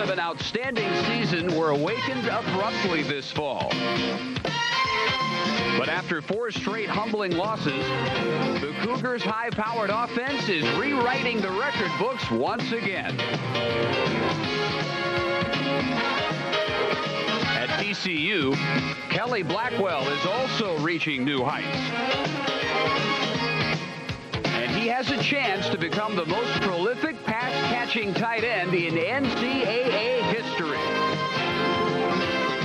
of an outstanding season were awakened abruptly this fall. But after 4 straight humbling losses, the Cougars' high-powered offense is rewriting the record books once again. At TCU, Kelly Blackwell is also reaching new heights. And he has a chance to become the most prolific pass-catching tight end in NCAA history.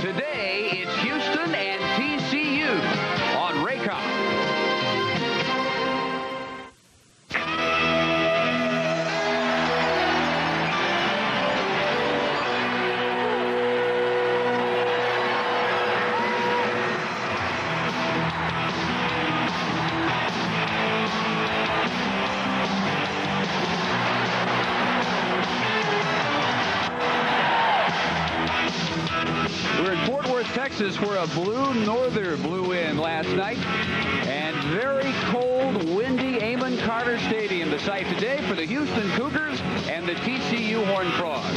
Today, it's Houston and TCU on Raycom. We're in Fort Worth, Texas, where a blue norther blew in last night, and very cold, windy Amon Carter Stadium, the site today for the Houston Cougars and the TCU Horned Frogs.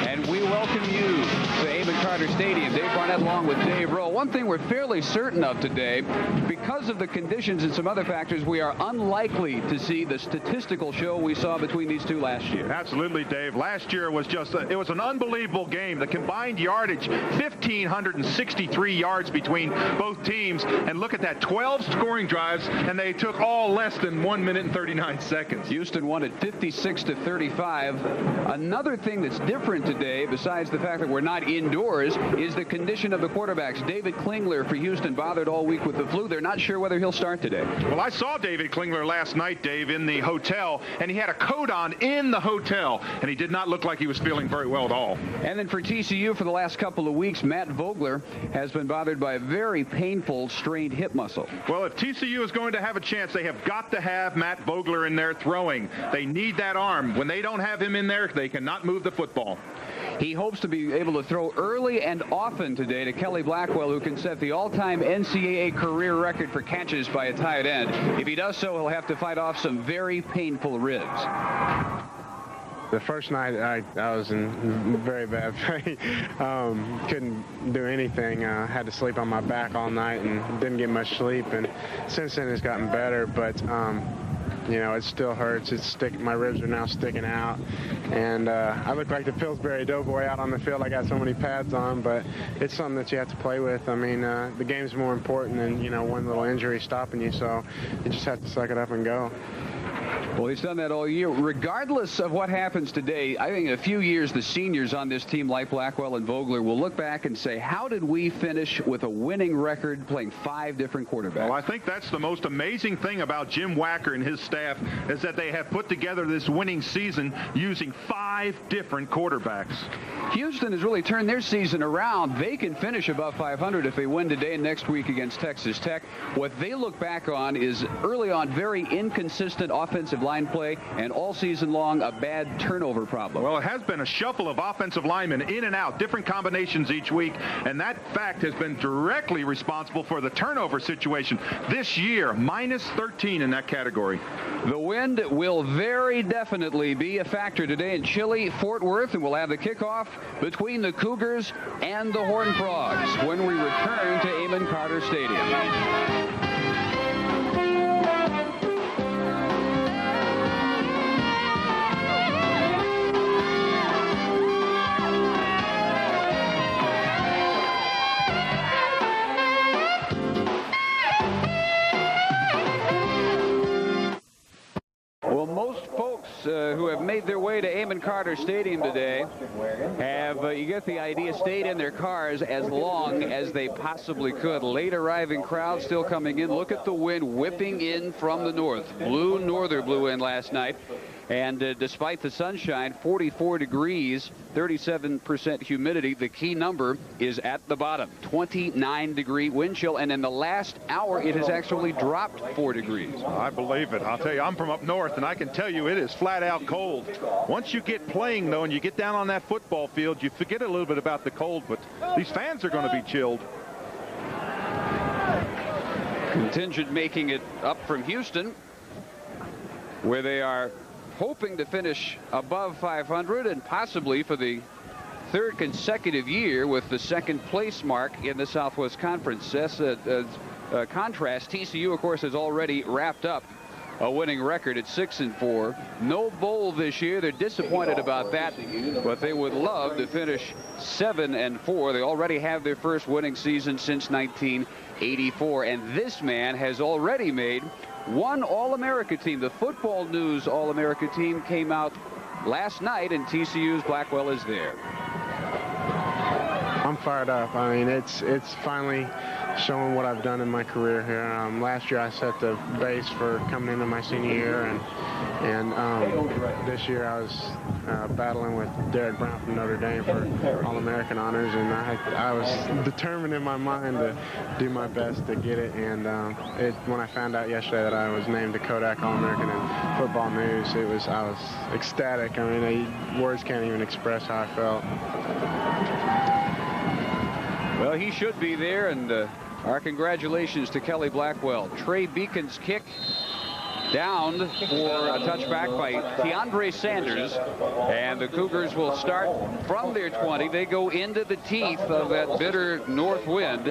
And we welcome you to Amon Carter Stadium. Dave Barnett along with Dave Rowe. One thing we're fairly certain of today, because of the conditions and some other factors, we are unlikely to see the statistical show we saw between these two last year. Absolutely, Dave. Last year was just it was an unbelievable game. The combined yardage, 1,563 yards between both teams. And look at that, 12 scoring drives, and they took all less than 1 minute and 39 seconds. Houston won at 56-35. Another thing that's different today, besides the fact that we're not indoors, is the condition of the quarterbacks. David Klingler for Houston bothered all week with the flu. They're not sure whether he'll start today. Well, I saw David Klingler last night, Dave, in the hotel, and he had a coat on in the hotel, and he did not look like he was feeling very well at all. And then for TCU, for the last couple of weeks, Matt Vogler has been bothered by a very painful strained hip muscle. Well, if TCU is going to have a chance, they have got to have Matt Vogler in there throwing. They need that arm. When they don't have him in there, they cannot move the football. He hopes to be able to throw early and often today to Kelly Blackwell, who can set the all-time NCAA career record for catches by a tight end. If he does so, he'll have to fight off some very painful ribs. The first night, I was in very bad pain. Couldn't do anything. Had to sleep on my back all night and didn't get much sleep. And since then, it's gotten better. But you know, it still hurts. My ribs are now sticking out, and I look like the Pillsbury Doughboy out on the field. I got so many pads on, but it's something that you have to play with. I mean, the game's more important than, you know, one little injury stopping you. So you just have to suck it up and go. Well, he's done that all year. Regardless of what happens today, I think in a few years, the seniors on this team, like Blackwell and Vogler, will look back and say, how did we finish with a winning record playing 5 different quarterbacks? Well, I think that's the most amazing thing about Jim Wacker and his staff, is that they have put together this winning season using 5 different quarterbacks. Houston has really turned their season around. They can finish above 500 if they win today and next week against Texas Tech. What they look back on is early on very inconsistent offensive line play, and all season long a bad turnover problem. Well, it has been a shuffle of offensive linemen in and out, different combinations each week, and that fact has been directly responsible for the turnover situation this year, minus 13 in that category. The wind will very definitely be a factor today in chilly Fort Worth, and we'll have the kickoff between the Cougars and the Horned Frogs when we return to Amon Carter Stadium. Well, most folks who have made their way to Amon Carter Stadium today have, you get the idea, stayed in their cars as long as they possibly could. Late arriving crowd still coming in. Look at the wind whipping in from the north. Blue norther blew in last night. And despite the sunshine, 44 degrees, 37% humidity. The key number is at the bottom, 29-degree wind chill. And in the last hour, it has actually dropped 4 degrees. I believe it. I'll tell you, I'm from up north, and I can tell you it is flat out cold. Once you get playing, though, and you get down on that football field, you forget a little bit about the cold, but these fans are going to be chilled. Contingent making it up from Houston, where they are hoping to finish above 500 and possibly for the third consecutive year with the second place mark in the Southwest Conference. Contrast, TCU, of course, has already wrapped up a winning record at 6-4. No bowl this year. They're disappointed about that, but they would love to finish 7-4. They already have their first winning season since 1984, and this man has already made one All-America team. The Football News All-America team came out last night, and TCU's Blackwell is there. I'm fired up. I mean, it's finally showing what I've done in my career here. Last year I set the base for coming into my senior year, and this year I was battling with Derek Brown from Notre Dame for All-American honors, and I was determined in my mind to do my best to get it. And when I found out yesterday that I was named the Kodak All-American in Football News, I was ecstatic. I mean, words can't even express how I felt. Well, he should be there, and our congratulations to Kelly Blackwell. Trey Beacon's kick down for a touchback by Keandre Sanders, and the Cougars will start from their 20. They go into the teeth of that bitter north wind,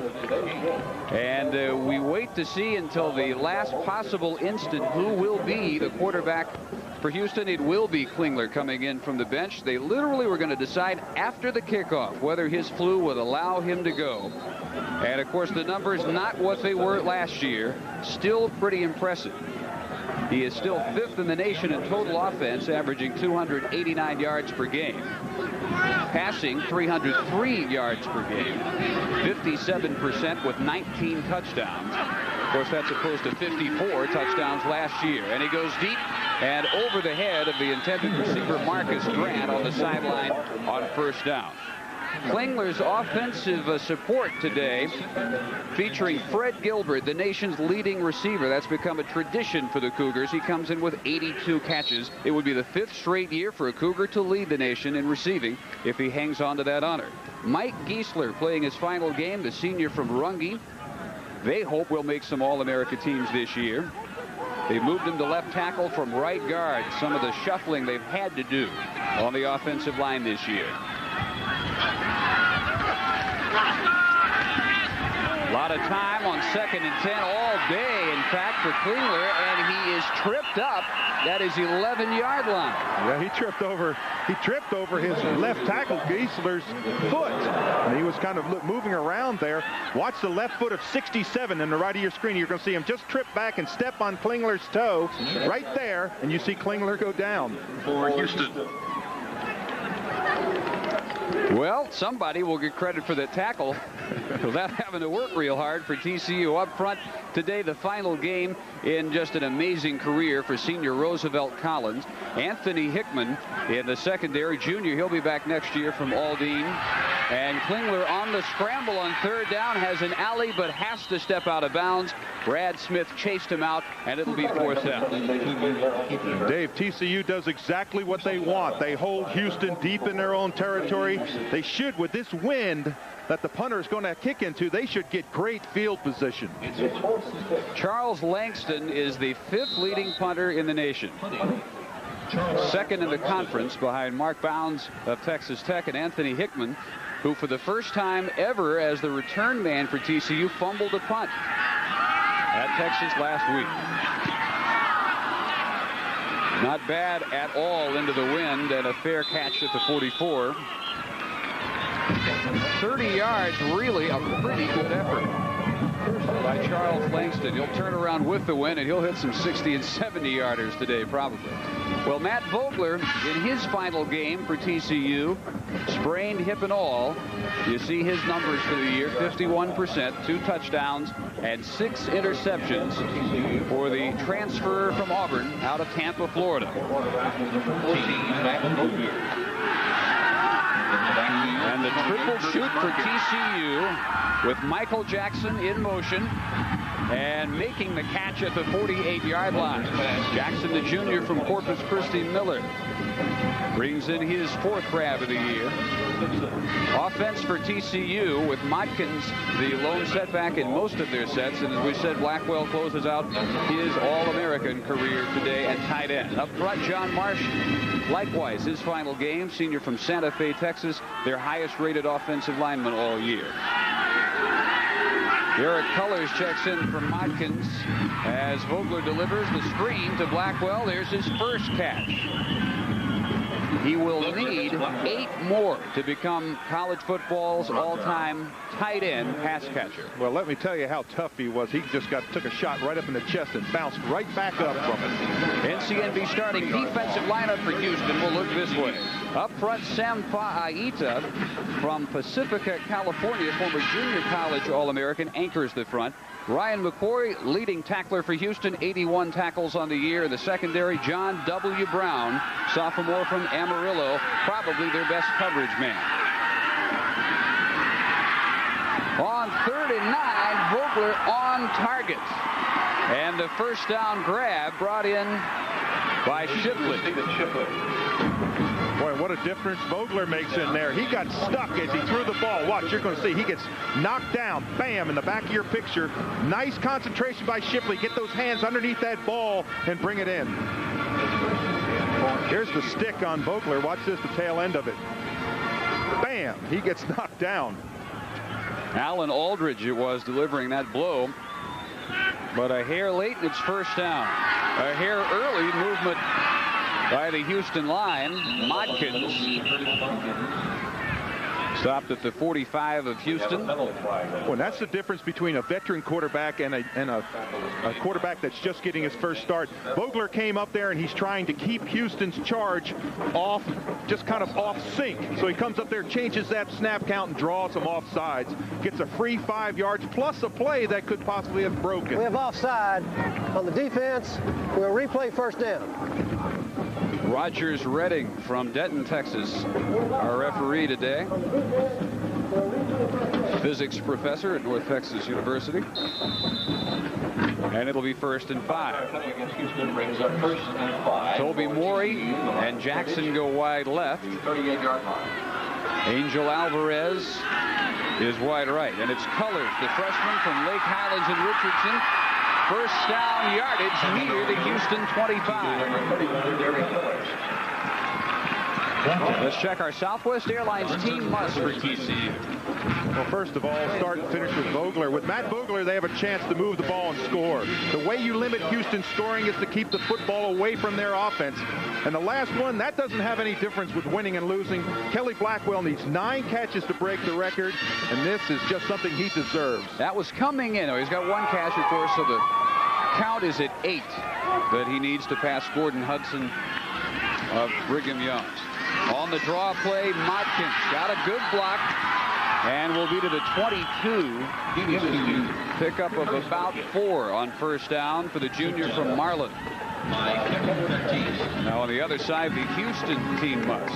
and we wait to see until the last possible instant who will be the quarterback for Houston. It will be Klingler coming in from the bench. They literally were going to decide after the kickoff whether his flu would allow him to go. And of course, the numbers not what they were last year. Still pretty impressive. He is still 5th in the nation in total offense, averaging 289 yards per game. Passing 303 yards per game. 57% with 19 touchdowns. Of course, that's opposed to 54 touchdowns last year. And he goes deep and over the head of the intended receiver, Marcus Grant, on the sideline on first down. Klingler's offensive support today, featuring Fred Gilbert, the nation's leading receiver. That's become a tradition for the Cougars. He comes in with 82 catches. It would be the 5th straight year for a Cougar to lead the nation in receiving if he hangs on to that honor. Mike Giesler playing his final game, the senior from Runge. They hope will make some All-America teams this year. They moved him to left tackle from right guard. Some of the shuffling they've had to do on the offensive line this year. A lot of time on 2nd and 10 all day, in fact, for Klingler, and he is tripped up at his 11-yard line. Yeah, he tripped over his left tackle, Giesler's foot. And he was kind of moving around there. Watch the left foot of 67 in the right of your screen. You're going to see him just trip back and step on Klingler's toe right there, and you see Klingler go down. For Houston. Well, somebody will get credit for that tackle without having to work real hard for TCU. Up front today, the final game in just an amazing career for senior Roosevelt Collins. Anthony Hickman in the secondary, junior. He'll be back next year from Aldine. And Klingler on the scramble on 3rd down, has an alley but has to step out of bounds. Brad Smith chased him out, and it'll be 4th down. Dave, TCU does exactly what they want. They hold Houston deep in their own territory. They should, with this wind that the punter is going to kick into, they should get great field position. Charles Langston is the 5th leading punter in the nation. 2nd in the conference behind Mark Bounds of Texas Tech and Anthony Hickman, who for the first time ever as the return man for TCU fumbled a punt at Texas last week. Not bad at all into the wind, and a fair catch at the 44. 30 yards, really a pretty good effort by Charles Langston. He'll turn around with the wind, and he'll hit some 60 and 70 yarders today, probably. Well, Matt Vogler, in his final game for TCU, sprained hip and all. You see his numbers for the year: 51%, 2 touchdowns, and 6 interceptions for the transfer from Auburn out of Tampa, Florida. And the triple shoot for TCU with Michael Jackson in motion. and making the catch at the 48-yard line. Jackson, the junior from Corpus Christi Miller, brings in his 4th grab of the year. Offense for TCU with Modkins, the lone setback in most of their sets. And as we said, Blackwell closes out his All-American career today at tight end. Up front, John Marsh, likewise, his final game, senior from Santa Fe, Texas, their highest-rated offensive lineman all year. Eric Cullers checks in from Modkins as Vogler delivers the screen to Blackwell. There's his first catch. He will need 8 more to become college football's all-time tight end pass catcher. Well, let me tell you how tough he was. He just took a shot right up in the chest and bounced right back up from it. NCNB starting defensive lineup for Houston will look this way. Up front, Sam Fa'aita from Pacifica, California, former junior college All-American, anchors the front. Ryan McCoy, leading tackler for Houston, 81 tackles on the year. In the secondary, John W. Brown, sophomore from Amarillo, probably their best coverage man. On 3rd and 9, Vogler on target. And the first down grab brought in by Shipley. Boy, what a difference Vogler makes in there. He got stuck as he threw the ball. Watch, you're going to see he gets knocked down. Bam, in the back of your picture. Nice concentration by Shipley. Get those hands underneath that ball and bring it in. Here's the stick on Vogler. Watch this, the tail end of it. Bam, he gets knocked down. Alan Aldridge it was delivering that blow. But a hair late, it's first down. A hair early movement by the Houston line. Modkins stopped at the 45 of Houston. Well, that's the difference between a veteran quarterback and a quarterback that's just getting his first start. Vogler came up there and he's trying to keep Houston's charge off, just kind of off sync. So he comes up there, changes that snap count and draws them off sides. Gets a free 5 yards plus a play that could possibly have broken. We have offside on the defense. We'll replay first down. Rogers Redding from Denton, Texas, our referee today. Physics professor at North Texas University. And it'll be 1st and 5. Toby Morey and Jackson go wide left. Angel Alvarez is wide right. And it's Cullers, the freshman from Lake Highlands and Richardson. First down yardage near the Houston 25. Let's check our Southwest Airlines team must for TCU. Well, first of all, start and finish with Vogler. With Matt Vogler, they have a chance to move the ball and score. The way you limit Houston's scoring is to keep the football away from their offense. And the last one, that doesn't have any difference with winning and losing. Kelly Blackwell needs 9 catches to break the record, and this is just something he deserves. That was coming in. He's got 1 catch, of course, so the count is at 8 that he needs to pass Gordon Hudson of Brigham Young. On the draw play, Modkins got a good block and will be to the 22. Pickup of about 4 on first down for the junior from Marlin. Now on the other side, the Houston team must.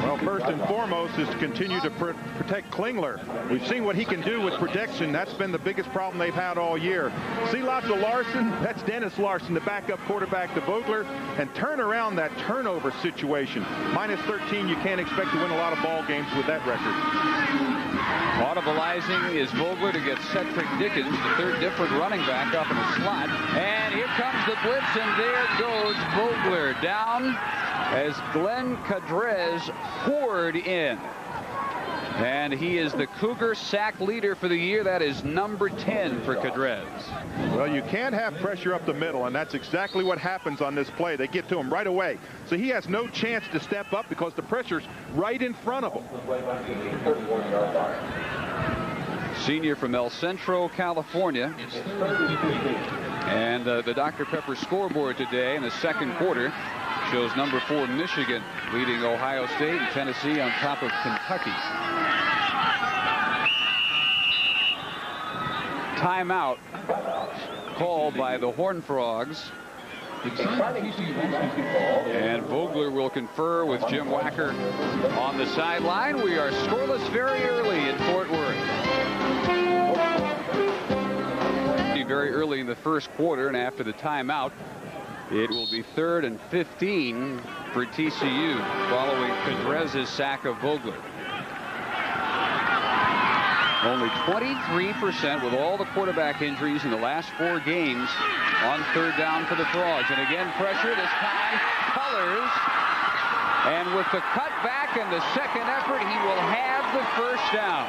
Well, first and foremost is to continue to protect Klingler. We've seen what he can do with protection. That's been the biggest problem they've had all year. See lots of Larson. That's Dennis Larson, the backup quarterback to Vogler, and turn around that turnover situation. Minus 13, you can't expect to win a lot of ball games with that record. Audibilizing is Vogler to get Cedric Dickens, the 3rd different running back, up in the slot. And here comes the blitz, and there goes Vogler down as Glenn Cadrez poured in. And he is the Cougar sack leader for the year. That is number 10 for Cadrez. Well, you can't have pressure up the middle, and that's exactly what happens on this play. They get to him right away. So he has no chance to step up because the pressure's right in front of him. Senior from El Centro, California. And the Dr. Pepper scoreboard today in the second quarter shows number 4 Michigan leading Ohio State and Tennessee on top of Kentucky. Timeout called by the Horned Frogs. And Vogler will confer with Jim Wacker on the sideline. We are scoreless very early in Fort Worth. penalty very early in the first quarter, and after the timeout, it will be 3rd and 15 for TCU following Cougars' sack of Vogler. Only 23% with all the quarterback injuries in the last 4 games on 3rd down for the Frogs. And again, pressure this time. Colors. And with the cutback and the second effort, he will have the first down.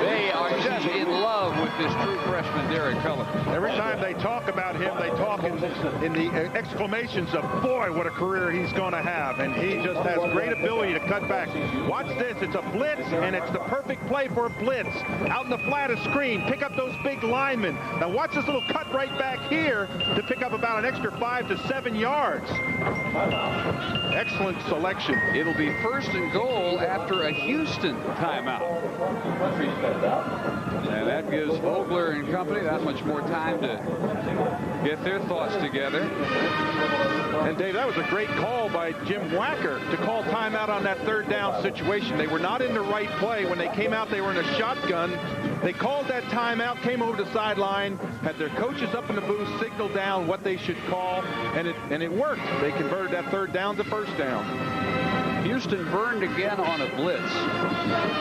They are just in love with this true freshman, Derek Colors. Every time they talk about him, they talk in the exclamations of, boy, what a career he's going to have. And he just has great ability to cut back. Watch this. It's a blitz, and it's the perfect play for a blitz. Out in the flattest screen, pick up those big linemen. Now watch this little cut right back here to pick up about an extra 5 to 7 yards. Excellent selection. It'll be 1st and goal after a Houston timeout. And that gives Vogler and company that much more time to get their thoughts together. And Dave, that was a great call by Jim Wacker to call timeout on that 3rd down situation. They were not in the right play. When they came out, they were in a shotgun. They called that timeout, came over to the sideline, had their coaches up in the booth signal down what they should call, and it worked. They converted that 3rd down to 1st down. Houston burned again on a blitz.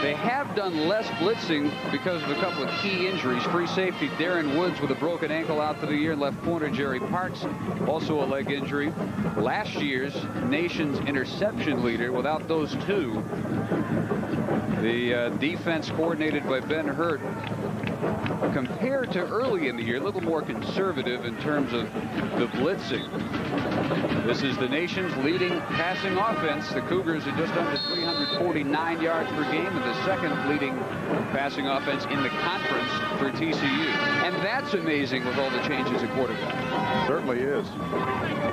They have done less blitzing because of a couple of key injuries. Free safety Darren Woods with a broken ankle out for the year. Left corner Jerry Parks, also a leg injury. Last year's nation's interception leader. Without those two, the defense coordinated by Ben Hurt, compared to early in the year, a little more conservative in terms of the blitzing. This is the nation's leading passing offense. The Cougars are just under 349 yards per game, and the 2nd leading passing offense in the conference for TCU. And that's amazing with all the changes at quarterback. Certainly is.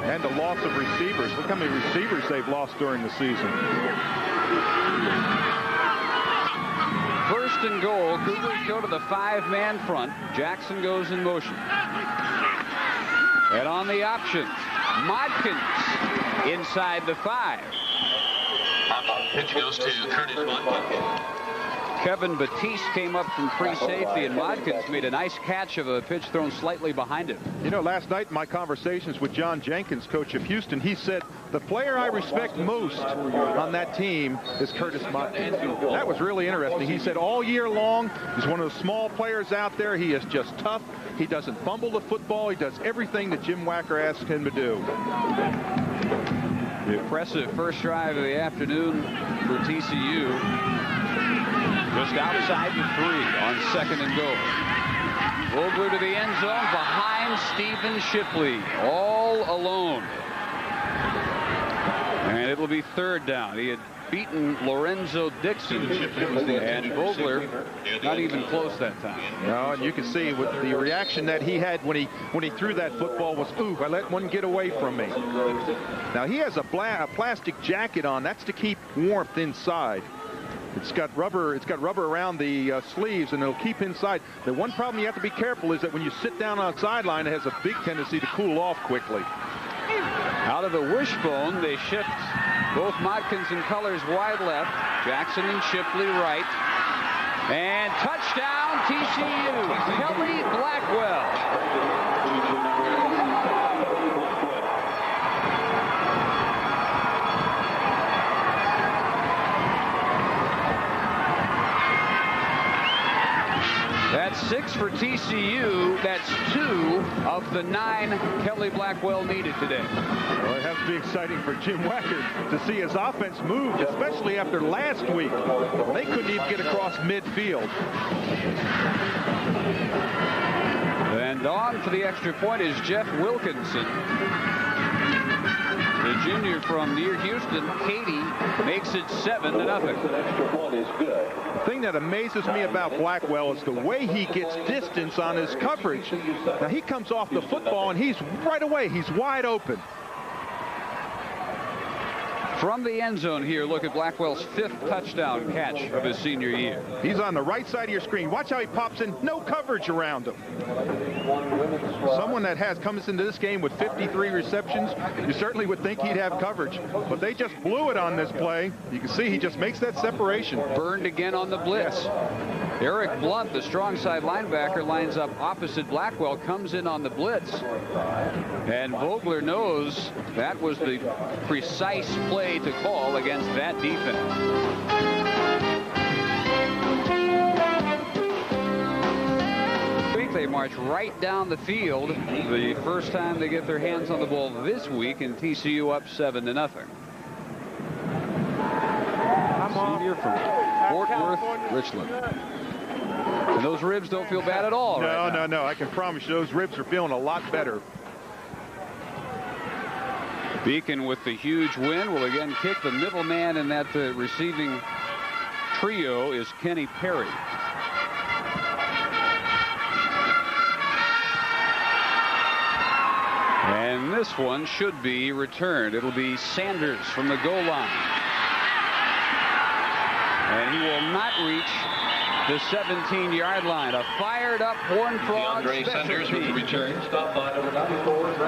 And the loss of receivers. Look how many receivers they've lost during the season. 1st and goal. Cougars go to the 5-man front. Jackson goes in motion. And on the option, Modkins inside the 5. Pitch goes to Curtis Modkins. Kevin Batiste came up from free safety, and Modkins made a nice catch of a pitch thrown slightly behind him. You know, last night in my conversations with John Jenkins, coach of Houston, he said, the player I respect most on that team is Curtis Modkins. That was really interesting. He said all year long, he's one of the small players out there. He is just tough. He doesn't fumble the football. He does everything that Jim Wacker asked him to do. The impressive first drive of the afternoon for TCU. Just outside the 3 on 2nd and goal. Vogler to the end zone behind Stephen Shipley, all alone. And it will be 3rd down. He had beaten Lorenzo Dixon, and Vogler not even close that time. No, and you can see with the reaction that he had when he threw that football was, ooh, I let one get away from me. Now he has a plastic jacket on. That's to keep warmth inside. It's got rubber around the sleeves, and it'll keep inside. The one problem you have to be careful is that when you sit down on the sideline, it has a big tendency to cool off quickly. Out of the wishbone, they shift both Modkins and Colors wide left. Jackson and Shipley right. And touchdown TCU. Kelly Blackwell. That's 6 for TCU. That's 2 of the 9 Kelly Blackwell needed today. Well, it has to be exciting for Jim Wacker to see his offense move, especially after last week. They couldn't even get across midfield. And on for the extra point is Jeff Wilkinson. The junior from near Houston, Katy, makes it 7-0. The thing that amazes me about Blackwell is the way he gets distance on his coverage. Now he comes off the football and he's wide open. From the end zone here, look at Blackwell's 5th touchdown catch of his senior year. He's on the right side of your screen. Watch how he pops in. No coverage around him. Someone that comes into this game with 53 receptions, you certainly would think he'd have coverage. But they just blew it on this play. You can see he just makes that separation. Burned again on the blitz. Yes. Eric Blunt, the strong side linebacker, lines up opposite Blackwell, comes in on the blitz. And Vogler knows that was the precise play to call against that defense. They march right down the field. The first time they get their hands on the ball this week, and TCU up 7-0. Senior from Fort Worth, Richland. And those ribs don't feel bad at all. No. I can promise you those ribs are feeling a lot better. Beacon with the huge win will again kick. The middleman in that receiving trio is Kenny Perry. And this one should be returned. It'll be Sanders from the goal line. And he will not reach the 17-yard line. A fired-up Horned Frog special team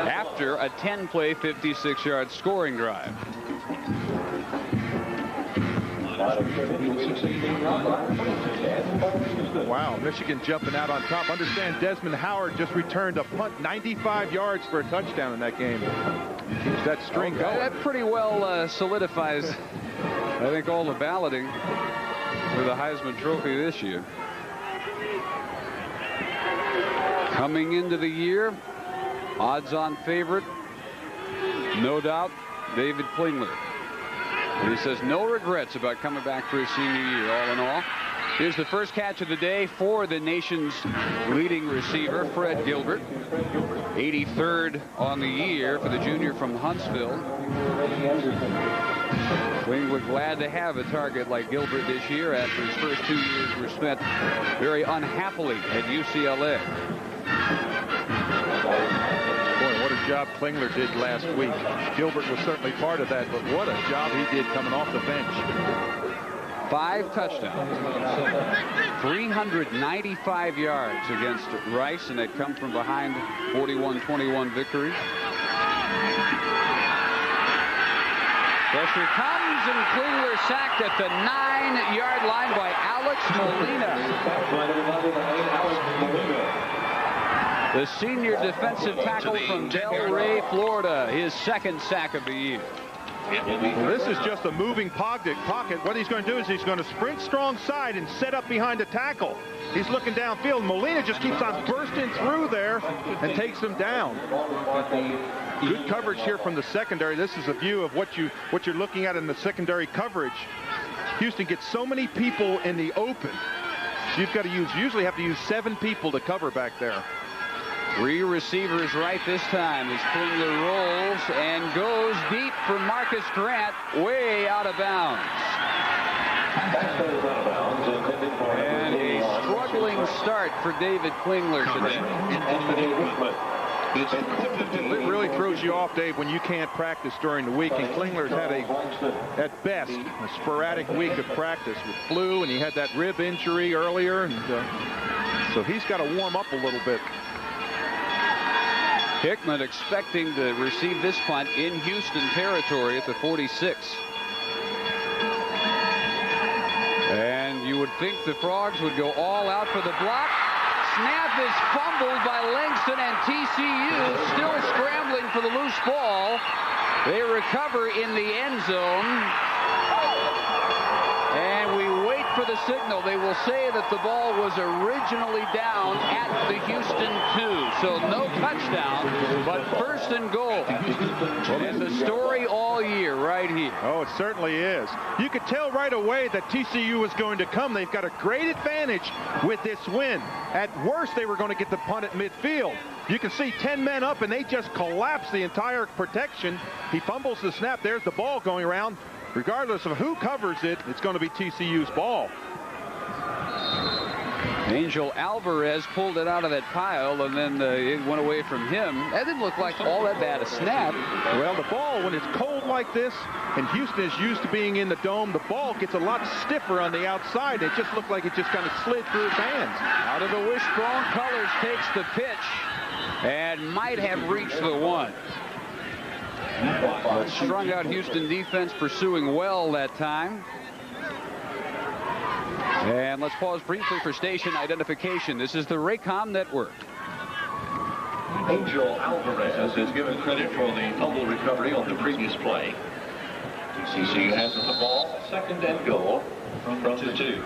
after a 10-play, 56-yard scoring drive. Wow, Michigan jumping out on top. Understand Desmond Howard just returned a punt 95 yards for a touchdown in that game. Keeps that string going. That pretty well solidifies, I think, all the balloting for the Heisman Trophy this year. Coming into the year, odds-on favorite, no doubt, David Klingler. And he says no regrets about coming back for his senior year, all in all. Here's the first catch of the day for the nation's leading receiver, Fred Gilbert. 83rd on the year for the junior from Huntsville. Klingler glad to have a target like Gilbert this year after his first 2 years were spent very unhappily at UCLA. Boy, what a job Klingler did last week. Gilbert was certainly part of that, but what a job he did coming off the bench. 5 touchdowns, 395 yards against Rice, and it come from behind 41-21 victory. Pressure comes, and Klingler sacked at the 9-yard line by Alex Molina. The senior defensive tackle from Delray, Florida, his second sack of the year. Well, this is just a moving pocket. What he's going to do is he's going to sprint strong side and set up behind the tackle. He's looking downfield. Molina just keeps on bursting through there and takes him down. Good coverage here from the secondary. This is a view of what you're looking at in the secondary coverage. Houston gets so many people in the open. So you've got to usually have to use 7 people to cover back there. 3 receivers right this time as Klingler rolls and goes deep for Marcus Grant, way out of bounds. And a struggling start for David Klingler today. It really throws you off, Dave, when you can't practice during the week. And Klingler's had at best, a sporadic week of practice with flu, and he had that rib injury earlier. And so he's got to warm up a little bit. Hickman expecting to receive this punt in Houston territory at the 46. And you would think the Frogs would go all out for the block. Snap is fumbled by Langston, and TCU still scrambling for the loose ball. They recover in the end zone. And we wait for the signal. They will say that the ball was originally down at the Houston 2. So no touchdown, but first and goal. And the story all year right here. Oh, it certainly is. You could tell right away that TCU was going to come. They've got a great advantage with this win. At worst, they were going to get the punt at midfield. You can see 10 men up, and they just collapse the entire protection. He fumbles the snap. There's the ball going around. Regardless of who covers it, it's going to be TCU's ball. Angel Alvarez pulled it out of that pile, and then it went away from him. That didn't look like all that bad a snap. Well, the ball, when it's cold like this, and Houston is used to being in the dome, the ball gets a lot stiffer on the outside. It just looked like it just kind of slid through his hands. Out of the wishbone colors takes the pitch, and might have reached the 1. But strung out Houston defense pursuing well that time. And let's pause briefly for station identification. This is the Raycom Network. Angel Alvarez is given credit for the fumble recovery on the previous play. TCU has the ball, 2nd and goal from the 2.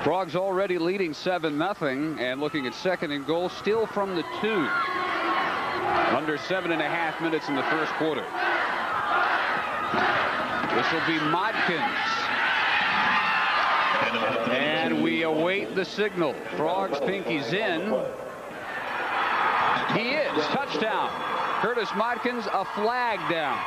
Frogs already leading 7-0 and looking at 2nd and goal, still from the 2. Under 7.5 minutes in the first quarter. This will be Modkins. And we await the signal. Frogs think he's in. He is. Touchdown. Curtis Modkins, a flag down.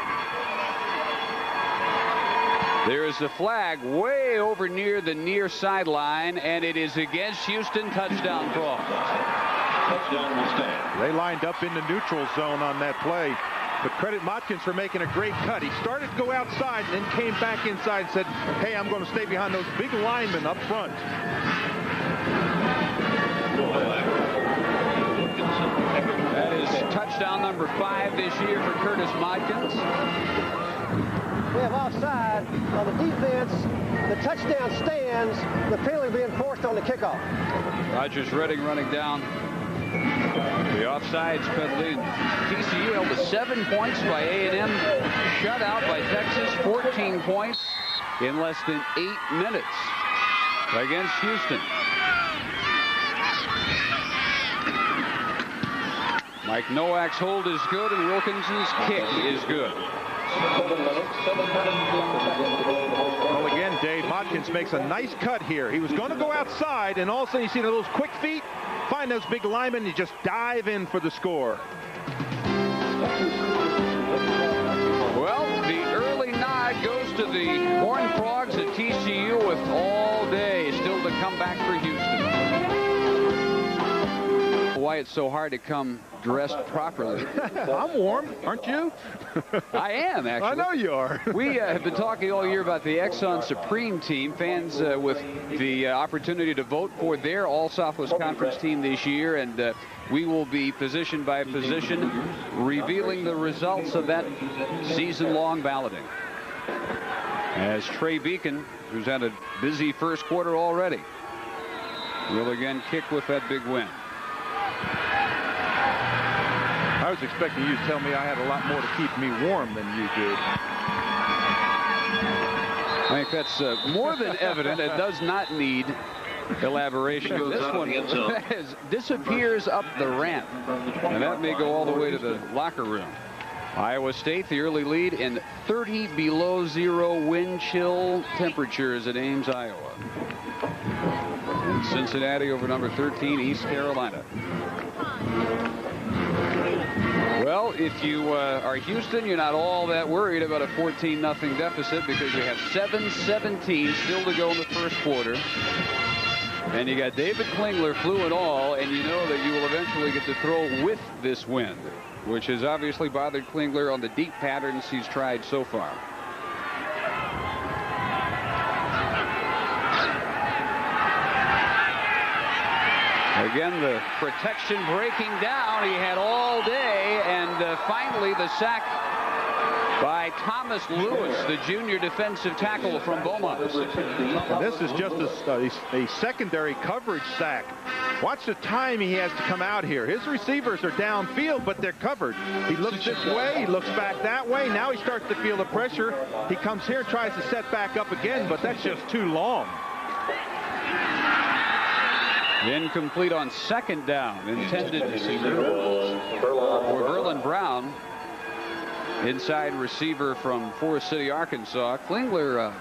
There is a flag way over near the near sideline, and it is against Houston. Touchdown, Frogs. Touchdown will stand. They lined up in the neutral zone on that play. But credit Modkins for making a great cut. He started to go outside and then came back inside and said, hey, I'm going to stay behind those big linemen up front. That is touchdown number 5 this year for Curtis Modkins. We have offside on the defense. The touchdown stands. The penalty being forced on the kickoff. Rogers Redding running down the offsides penalty. TCU held to 7 points by A&M. Shut out by Texas. 14 points in less than 8 minutes against Houston. Mike Nowak's hold is good, and Wilkinson's kick is good. Well, again, Dave, Modkins makes a nice cut here. He was going to go outside, and all of a sudden you see those quick feet, find those big linemen, and just dive in for the score. Well, the early nod goes to the Horned Frogs at TCU with all day still to come back for Houston. Why it's so hard to come dressed properly. I'm warm, aren't you? I am, actually. I know you are. We have been talking all year about the Exxon Supreme team. Fans with the opportunity to vote for their All-Southwest Conference team this year, and we will be position by position revealing the results of that season-long balloting. As Trey Beacon, who's had a busy first quarter already, will again kick with that big win. I was expecting you to tell me I had a lot more to keep me warm than you did. I think that's more than evident. It does not need elaboration. This one disappears up the ramp, and that may go all the way to the locker room. Iowa State, the early lead in 30 below zero wind chill temperatures at Ames, Iowa. And Cincinnati over number 13, East Carolina. Well, if you are Houston, you're not all that worried about a 14-0 deficit because you have 7:17 still to go in the first quarter. And you got David Klingler flu and all, and you know that you will eventually get to throw with this wind, which has obviously bothered Klingler on the deep patterns he's tried so far. Again, the protection breaking down. He had all day, and finally the sack by Thomas Lewis, the junior defensive tackle from Beaumont. This is just a secondary coverage sack. Watch the time he has to come out here. His receivers are downfield, but they're covered. He looks this way, he looks back that way. Now he starts to feel the pressure. He comes here and tries to set back up again, but that's just too long. Incomplete on second down, intended for Verlin Brown, inside receiver from Forest City, Arkansas. Klingler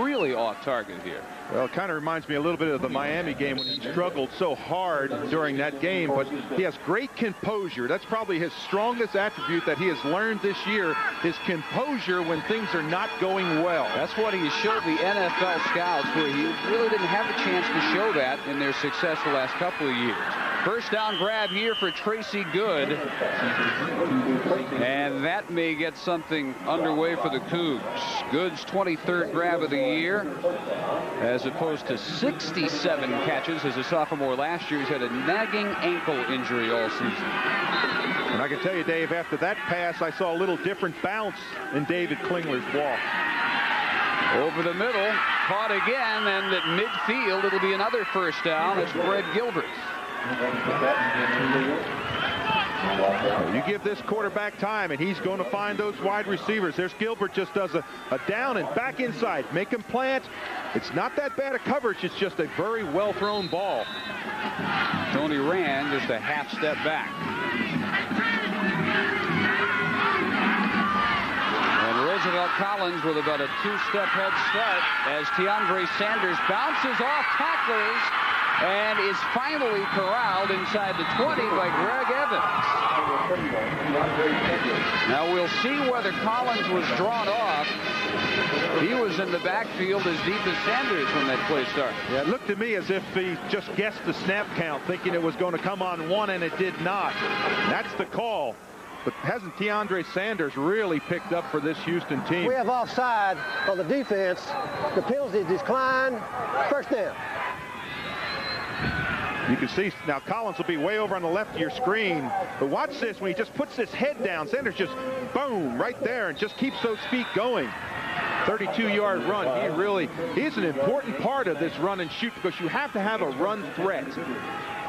really off target here. Well, it kind of reminds me a little bit of the Miami game when he struggled so hard during that game, but he has great composure. That's probably his strongest attribute that he has learned this year, his composure when things are not going well. That's what he showed the NFL scouts, where he really didn't have a chance to show that in their success the last couple of years. First down grab here for Tracy Good. And that may get something underway for the Cougs. Good's 23rd grab of the year, as opposed to 67 catches as a sophomore last year. He's had a nagging ankle injury all season. And I can tell you, Dave, after that pass, I saw a little different bounce in David Klingler's walk. Over the middle, caught again, and at midfield, it'll be another first down. It's Fred Gilbert. You give this quarterback time, and he's going to find those wide receivers. There's Gilbert, just does a down and back inside. Make him plant. It's not that bad a coverage. It's just a very well-thrown ball. Tony Rand just a half step back. And Roosevelt Collins with about a two-step head start as Teandre Sanders bounces off tacklers and is finally corralled inside the 20 by Greg Evans. Now we'll see whether Collins was drawn off. He was in the backfield as deep as Sanders when that play started. Yeah, it looked to me as if he just guessed the snap count, thinking it was going to come on one, and it did not. That's the call. But hasn't Teandre Sanders really picked up for this Houston team? We have offside on the defense. The penalty declined. First down. You can see now Collins will be way over on the left of your screen. But watch this, when he just puts his head down, Sanders just boom right there and just keeps those feet going. 32-yard run. He's an important part of this run and shoot, because you have to have a run threat.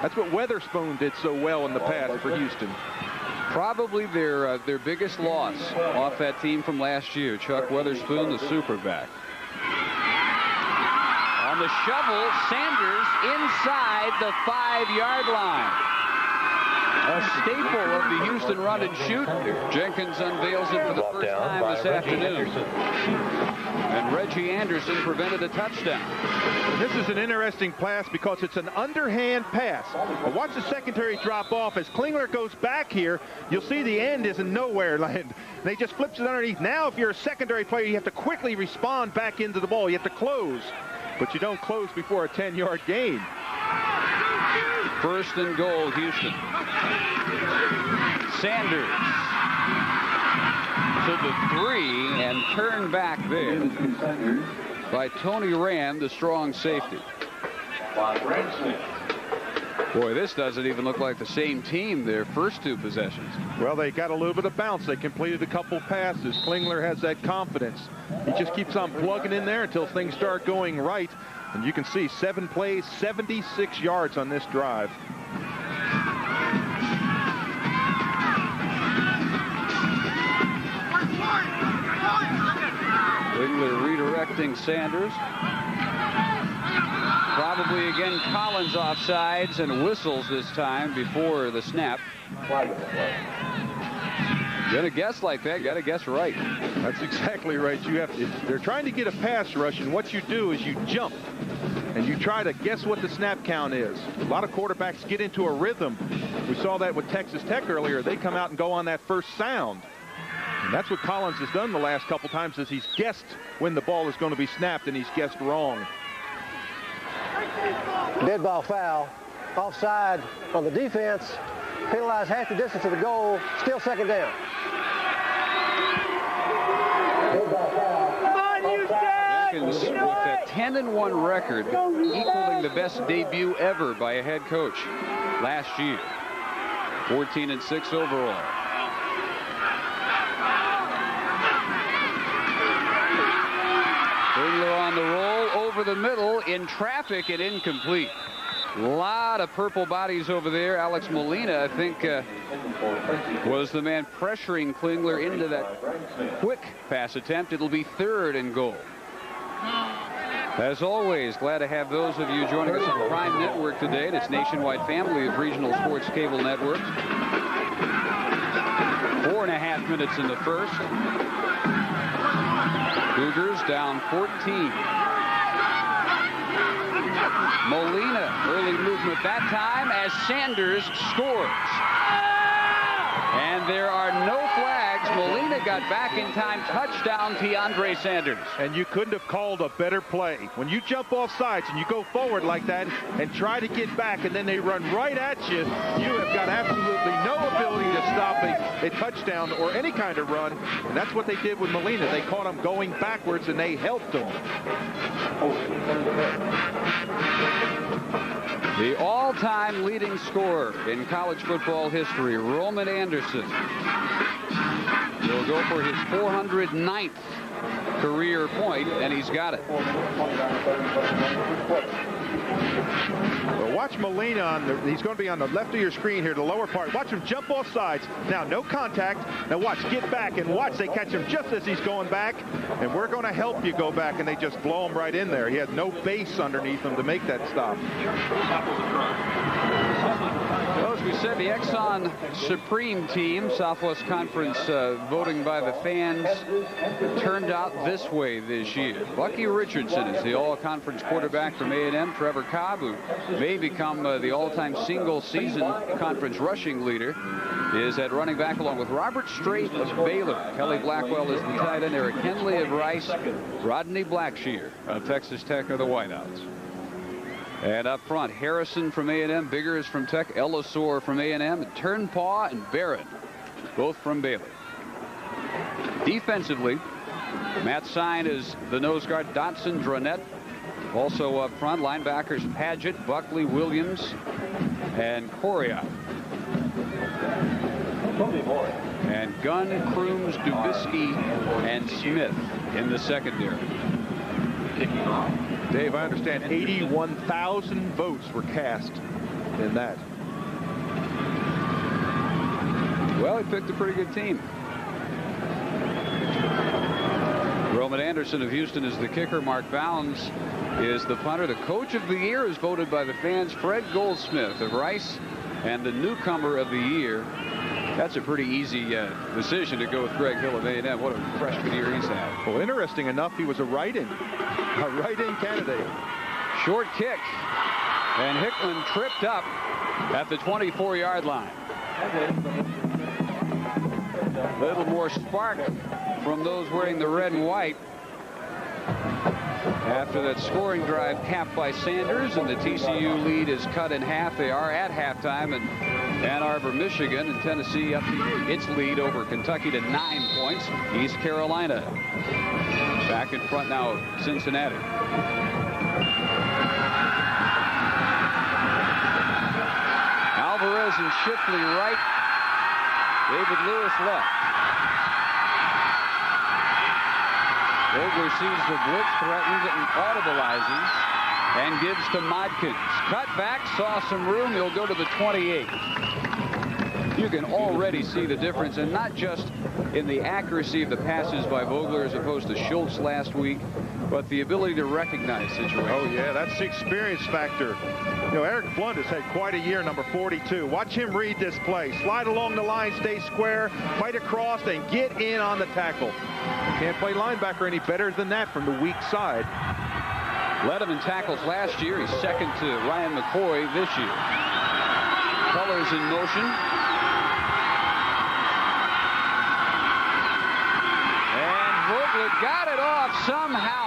That's what Weatherspoon did so well in the past for Houston. Probably their biggest loss off that team from last year. Chuck Weatherspoon, the superback. On the shovel, Sanders inside the 5-yard line. A staple of the Houston run and shoot. Jenkins unveils it for the first time this afternoon. And Reggie Anderson prevented a touchdown. This is an interesting pass because it's an underhand pass. But watch the secondary drop off. As Klingler goes back here, you'll see the end is in nowhere land. They just flips it underneath. Now if you're a secondary player, you have to quickly respond back into the ball. You have to close. But you don't close before a 10-yard gain. First and goal, Houston. Sanders to the 3 and turned back there by Tony Rand, the strong safety. Boy, this doesn't even look like the same team their first two possessions. Well, they got a little bit of bounce. They completed a couple passes. Klingler has that confidence. He just keeps on plugging in there until things start going right. And you can see 7 plays, 76 yards on this drive. Klingler redirecting Sanders. Probably again Collins offsides and whistles this time before the snap. Gonna guess like that, gotta guess right. That's exactly right. If they're trying to get a pass rush, and what you do is you jump and you try to guess what the snap count is. A lot of quarterbacks get into a rhythm. We saw that with Texas Tech earlier. They come out and go on that first sound. And that's what Collins has done the last couple times, is he's guessed when the ball is going to be snapped, and he's guessed wrong. Dead ball foul. Offside on the defense. Penalized half the distance to the goal. Still second down. Jenkins with a 10-1 record, equaling the best debut ever by a head coach last year. 14-6 overall. Klingler on the roll over the middle, in traffic and incomplete. A lot of purple bodies over there. Alex Molina, I think, was the man pressuring Klingler into that quick pass attempt. It'll be 3rd and goal. As always, glad to have those of you joining us on Prime Network today. This nationwide family of regional sports cable networks. 4.5 minutes in the first. Cougars down 14. Molina, early movement that time as Sanders scores. And there are no flags. Molina got back in time. Touchdown, Teandre Sanders. And you couldn't have called a better play. When you jump off sides and you go forward like that and try to get back, and then they run right at you, you have got absolutely no ability to stop a touchdown or any kind of run. And that's what they did with Molina. They caught him going backwards, and they helped him. The all-time leading scorer in college football history, Roman Anderson, will go for his 409th career point, and he's got it. Well, watch Molina he's going to be on the left of your screen here, the lower part. Watch him jump off sides. Now, no contact. Now watch, get back and watch. They catch him just as he's going back, and we're going to help you go back, and they just blow him right in there. He had no base underneath him to make that stop. Well, as we said, the Exxon Supreme team, Southwest Conference voting by the fans, turned out this way this year. Bucky Richardson is the all-conference quarterback from A&M. Trevor Cobb, who may become the all-time single-season conference rushing leader, is at running back along with Robert Strait of Baylor. Kelly Blackwell is the tight end. Eric Henley of Rice. Rodney Blackshear of Texas Tech are the wideouts. And up front, Harrison from A&M, Biggers from Tech, Ellisor from A&M, and Turnpaw and Barron, both from Baylor. Defensively, Matt Sine is the nose guard. Dotson, Dronette, also up front. Linebackers, Padgett, Buckley, Williams, and Coria. And Gunn, Crooms, Dubisky, and Smith in the secondary. Dave, I understand 81,000 votes were cast in that. Well, he picked a pretty good team. Roman Anderson of Houston is the kicker. Mark Bounds is the punter. The coach of the year is voted by the fans. Fred Goldsmith of Rice, and the newcomer of the year. That's a pretty easy decision to go with Greg Hill of A&M. What a freshman year he's had. Well, interesting enough, he was a write-in candidate. Short kick, and Hickman tripped up at the 24-yard line. A little more spark from those wearing the red and white after that scoring drive capped by Sanders, and the TCU lead is cut in half. They are at halftime, and Ann Arbor, Michigan, and Tennessee up its lead over Kentucky to 9 points. East Carolina back in front now, Cincinnati. Alvarez and Shipley right. David Lewis left. Vogler sees the blitz, threatens it, and audibilizes, and gives to Modkins. Cut back, saw some room. He'll go to the 28. You can already see the difference, and not just in the accuracy of the passes by Vogler as opposed to Schultz last week, but the ability to recognize situations. Oh, yeah, that's the experience factor. You know, Eric Blunt has had quite a year, number 42. Watch him read this play. Slide along the line, stay square, fight across, and get in on the tackle. You can't play linebacker any better than that from the weak side. Led him in tackles last year. He's second to Ryan McCoy this year. Colors in motion. And Vogler got it off somehow.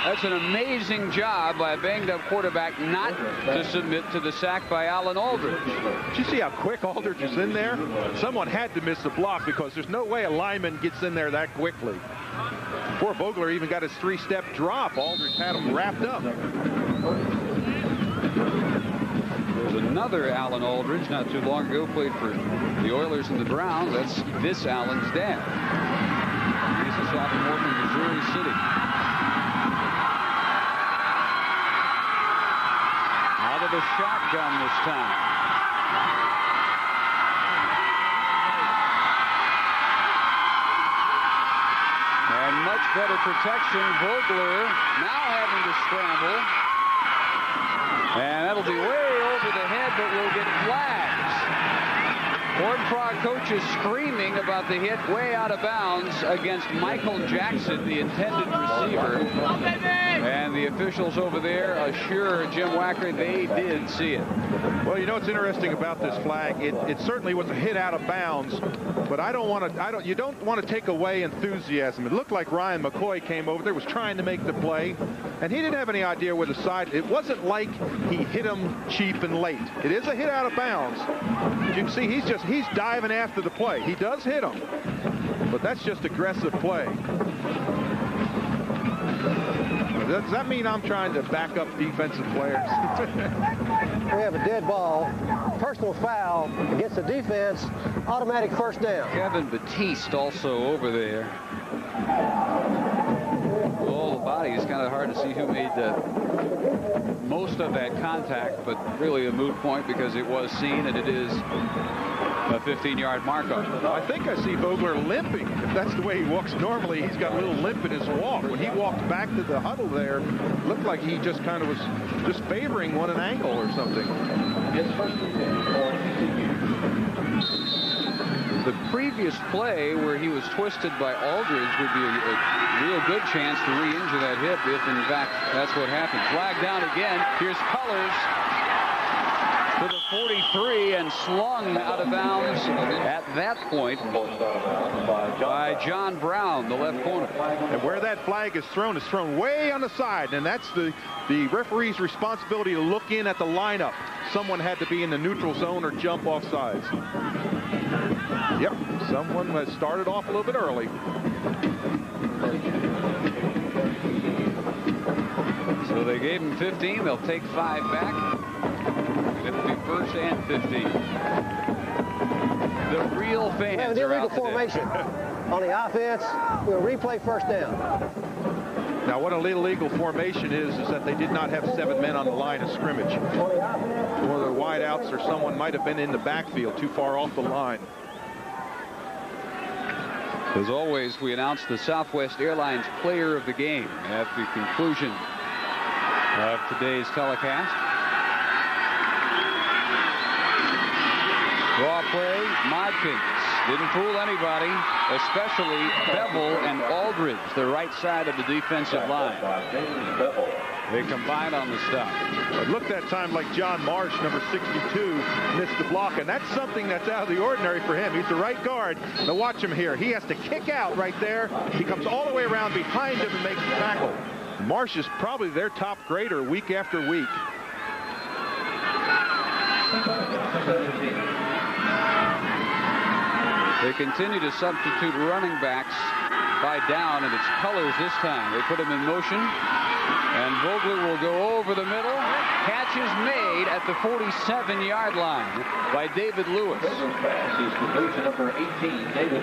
That's an amazing job by a banged-up quarterback not to submit to the sack by Alan Aldridge. Did you see how quick Aldridge is in there? Someone had to miss the block because there's no way a lineman gets in there that quickly. Poor Vogler even got his 3-step drop. Aldridge had him wrapped up. There's another Alan Aldridge not too long ago, played for the Oilers and the Browns. That's this Alan's dad. He's a sophomore from Missouri City. Out of the shotgun this time. And much better protection. Vogler now having to scramble. And that'll be way over the head, but we'll get flags. Horned Frog coaches screaming about the hit way out of bounds against Michael Jackson, the intended receiver. And the officials over there assure Jim Wacker they did see it. Well, you know what's interesting about this flag? It certainly was a hit out of bounds, but you don't want to take away enthusiasm. It looked like Ryan McCoy came over there, was trying to make the play, and he didn't have any idea where the side. It wasn't like he hit him cheap and late. It is a hit out of bounds. As you can see, he's diving after the play. He does hit him, but that's just aggressive play. Does that mean I'm trying to back up defensive players? We have a dead ball, personal foul against the defense, automatic first down. Kevin Batiste also over there. VAR to see who made the most of that contact, but really a moot point because it was seen, and it is a 15-yard markup. I think I see Vogler limping. If that's the way he walks normally, he's got a little limp in his walk. When he walked back to the huddle there, it looked like he just kind of was just favoring one an ankle or something. The previous play where he was twisted by Aldridge would be a real good chance to re-injure that hip if, in fact, that's what happened. Flag down again. Here's Colors to the 43 and slung out of bounds at that point by John Brown, the left corner. And where that flag is thrown way on the side, and that's the referee's responsibility to look in at the lineup. Someone had to be in the neutral zone or jump off sides. Yep, someone has started off a little bit early. So they gave him 15. They'll take 5 back. It'll be first and 15. The real fans have the are illegal out formation. On the offense, we'll replay first down. Now, what a illegal formation is that they did not have 7 men on the line of scrimmage. Or the wideouts or someone might have been in the backfield too far off the line. As always, we announce the Southwest Airlines player of the game at the conclusion of today's telecast. Draw play, Modkins. Didn't fool anybody, especially Bevel and Aldridge, the right side of the defensive line. They combine on the stop. It looked that time like John Marsh, number 62, missed the block, and that's something that's out of the ordinary for him. He's the right guard. Now watch him here. He has to kick out right there. He comes all the way around behind him and makes the tackle. Marsh is probably their top grader week after week. They continue to substitute running backs by down, and it's Colors this time. They put him in motion, and Vogler will go over the middle. Catch is made at the 47-yard line by David Lewis.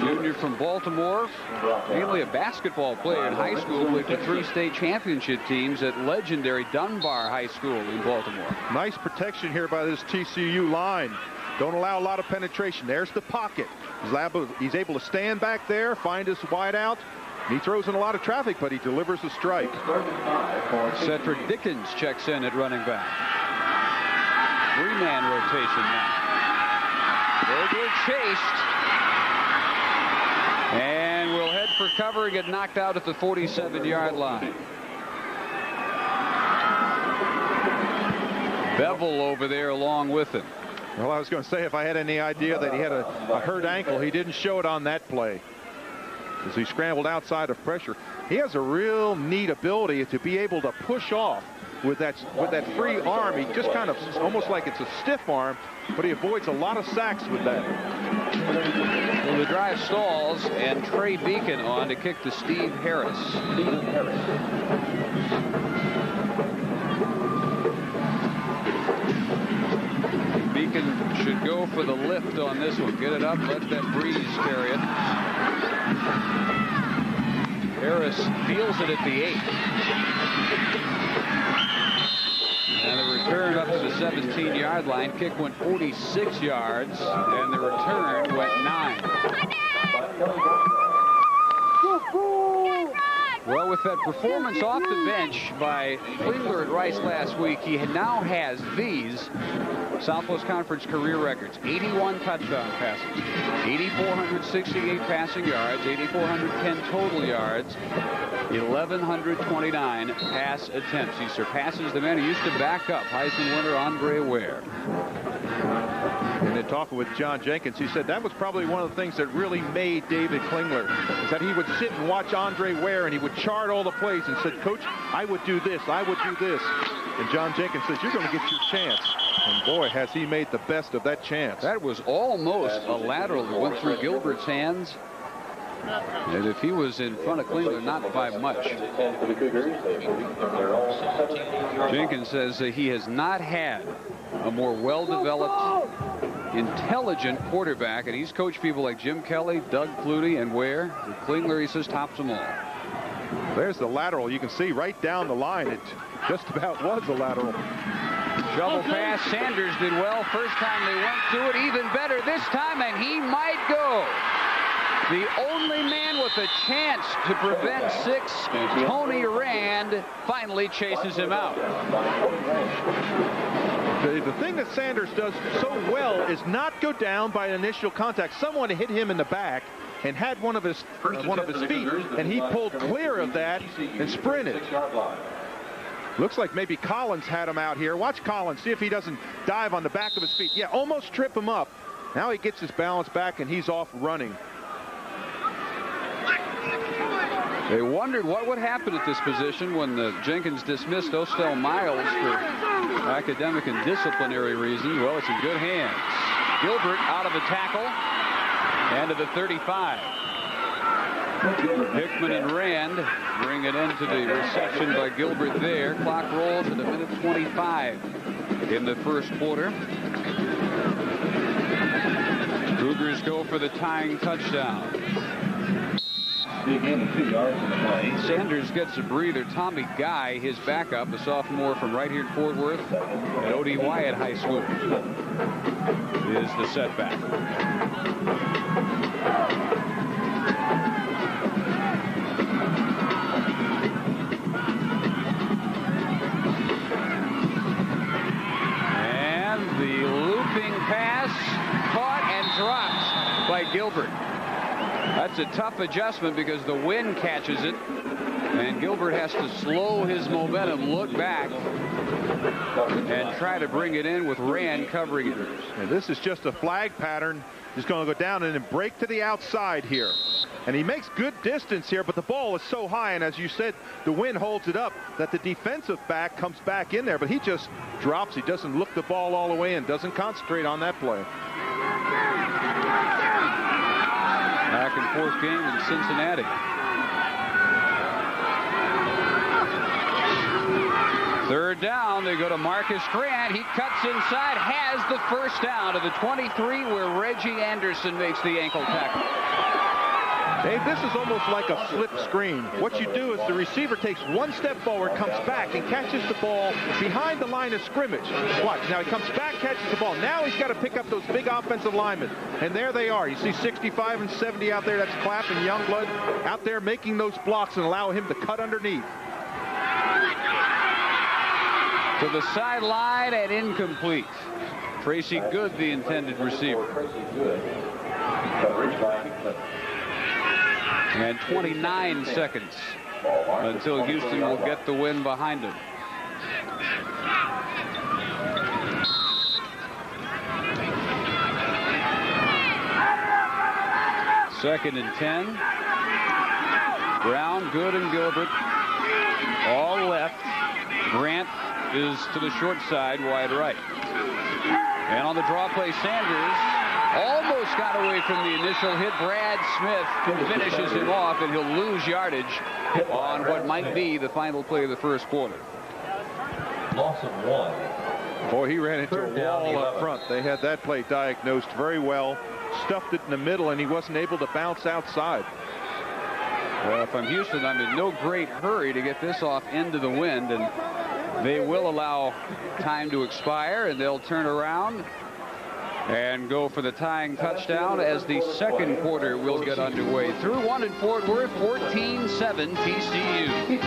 Junior from Baltimore, mainly a basketball player in high school, played for 3 state championship teams at legendary Dunbar High School in Baltimore. Nice protection here by this TCU line. Don't allow a lot of penetration. There's the pocket. He's able to stand back there, find his wide out. He throws in a lot of traffic, but he delivers a strike. Cedric Dickens checks in at running back. 3-man rotation now. Vogler chased. And will head for cover and get knocked out at the 47-yard line. Bevel over there along with him. Well, I was going to say, if I had any idea that he had a hurt ankle, he didn't show it on that play as he scrambled outside of pressure. He has a real neat ability to be able to push off with that free arm. He just kind of almost like it's a stiff arm, but he avoids a lot of sacks with that. Well, the drive stalls, and Trey Beacon on to kick to Steve Harris. Beacon should go for the lift on this one. Get it up, let that breeze carry it. Harris feels it at the 8. And the return up to the 17-yard line. Kick went 46 yards, and the return went 9. Well, with that performance off the bench by Klingler at Rice last week, he now has these Southwest Conference career records: 81 touchdown passes, 8,468 passing yards, 8,410 total yards, 1,129 pass attempts. He surpasses the man who used to back up Heisman winner Andre Ware. And in talking with John Jenkins, he said that was probably one of the things that really made David Klingler, is that he would sit and watch Andre Ware and he would chart all the plays and said, "Coach, I would do this, I would do this." And John Jenkins says, "You're going to get your chance." And boy, has he made the best of that chance. That was almost a lateral that went through Gilbert's hands. And if he was in front of Klingler, not by much. Jenkins says that he has not had a more well-developed, intelligent quarterback, and he's coached people like Jim Kelly, Doug Flutie, and Ware. With Klingler, he says, tops them all. There's the lateral. You can see right down the line. It just about was a lateral. Shovel pass. Sanders did well. First time they went through it. Even better this time, and he might go. The only man with a chance to prevent 6, Tony Rand, finally chases him out. The thing that Sanders does so well is not go down by initial contact. Someone hit him in the back and had one of his feet, and he pulled clear of that and sprinted. Looks like maybe Collins had him out here. Watch Collins, see if he doesn't dive on the back of his feet. Yeah, almost trip him up. Now he gets his balance back and he's off running. They wondered what would happen at this position when Jenkins dismissed Ostel Miles for academic and disciplinary reasons. Well, it's in good hands. Gilbert out of the tackle and to the 35. Hickman and Rand bring it into the reception by Gilbert there. Clock rolls at a minute 25 in the first quarter. Cougars go for the tying touchdown. Sanders gets a breather. Tommy Guy, his backup, a sophomore from right here at Fort Worth at O.D. Wyatt High School, is the setback. And the looping pass caught and dropped by Gilbert. That's a tough adjustment because the wind catches it, and Gilbert has to slow his momentum, look back, and try to bring it in with Rand covering it. And this is just a flag pattern. He's going to go down and then break to the outside here. And he makes good distance here, but the ball is so high, and as you said, the wind holds it up, that the defensive back comes back in there, but he just drops. He doesn't look the ball all the way in, doesn't concentrate on that play. Back and forth game in Cincinnati. Third down, they go to Marcus Grant. He cuts inside, has the first down to the 23 where Reggie Anderson makes the ankle tackle. Dave, this is almost like a slip screen. What you do is the receiver takes one step forward, comes back, and catches the ball behind the line of scrimmage. Watch, now he comes back, catches the ball. Now he's got to pick up those big offensive linemen. And there they are. You see 65 and 70 out there. That's Clapp and Youngblood out there making those blocks and allow him to cut underneath. To the sideline and incomplete. Tracy Good, the intended receiver. And 29 seconds until Houston will get the win behind him. Second and 10. Brown, Good, and Gilbert all left. Grant is to the short side, wide right. And on the draw play, Sanders almost got away from the initial hit. Brad Smith finishes him off, and he'll lose yardage on what might be the final play of the first quarter. Loss of 1. Boy, he ran into a wall up front. They had that play diagnosed very well. Stuffed it in the middle, and he wasn't able to bounce outside. Well, if I'm Houston, I'm in no great hurry to get this off into the wind, and they will allow time to expire, and they'll turn around and go for the tying touchdown as the second quarter will get underway. Through one in Fort Worth, 14-7 TCU.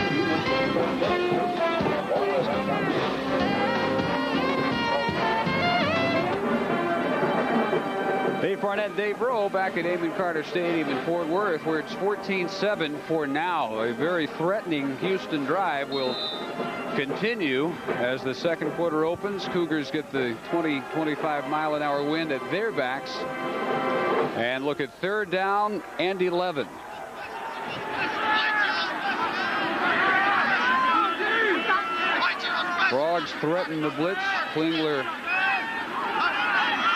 Dave Barnett, Dave Rowe back at Amon Carter Stadium in Fort Worth, where it's 14-7 for now. A very threatening Houston drive will continue as the second quarter opens. Cougars get the 20-25 mile-an-hour wind at their backs. And look at third down and 11. Frogs threaten the blitz. Klingler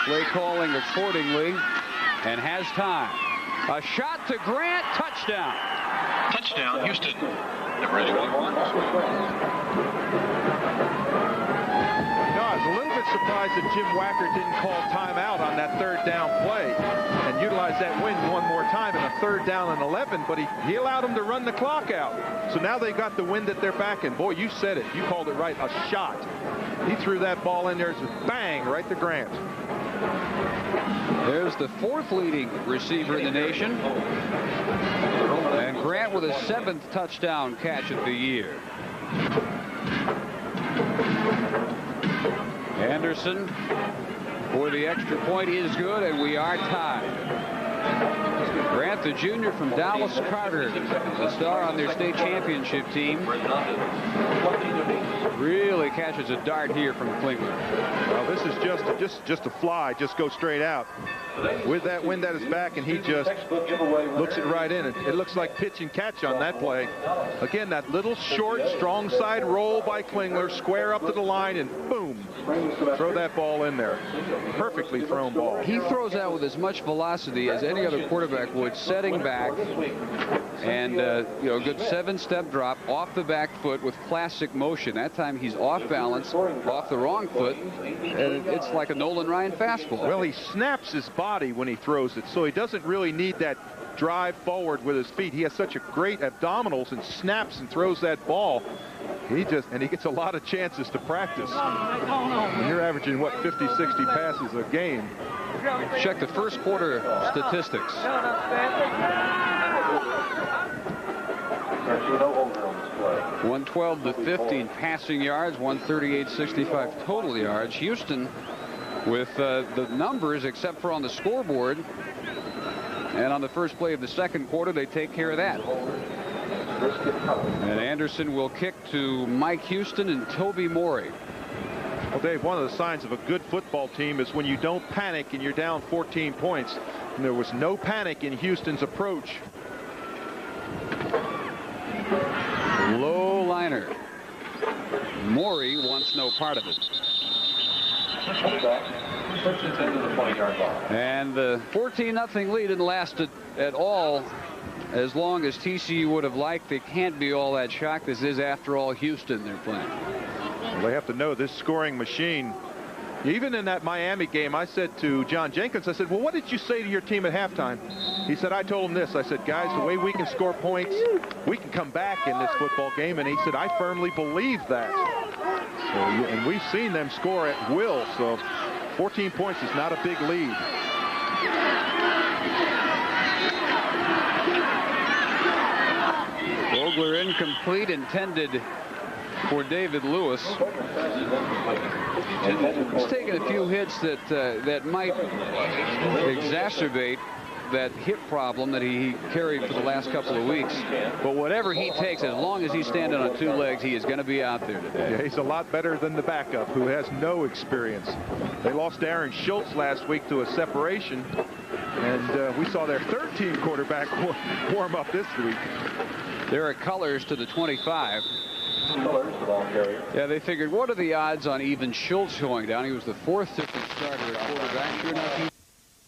play calling accordingly and has time. A shot to Grant, touchdown. Touchdown, Houston. Number 81. No, was a little bit surprised that Jim Wacker didn't call timeout on that third down play and utilize that wind one more time in a 3rd down and 11, but he allowed them to run the clock out. So now they got the wind at their back, and boy, you said it. You called it right, a shot. He threw that ball in there, just bang, right to Grant. There's the 4th leading receiver in the nation. And Grant with a 7th touchdown catch of the year. Anderson for the extra point is good, and we are tied. Grant, the junior from Dallas Carter, the star on their state championship team, really catches a dart here from Klingler. Well, this is just a fly, just go straight out. With that wind at his back, and he just looks it right in. It looks like pitch and catch on that play. Again, that little short, strong side roll by Klingler, square up to the line, and boom, throw that ball in there. Perfectly thrown ball. He throws out with as much velocity as any other quarterback would, setting back, and a good 7-step drop off the back foot with classic motion. That time he's off balance, off the wrong foot, and it's like a Nolan Ryan fastball. Well, he snaps his body when he throws it, so he doesn't really need that drive forward with his feet. He has such a great abdominals and snaps and throws that ball. He gets a lot of chances to practice. And you're averaging, what, 50, 60 passes a game. Check the first quarter statistics. 112 to 15 passing yards, 138-65 total yards. Houston with the numbers except for on the scoreboard. And on the first play of the second quarter, they take care of that. And Anderson will kick to Mike Houston and Toby Morey. Well, Dave, one of the signs of a good football team is when you don't panic and you're down 14 points. And there was no panic in Houston's approach. Low liner. Morey wants no part of it. And the 14-0 lead didn't last at all as long as TCU would have liked. They can't be all that shocked. This is, after all, Houston they're playing. Well, they have to know this scoring machine. Even in that Miami game, I said to John Jenkins, I said, well, what did you say to your team at halftime? He said, I told him this. I said, guys, the way we can score points, we can come back in this football game. And he said, I firmly believe that. So, and we've seen them score at will. So 14 points is not a big lead. Vogler incomplete, intended for David Lewis. He's taken a few hits that might exacerbate that hip problem that he carried for the last couple of weeks. But whatever he takes, as long as he's standing on 2 legs, he is going to be out there today. Yeah, he's a lot better than the backup, who has no experience. They lost Aaron Schultz last week to a separation, and we saw their 13 quarterback warm up this week. There are colors to the 25. Yeah, they figured, what are the odds on even Schultz going down? He was the 4th different starter at quarterback. Sure enough, he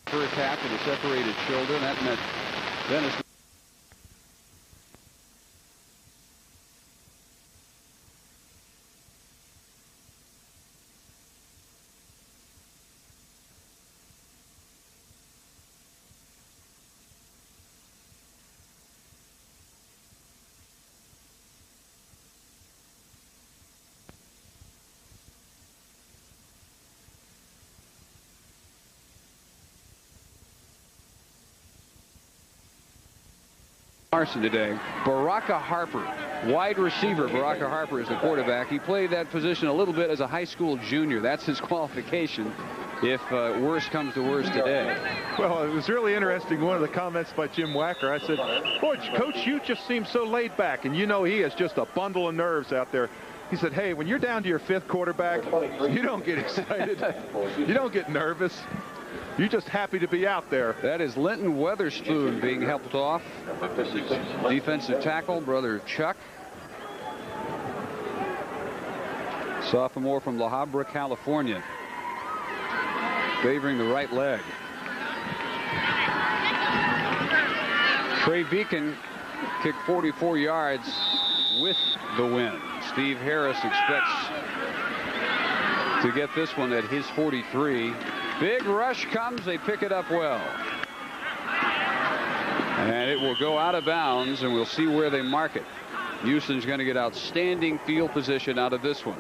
first half with a separated shoulder. That meant Dennis. Today, Baraka Harper, wide receiver. Baraka Harper is the quarterback. He played that position a little bit as a high school junior. That's his qualification if worse comes to worse today. Well, it was really interesting, one of the comments by Jim Wacker. I said, boy, Coach, you just seem so laid back, and you know he is just a bundle of nerves out there. He said, hey, when you're down to your 5th quarterback, you don't get excited. You don't get nervous. You're just happy to be out there. That is Linton Weatherspoon being helped off. Defensive tackle, brother Chuck. Sophomore from La Habra, California. Favoring the right leg. Trey Beacon kicked 44 yards with the win. Steve Harris expects to get this one at his 43. Big rush comes. They pick it up well. And it will go out of bounds, and we'll see where they mark it. Houston's going to get outstanding field position out of this one.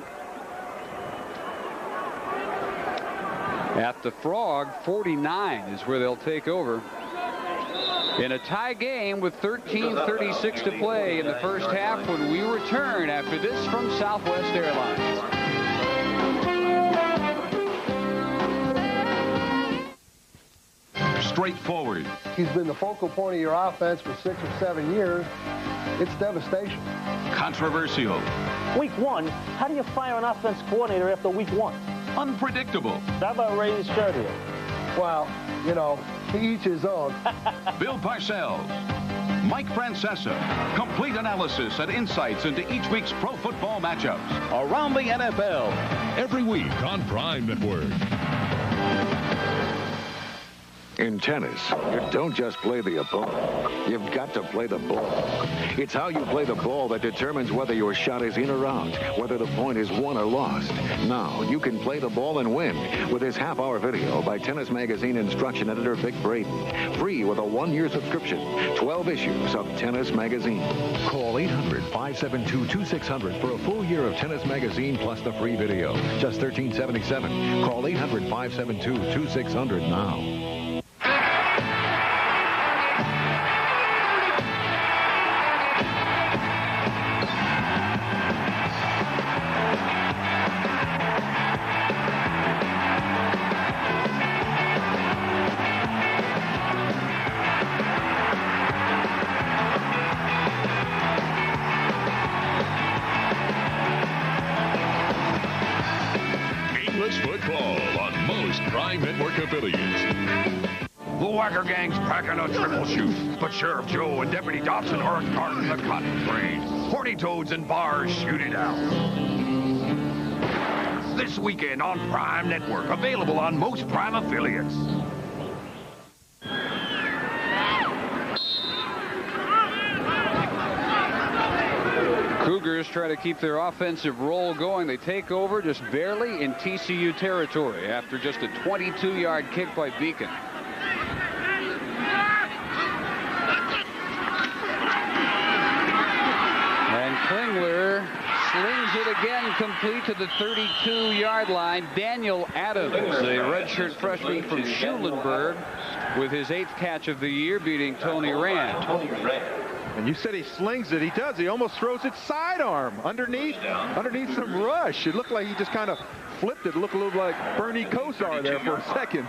At the Frog, 49 is where they'll take over. In a tie game with 13:36 to play in the first half when we return after this from Southwest Airlines. Straightforward. He's been the focal point of your offense for 6 or 7 years. It's devastation. Controversial. Week 1, how do you fire an offense coordinator after week 1? Unpredictable. How about Ray's shirt here? Well, you know, he eats his own. Bill Parcells. Mike Francesa. Complete analysis and insights into each week's pro football matchups. Around the NFL. Every week on Prime Network. In tennis, you don't just play the opponent. You've got to play the ball. It's how you play the ball that determines whether your shot is in or out, whether the point is won or lost. Now, you can play the ball and win with this half-hour video by Tennis Magazine instruction editor Vic Braden. Free with a 1-year subscription. 12 issues of Tennis Magazine. Call 800-572-2600 for a full year of Tennis Magazine plus the free video. Just $13.77. Call 800-572-2600 now. The Whacker Gang's packing a triple shoot, but Sheriff Joe and Deputy Dodson are guarding the cotton train. Horny toads and bars shoot it out. This weekend on Prime Network, available on most Prime affiliates. Cougars try to keep their offensive roll going. They take over just barely in TCU territory after just a 22-yard kick by Beacon. And Klingler slings it again, complete to the 32-yard line. Daniel Adams, a redshirt freshman from Schulenburg, with his 8th catch of the year, beating Tony Rand. And you said he slings it. He does. He almost throws it sidearm underneath some rush. It looked like he just kind of flipped it. It looked a little like Bernie Kosar there for a second.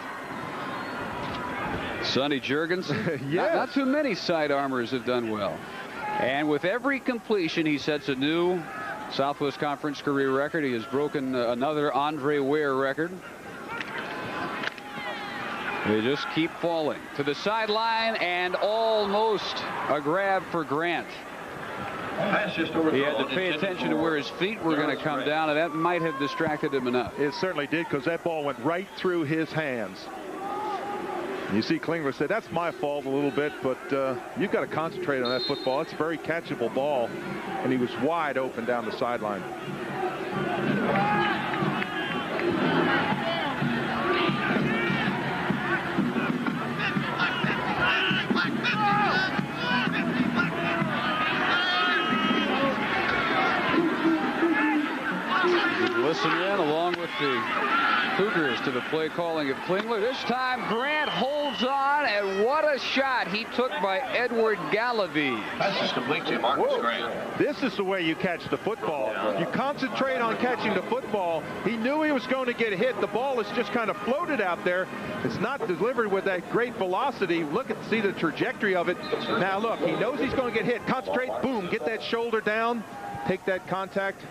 Sonny Jurgens. Yes. Not too many side armors have done well. And with every completion, he sets a new Southwest Conference career record. He has broken another Andre Ware record. They just keep falling to the sideline, and almost a grab for Grant. He had to pay attention to where his feet were going to come down, and that might have distracted him enough. It certainly did, because that ball went right through his hands. You see Klingler said, that's my fault a little bit, but you've got to concentrate on that football. It's a very catchable ball, and he was wide open down the sideline. Listen in along with the Cougars to the play calling of Klingler. This time Grant holds on, and what a shot he took by Edward Gallaby. Pass is complete to Marcus Grant. This is the way you catch the football. You concentrate on catching the football. He knew he was going to get hit. The ball is just kind of floated out there. It's not delivered with that great velocity. See the trajectory of it. Now look, he knows he's going to get hit. Concentrate, boom, get that shoulder down, take that contact.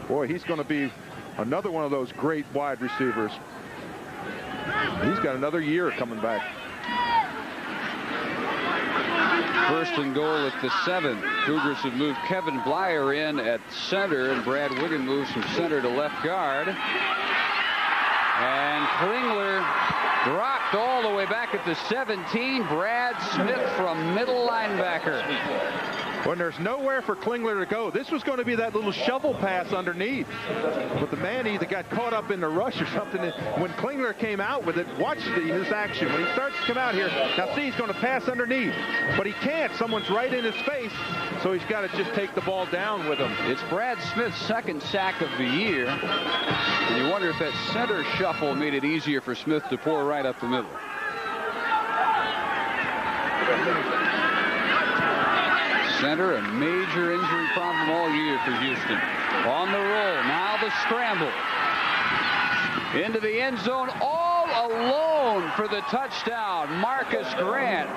Boy, he's going to be another one of those great wide receivers. He's got another year coming back. First and goal at the 7. Cougars have moved Kevin Blyer in at center, and Brad Wiggin moves from center to left guard. And Klingler dropped all the way back at the 17. Brad Smith from middle linebacker. when there's nowhere for Klingler to go. This was going to be that little shovel pass underneath. But the man either got caught up in the rush or something. When Klingler came out with it, watch this action. When he starts to come out here, now see, he's going to pass underneath. But he can't. Someone's right in his face. So he's got to just take the ball down with him. It's Brad Smith's second sack of the year. And you wonder if that center shuffle made it easier for Smith to pour right up the middle. Center, a major injury problem all year for Houston. On the roll, now the scramble. Into the end zone, all alone for the touchdown, Marcus Grant.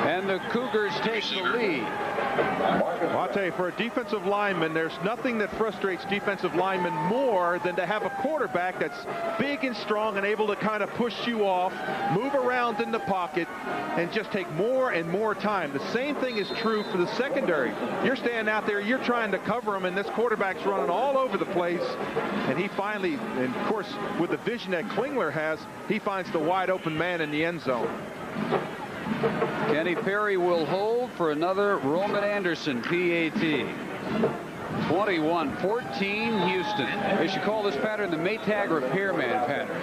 And the Cougars take the lead. Well, I'll tell you, for a defensive lineman, there's nothing that frustrates defensive linemen more than to have a quarterback that's big and strong and able to kind of push you off, move around in the pocket, and just take more and more time. The same thing is true for the secondary. You're standing out there, you're trying to cover him, and this quarterback's running all over the place. And he finally, and of course, with the vision that Klingler has, he finds the wide open man in the end zone. Kenny Perry will hold for another Roman Anderson PAT. 21-14 Houston. They should call this pattern the Maytag repairman pattern.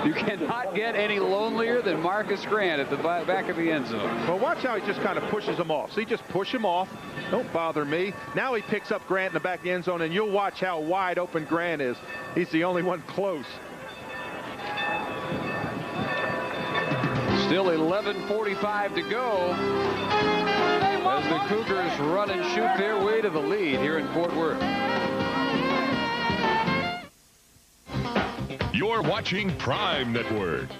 You cannot get any lonelier than Marcus Grant at the back of the end zone. Well, watch how he just kind of pushes him off. See, just push him off. Don't bother me. Now he picks up Grant in the back of the end zone, and you'll watch how wide open Grant is. He's the only one close. Still 11:45 to go as the Cougars run and shoot their way to the lead here in Fort Worth. You're watching Prime Network.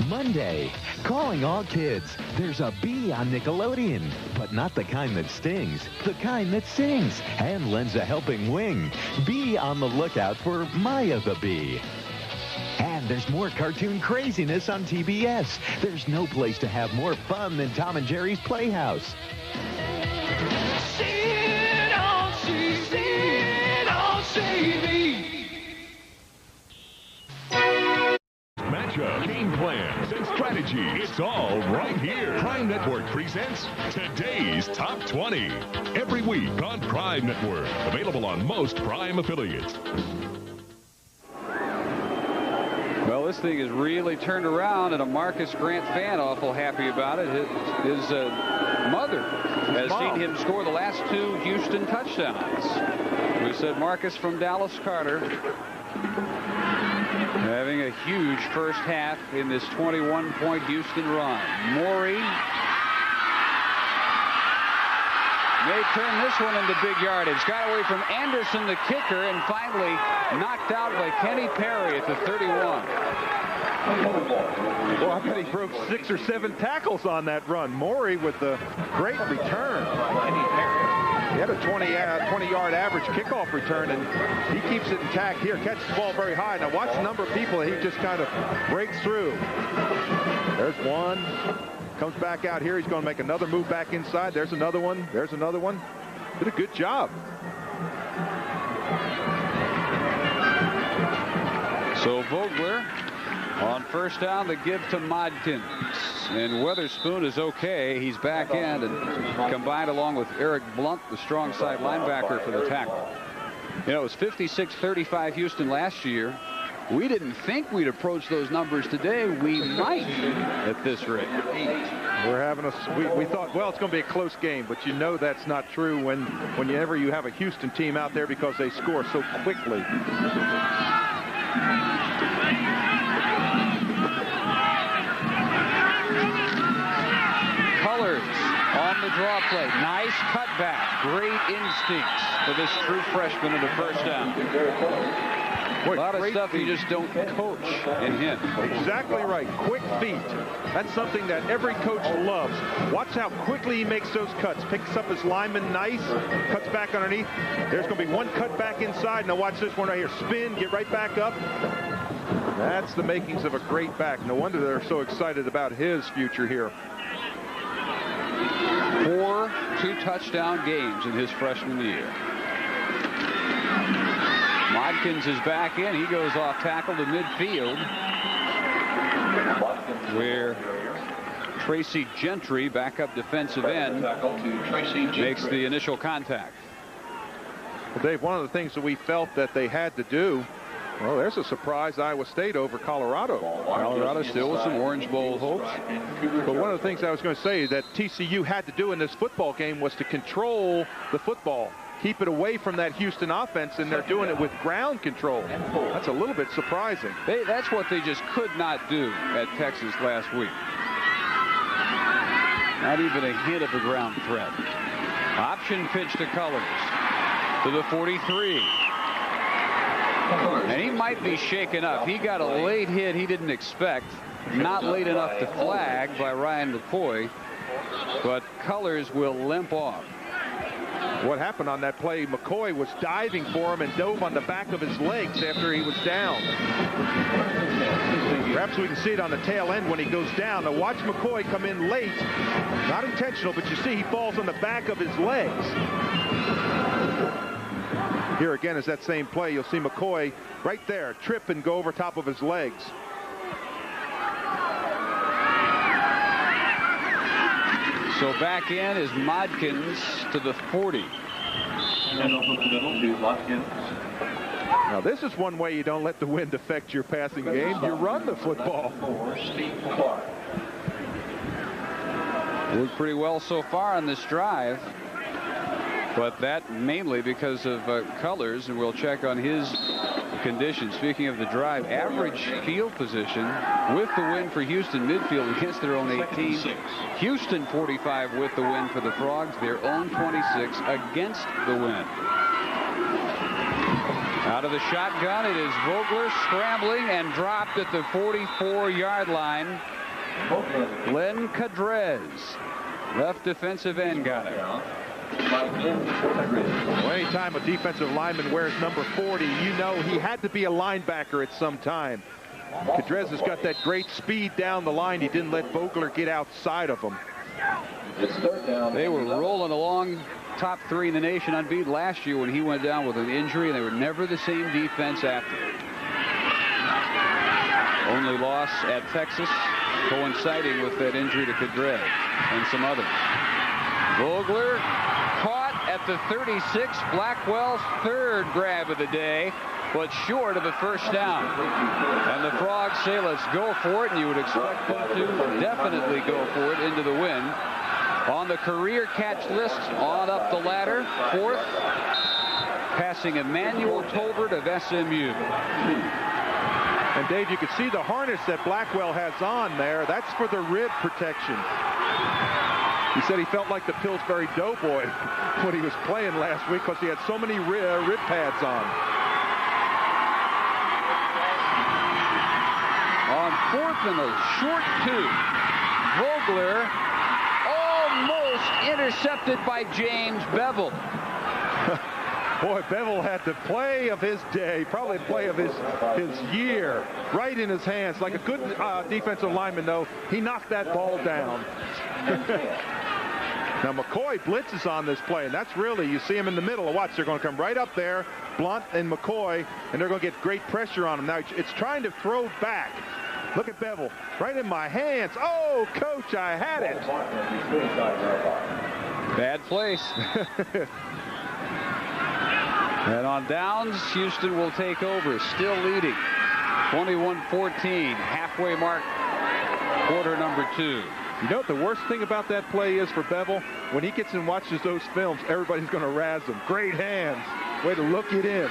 Monday, calling all kids. There's a bee on Nickelodeon, but not the kind that stings, the kind that sings and lends a helping wing. Be on the lookout for Maya the Bee. And there's more cartoon craziness on TBS. There's no place to have more fun than Tom and Jerry's Playhouse. Sit on TV. Matchup, game plans, and strategy. It's all right here. Prime Network presents Today's Top 20. Every week on Prime Network. Available on most Prime affiliates. Well, this thing is really turned around, and a Marcus Grant fan awful happy about it. His mother has seen him score the last 2 Houston touchdowns. We said Marcus from Dallas Carter having a huge first half in this 21-point Houston run. Morey may turn this one into big yardage. Got away from Anderson, the kicker, and finally knocked out by Kenny Perry at the 31. Well, I bet he broke 6 or 7 tackles on that run. Morey with the great return. He had a 20-yard average kickoff return, and he keeps it intact here. Catches the ball very high. Now watch the number of people that he just kind of breaks through. There's one. Comes back out here. He's going to make another move back inside. There's another one. There's another one. Did a good job. So Vogler on first down, the give to Modkins. And Weatherspoon is okay. He's back in and combined along with Eric Blunt, the strong side linebacker, for the tackle. You know, it was 56-35 Houston last year. We didn't think we'd approach those numbers today. We might at this rate. We're having we thought, well, it's going to be a close game, but you know that's not true whenever you have a Houston team out there because they score so quickly. Colors on the draw play. Nice cutback. Great instincts for this true freshman in the first down. A lot of stuff you just don't coach in him. Exactly right. Quick feet. That's something that every coach loves. Watch how quickly he makes those cuts. Picks up his lineman nice. Cuts back underneath. There's going to be one cut back inside. Now watch this one right here. Spin. Get right back up. That's the makings of a great back. No wonder they're so excited about his future here. 4 two-touchdown games in his freshman year. Modkins is back in. He goes off tackle to midfield, where Tracy Gentry, backup defensive end, makes the initial contact. Well, Dave, one of the things that we felt that they had to do, well, there's a surprise Iowa State over Colorado. Colorado still with some Orange Bowl hopes. But one of the things I was going to say that TCU had to do in this football game was to control the football. Keep it away from that Houston offense, and they're doing it with ground control. That's a little bit surprising. That's what they just could not do at Texas last week. Not even a hint of a ground threat. Option pitch to Colors to the 43. And he might be shaken up. He got a late hit he didn't expect. Not late enough to flag by Ryan McCoy, but Colors will limp off. What happened on that play, McCoy was diving for him and dove on the back of his legs after he was down. Perhaps we can see it on the tail end when he goes down. Now watch McCoy come in late. Not intentional, but you see he falls on the back of his legs. Here again is that same play. You'll see McCoy right there trip and go over top of his legs. So back in is Modkins to the 40. Now this is one way you don't let the wind affect your passing game. You run the football. Worked pretty well so far on this drive, but that mainly because of Colors, and we'll check on his condition. Speaking of the drive, average field position with the win for Houston midfield against their own 18. Houston 45 with the win for the Frogs, their own 26 against the win. Out of the shotgun, it is Vogler scrambling and dropped at the 44-yard line. Len Cadrez, left defensive end, got it. Well, anytime a defensive lineman wears number 40, you know he had to be a linebacker at some time. Cadrez has got that great speed down the line. He didn't let Vogler get outside of him. They were rolling along, top 3 in the nation unbeaten last year when he went down with an injury, and they were never the same defense after. Only loss at Texas, coinciding with that injury to Cadrez and some others. Vogler caught at the 36, Blackwell's 3rd grab of the day, but short of a first down. And the Frogs say let's go for it, and you would expect them to definitely go for it into the win. On the career catch list, on up the ladder, 4th, passing Emmanuel Tolbert of SMU. And Dave, you can see the harness that Blackwell has on there. That's for the rib protection. He said he felt like the Pillsbury Doughboy when he was playing last week because he had so many rib pads on. On 4th and a short 2, Vogler almost intercepted by James Bevel. Boy, Bevel had the play of his day, probably the play of his year, right in his hands. Like a good defensive lineman, though, he knocked that ball down. Now, McCoy blitzes on this play, and that's really, you see him in the middle. Watch, they're going to come right up there, Blunt and McCoy, and they're going to get great pressure on him. Now, it's trying to throw back. Look at Bevel, right in my hands. Oh, Coach, I had it. Bad place. And on downs, Houston will take over, still leading. 21-14, halfway mark, quarter number 2. You know what the worst thing about that play is for Bevel? When he gets and watches those films, everybody's going to razz him. Great hands. Way to look it in.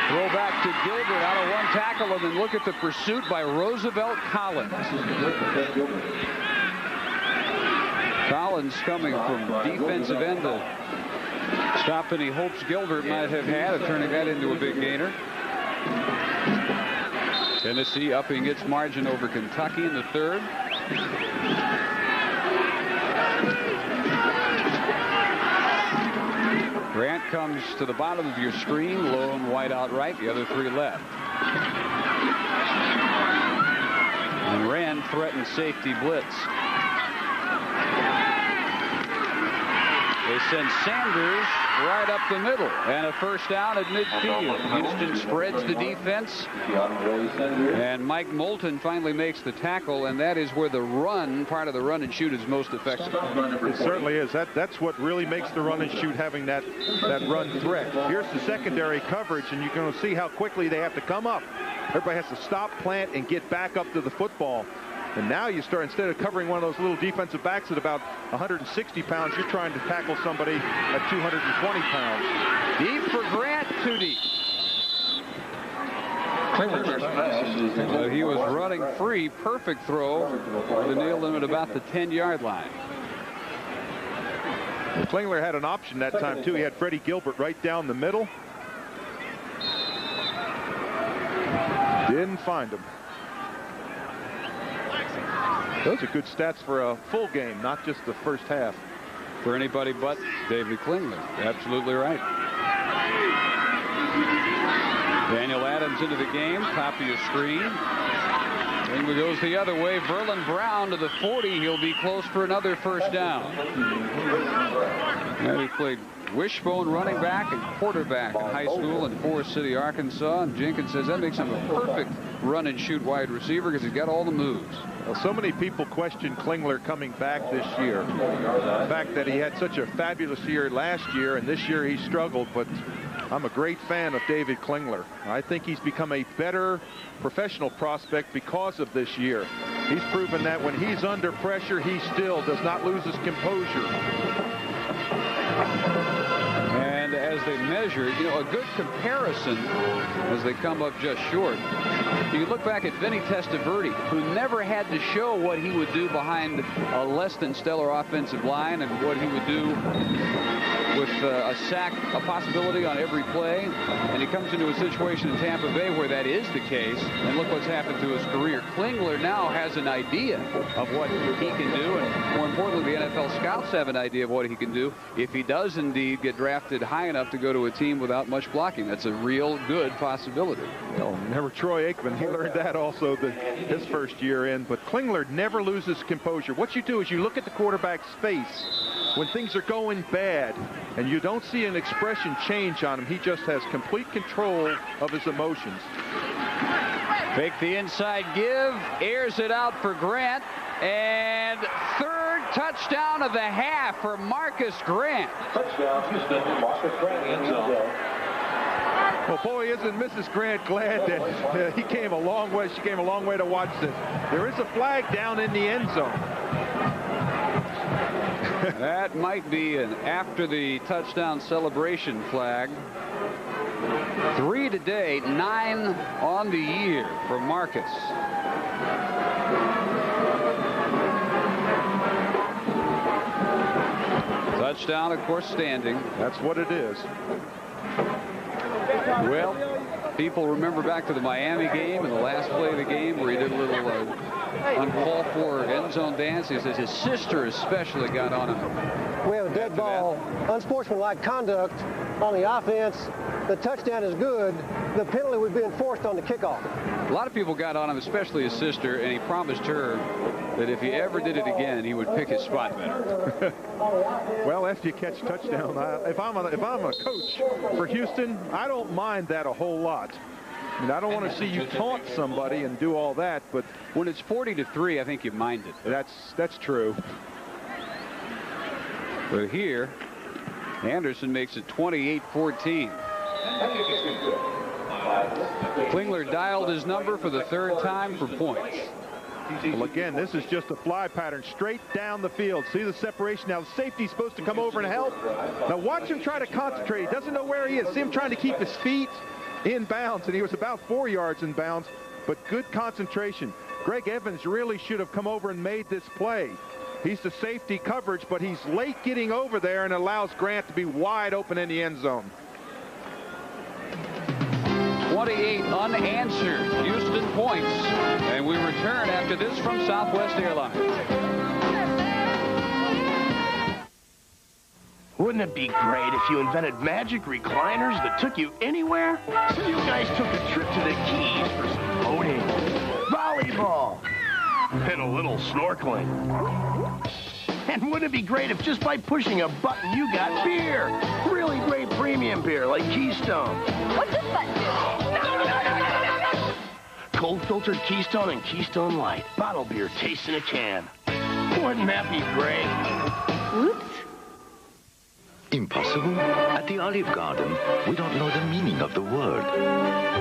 Throw back to Gilbert out of one tackle, and then look at the pursuit by Roosevelt Collins. Collins coming from defensive end to stop any hopes Gilbert might have had of turning that into a big gainer. Tennessee upping its margin over Kentucky in the 3rd. Grant comes to the bottom of your screen, lone wide out right, the other 3 left. And Rand threatens safety blitz. sends Sanders right up the middle, and a first down at midfield. Houston spreads the defense, and Mike Moulton finally makes the tackle, and that is where the run, part of the run and shoot, is most effective. It certainly is. That's what really makes the run and shoot, having that run threat. Here's the secondary coverage, and you're going to see how quickly they have to come up. Everybody has to stop, plant, and get back up to the football. And now you start, instead of covering one of those little defensive backs at about 160 pounds, you're trying to tackle somebody at 220 pounds. Deep for Grant, too deep. He was running free. Perfect throw. The nail him at about the 10-yard line. Klingler had an option that time, too. He had Freddie Gilbert right down the middle. Didn't find him. Those are good stats for a full game, not just the first half. For anybody but David Klingler. Absolutely right. Daniel Adams into the game. Top of your screen. Klingler goes the other way. Verlin Brown to the 40. He'll be close for another first down. He played wishbone running back and quarterback in high school in Forest City, Arkansas. And Jenkins says that makes him a perfect run and shoot wide receiver because he's got all the moves. Well, so many people question Klingler coming back this year. The fact that he had such a fabulous year last year, and this year he struggled, but I'm a great fan of David Klingler. I think he's become a better professional prospect because of this year. He's proven that when he's under pressure, he still does not lose his composure. And as they measure, a good comparison as they come up just short. You look back at Vinny Testaverde, who never had to show what he would do behind a less than stellar offensive line and what he would do with a sack, a possibility on every play. And he comes into a situation in Tampa Bay where that is the case. And look what's happened to his career. Klingler now has an idea of what he can do. And more importantly, the NFL scouts have an idea of what he can do if he does indeed get drafted high enough to go to a team without much blocking. That's a real good possibility. Well, remember Troy Aikman. He learned that also his first year in. But Klingler never loses composure. What you do is you look at the quarterback's face when things are going bad, and you don't see an expression change on him. He just has complete control of his emotions. Fake the inside give, airs it out for Grant, and third touchdown of the half for Marcus Grant. Touchdown, Houston, Marcus Grant, end zone. Well, boy, isn't Mrs. Grant glad that he came a long way. She came a long way to watch this. There is a flag down in the end zone. That might be an after the touchdown celebration flag. 3 today, 9 on the year for Marcus. Touchdown, of course, standing. That's what it is. Well, people remember back to the Miami game and the last play of the game where he did a little uncalled for end zone dance. He says his sister especially got on him. We have a dead ball, unsportsmanlike conduct on the offense. The touchdown is good. The penalty would be enforced on the kickoff. A lot of people got on him, especially his sister, and he promised her that if he ever did it again, he would pick his spot better. Well, after you catch touchdown, if I'm a coach for Houston, I don't mind that a whole lot. I mean, I don't want to see you taunt somebody and do all that, but when it's 40-3, I think you mind it. That's true. But here, Anderson makes it 28-14. Klingler dialed his number for the third time for points. Well, again, this is just a fly pattern straight down the field. See the separation. Now the safety's supposed to come over and help. Now watch him try to concentrate. He doesn't know where he is. See him trying to keep his feet in bounds, and he was about 4 yards in bounds, but good concentration. Greg Evans really should have come over and made this play. He's the safety coverage, but he's late getting over there and allows Grant to be wide open in the end zone. 28 unanswered Houston points, and we return after this from Southwest Airlines. Wouldn't it be great if you invented magic recliners that took you anywhere? So you guys took a trip to the Keys for some boating, volleyball, and a little snorkeling. And wouldn't it be great if just by pushing a button you got beer? Really great premium beer like Keystone. What's this button do? Cold filtered Keystone and Keystone Light. Bottle beer tastes in a can. Wouldn't that be great? Oops. Impossible? At the Olive Garden, we don't know the meaning of the word.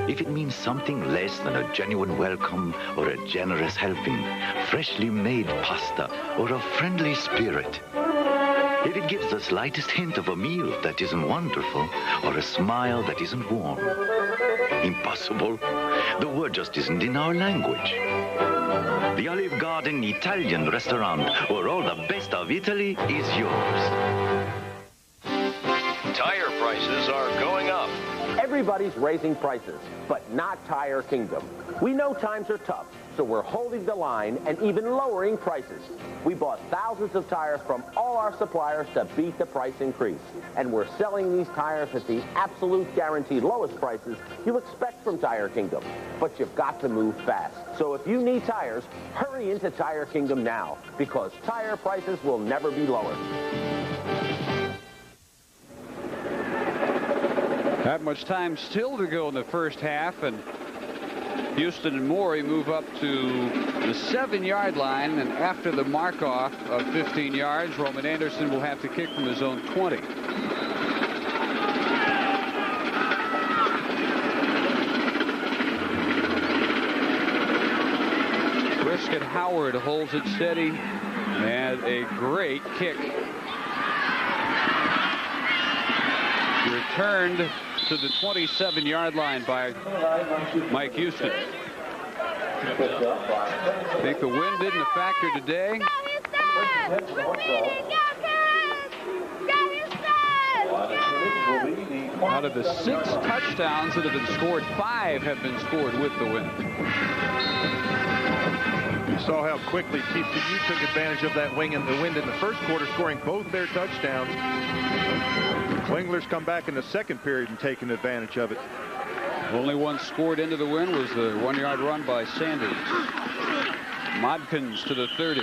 If it means something less than a genuine welcome or a generous helping, freshly made pasta or a friendly spirit. If it gives the slightest hint of a meal that isn't wonderful or a smile that isn't warm. Impossible. The word just isn't in our language. The Olive Garden Italian restaurant, where all the best of Italy is yours. Tire prices are going up. Everybody's raising prices, but not Tire Kingdom. We know times are tough, so we're holding the line and even lowering prices. We bought thousands of tires from all our suppliers to beat the price increase. And we're selling these tires at the absolute guaranteed lowest prices you expect from Tire Kingdom. But you've got to move fast. So if you need tires, hurry into Tire Kingdom now, because tire prices will never be lowered. Not much time still to go in the first half, and Houston and Morey move up to the 7-yard line, and after the mark-off of 15 yards, Roman Anderson will have to kick from his own 20. Brisket Howard holds it steady, and a great kick. Returned to the 27-yard line by Mike Houston. I think the wind isn't a factor today. Out of the 6 touchdowns that have been scored, 5 have been scored with the wind. You saw how quickly TCU took advantage of that wind in the first quarter, scoring both their touchdowns. Klingler's come back in the second period and taken advantage of it. Only one scored into the win was the 1-yard run by Sanders. Modkins to the 30.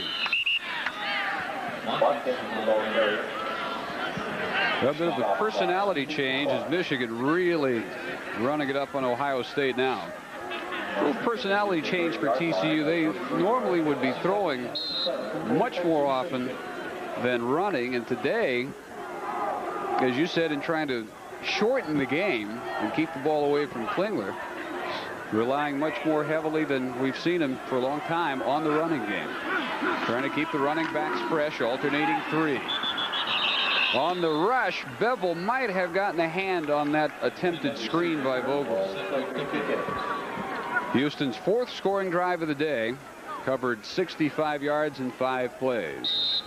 A bit of a personality change as Michigan really running it up on Ohio State now. A little personality change for TCU. They normally would be throwing much more often than running, and today, as you said, in trying to shorten the game and keep the ball away from Klingler, relying much more heavily than we've seen him for a long time on the running game. Trying to keep the running backs fresh, alternating 3. On the rush, Bevel might have gotten a hand on that attempted screen by Vogel. Houston's 4th scoring drive of the day, covered 65 yards in 5 plays.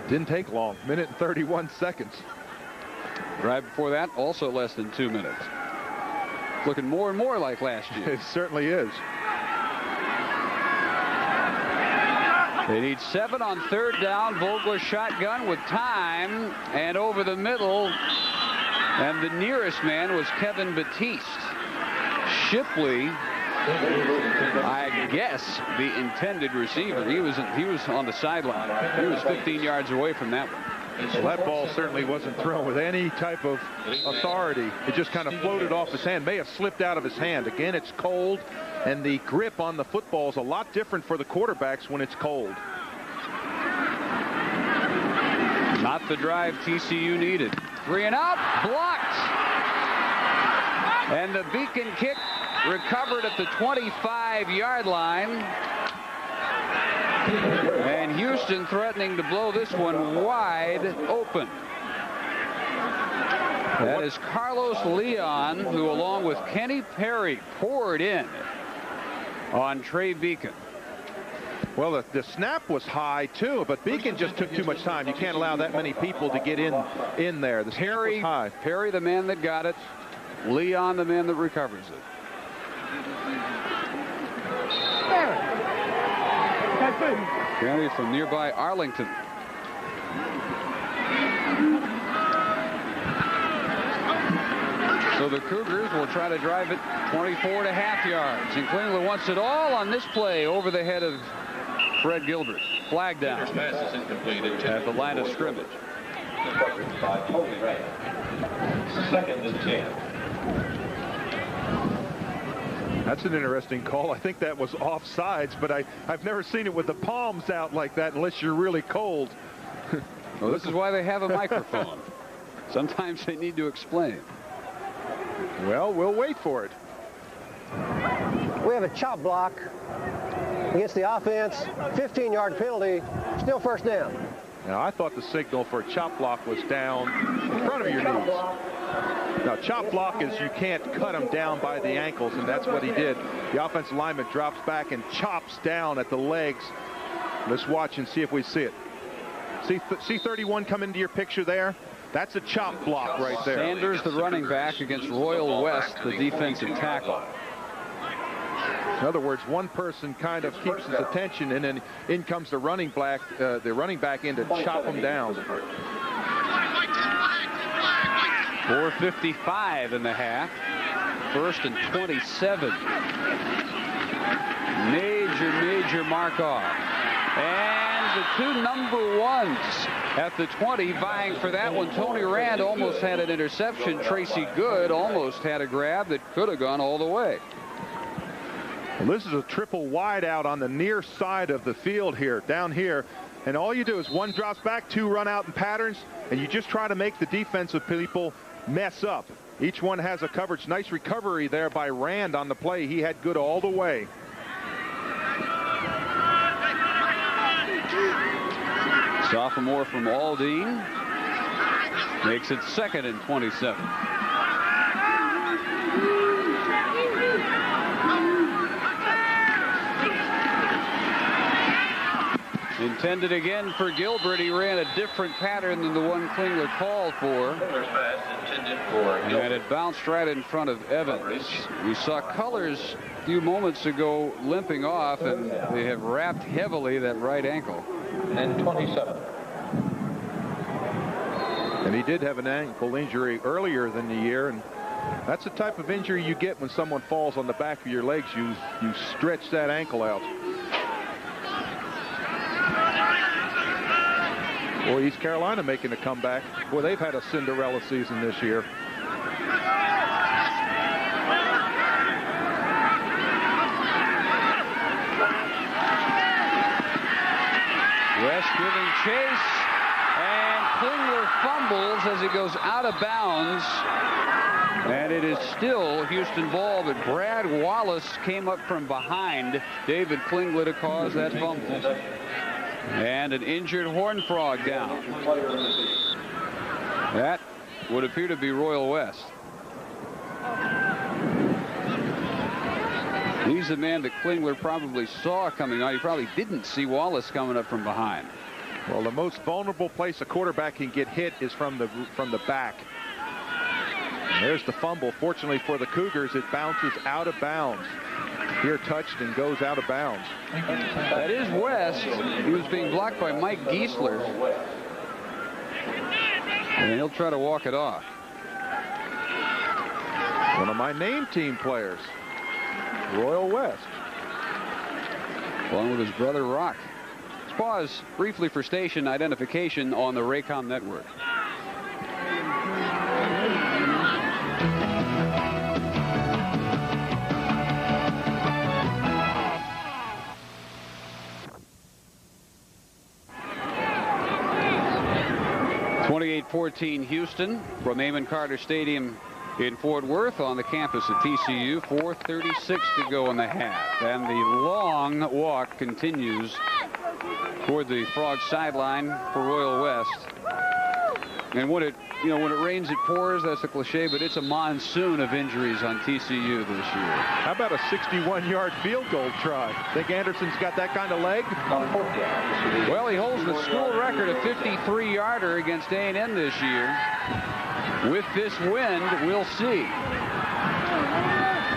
Didn't take long, minute and 31 seconds. Drive before that, also less than 2 minutes. Looking more and more like last year. It certainly is. They need 7 on 3rd down. Vogler shotgun with time, and over the middle, and the nearest man was Kevin Batiste. Shipley, I guess, the intended receiver. He was on the sideline. He was 15 yards away from that one. Well, that ball certainly wasn't thrown with any type of authority. It just kind of floated off his hand, may have slipped out of his hand. Again, it's cold, and the grip on the football is a lot different for the quarterbacks when it's cold. Not the drive TCU needed. 3 and out, blocked. And the Beacon kick recovered at the 25-yard line. And Houston threatening to blow this one wide open. That is Carlos Leon, who along with Kenny Perry poured in on Trey Beacon. Well, the snap was high too, but Beacon just took too much time. You can't allow that many people to get in there. The snap was high. Perry, the man that got it. Leon, the man that recovers it. Kenny from nearby Arlington. So the Cougars will try to drive it 24.5 yards. And Klingler wants it all on this play over the head of Fred Gilbert. flag down at the line of scrimmage. Second and 10. That's an interesting call. I think that was offsides, but I've never seen it with the palms out like that unless you're really cold. Well, this is why they have a microphone. Sometimes they need to explain. Well, we'll wait for it. We have a chop block against the offense, 15-yard penalty, still first down. Now, I thought the signal for a chop block was down in front of your knees. Now, chop block is you can't cut them down by the ankles, and that's what he did. The offensive lineman drops back and chops down at the legs. Let's watch and see if we see it. See 31 come into your picture there? That's a chop block right there. Sanders, the running back, against Royal West, the defensive tackle. In other words, one person kind of keeps his attention, and then in comes the running back in to chop him down. 4:55 in the half. First and 27. Major mark off. And the two number ones at the 20 vying for that one. Tony Rand almost had an interception. Tracy Good almost had a grab that could have gone all the way. Well, this is a triple wide out on the near side of the field here, down here. And all you do is one drops back, two run out in patterns, and you just try to make the defensive people mess up. Each one has a coverage. Nice recovery there by Rand on the play. He had Good all the way. Sophomore from Aldine makes it second and 27. Intended again for Gilbert. He ran a different pattern than the one Klingler called for. And it bounced right in front of Evans. We saw Colors a few moments ago limping off, and they have wrapped heavily that right ankle. And 27. And he did have an ankle injury earlier than the year, and that's the type of injury you get when someone falls on the back of your legs. You stretch that ankle out. Boy, East Carolina making a comeback. Boy, they've had a Cinderella season this year. West giving chase, and Klingler fumbles as he goes out of bounds. And it is still Houston ball, but Brad Wallace came up from behind David Klingler to cause that fumble. And an injured Horned Frog down. That would appear to be Royal West. He's the man that Klingler probably saw coming on. He probably didn't see Wallace coming up from behind. Well, the most vulnerable place a quarterback can get hit is from the back. And there's the fumble. Fortunately for the Cougars, it bounces out of bounds. Here touched and goes out of bounds. That is West. He was being blocked by Mike Giesler. And he'll try to walk it off. One of my name team players, Royal West. Along with his brother Rock. Let's pause briefly for station identification on the Raycom network. .14 Houston from Amon Carter Stadium in Fort Worth on the campus of TCU. 4:36 to go in the half, and the long walk continues toward the Frog sideline for Royal West. And when it rains, it pours. That's a cliche, but it's a monsoon of injuries on TCU this year. How about a 61-yard field goal try? Think Anderson's got that kind of leg? Well, he holds the school record of 53-yarder against A&M this year. With this wind, we'll see.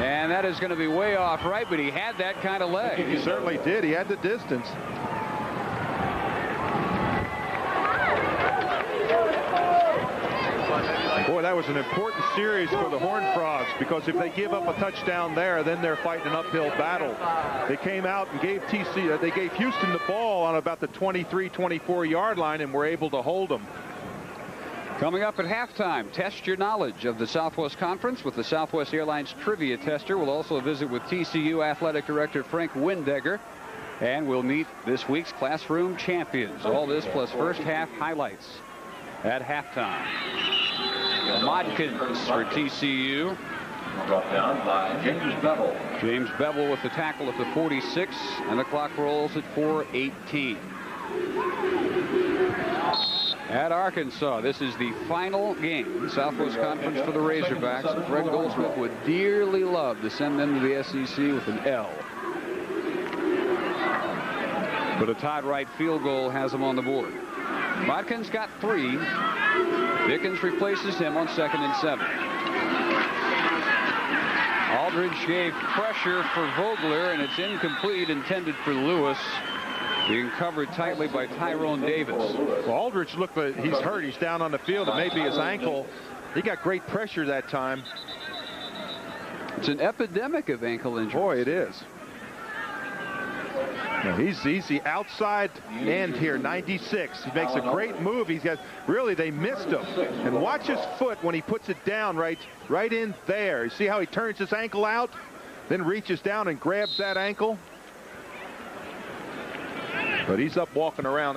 And that is going to be way off right, but he had that kind of leg. He certainly did. He had the distance. Boy, that was an important series for the Horned Frogs, because if they give up a touchdown there, then they're fighting an uphill battle. They came out and gave they gave Houston the ball on about the 23, 24-yard line and were able to hold them. Coming up at halftime, test your knowledge of the Southwest Conference with the Southwest Airlines Trivia Tester. We'll also visit with TCU Athletic Director Frank Windegger, and we'll meet this week's classroom champions. All this plus first half highlights at halftime. Modkins for TCU. Brought down by James Bevel. James Bevel with the tackle at the 46, and the clock rolls at 4:18. At Arkansas, this is the final game in the Southwest Conference for the Razorbacks. And Fred Goldsmith would dearly love to send them to the SEC with an L. But a Todd Wright field goal has them on the board. Watkins got 3. Dickens replaces him on 2nd and 7. Aldridge gave pressure for Vogler, and it's incomplete, intended for Lewis. Being covered tightly by Tyrone Davis. Well, Aldridge looked like he's hurt. He's down on the field. It may be his ankle. He got great pressure that time. It's an epidemic of ankle injuries. Boy, it is. Now, he's the outside end here, 96. He makes a great move. He's got, really, they missed him. And watch his foot when he puts it down right in there. You see how he turns his ankle out, then reaches down and grabs that ankle? But he's up walking around.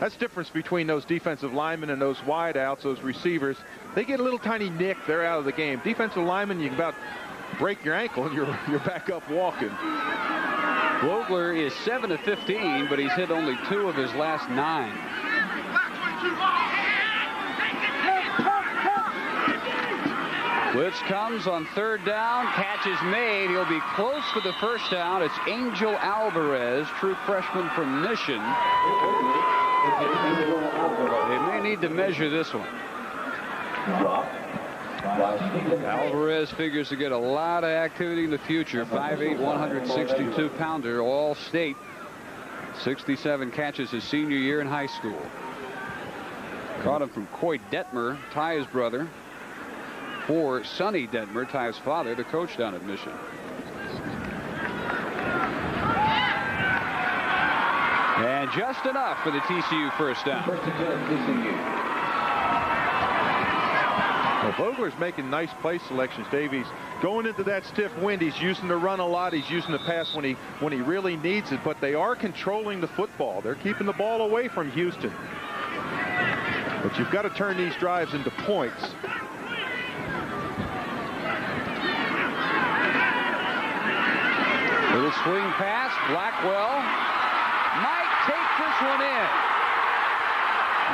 That's the difference between those defensive linemen and those wideouts, those receivers. They get a little tiny nick, they're out of the game. Defensive linemen, you can about break your ankle and you're back up walking. Vogler is 7 of 15, but he's hit only 2 of his last 9. Blitz comes on 3rd down. Catch is made. He'll be close for the first down. It's Angel Alvarez, true freshman from Mission. They may need to measure this one. Alvarez figures to get a lot of activity in the future. 5'8", 162-pounder, all-state. 67 catches his senior year in high school. Caught him from Coy Detmer, Ty's brother. For Sonny Detmer, Ty's father, the coach down at Mission. And just enough for the TCU first down. Well, Vogler's making nice play selections, Dave. He's going into that stiff wind. He's using the run a lot. He's using the pass when he really needs it. But they are controlling the football. They're keeping the ball away from Houston. But you've got to turn these drives into points. Little swing pass. Blackwell might take this one in.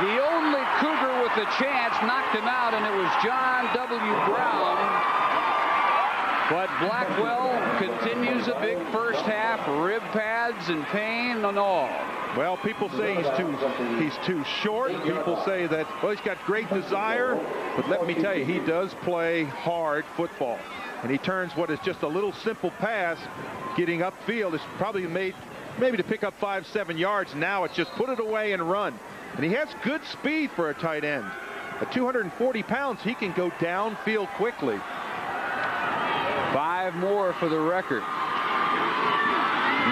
The only Cougar with a chance knocked him out, and it was John W. Brown. But Blackwell continues a big first half, rib pads and pain and all. Well, people say he's too short. People say that, well, he's got great desire. But let me tell you, he does play hard football. And he turns what is just a little simple pass, getting upfield. It's probably made maybe to pick up 5-7 yards. Now it's just put it away and run. And he has good speed for a tight end. At 240 pounds, he can go downfield quickly. 5 more for the record.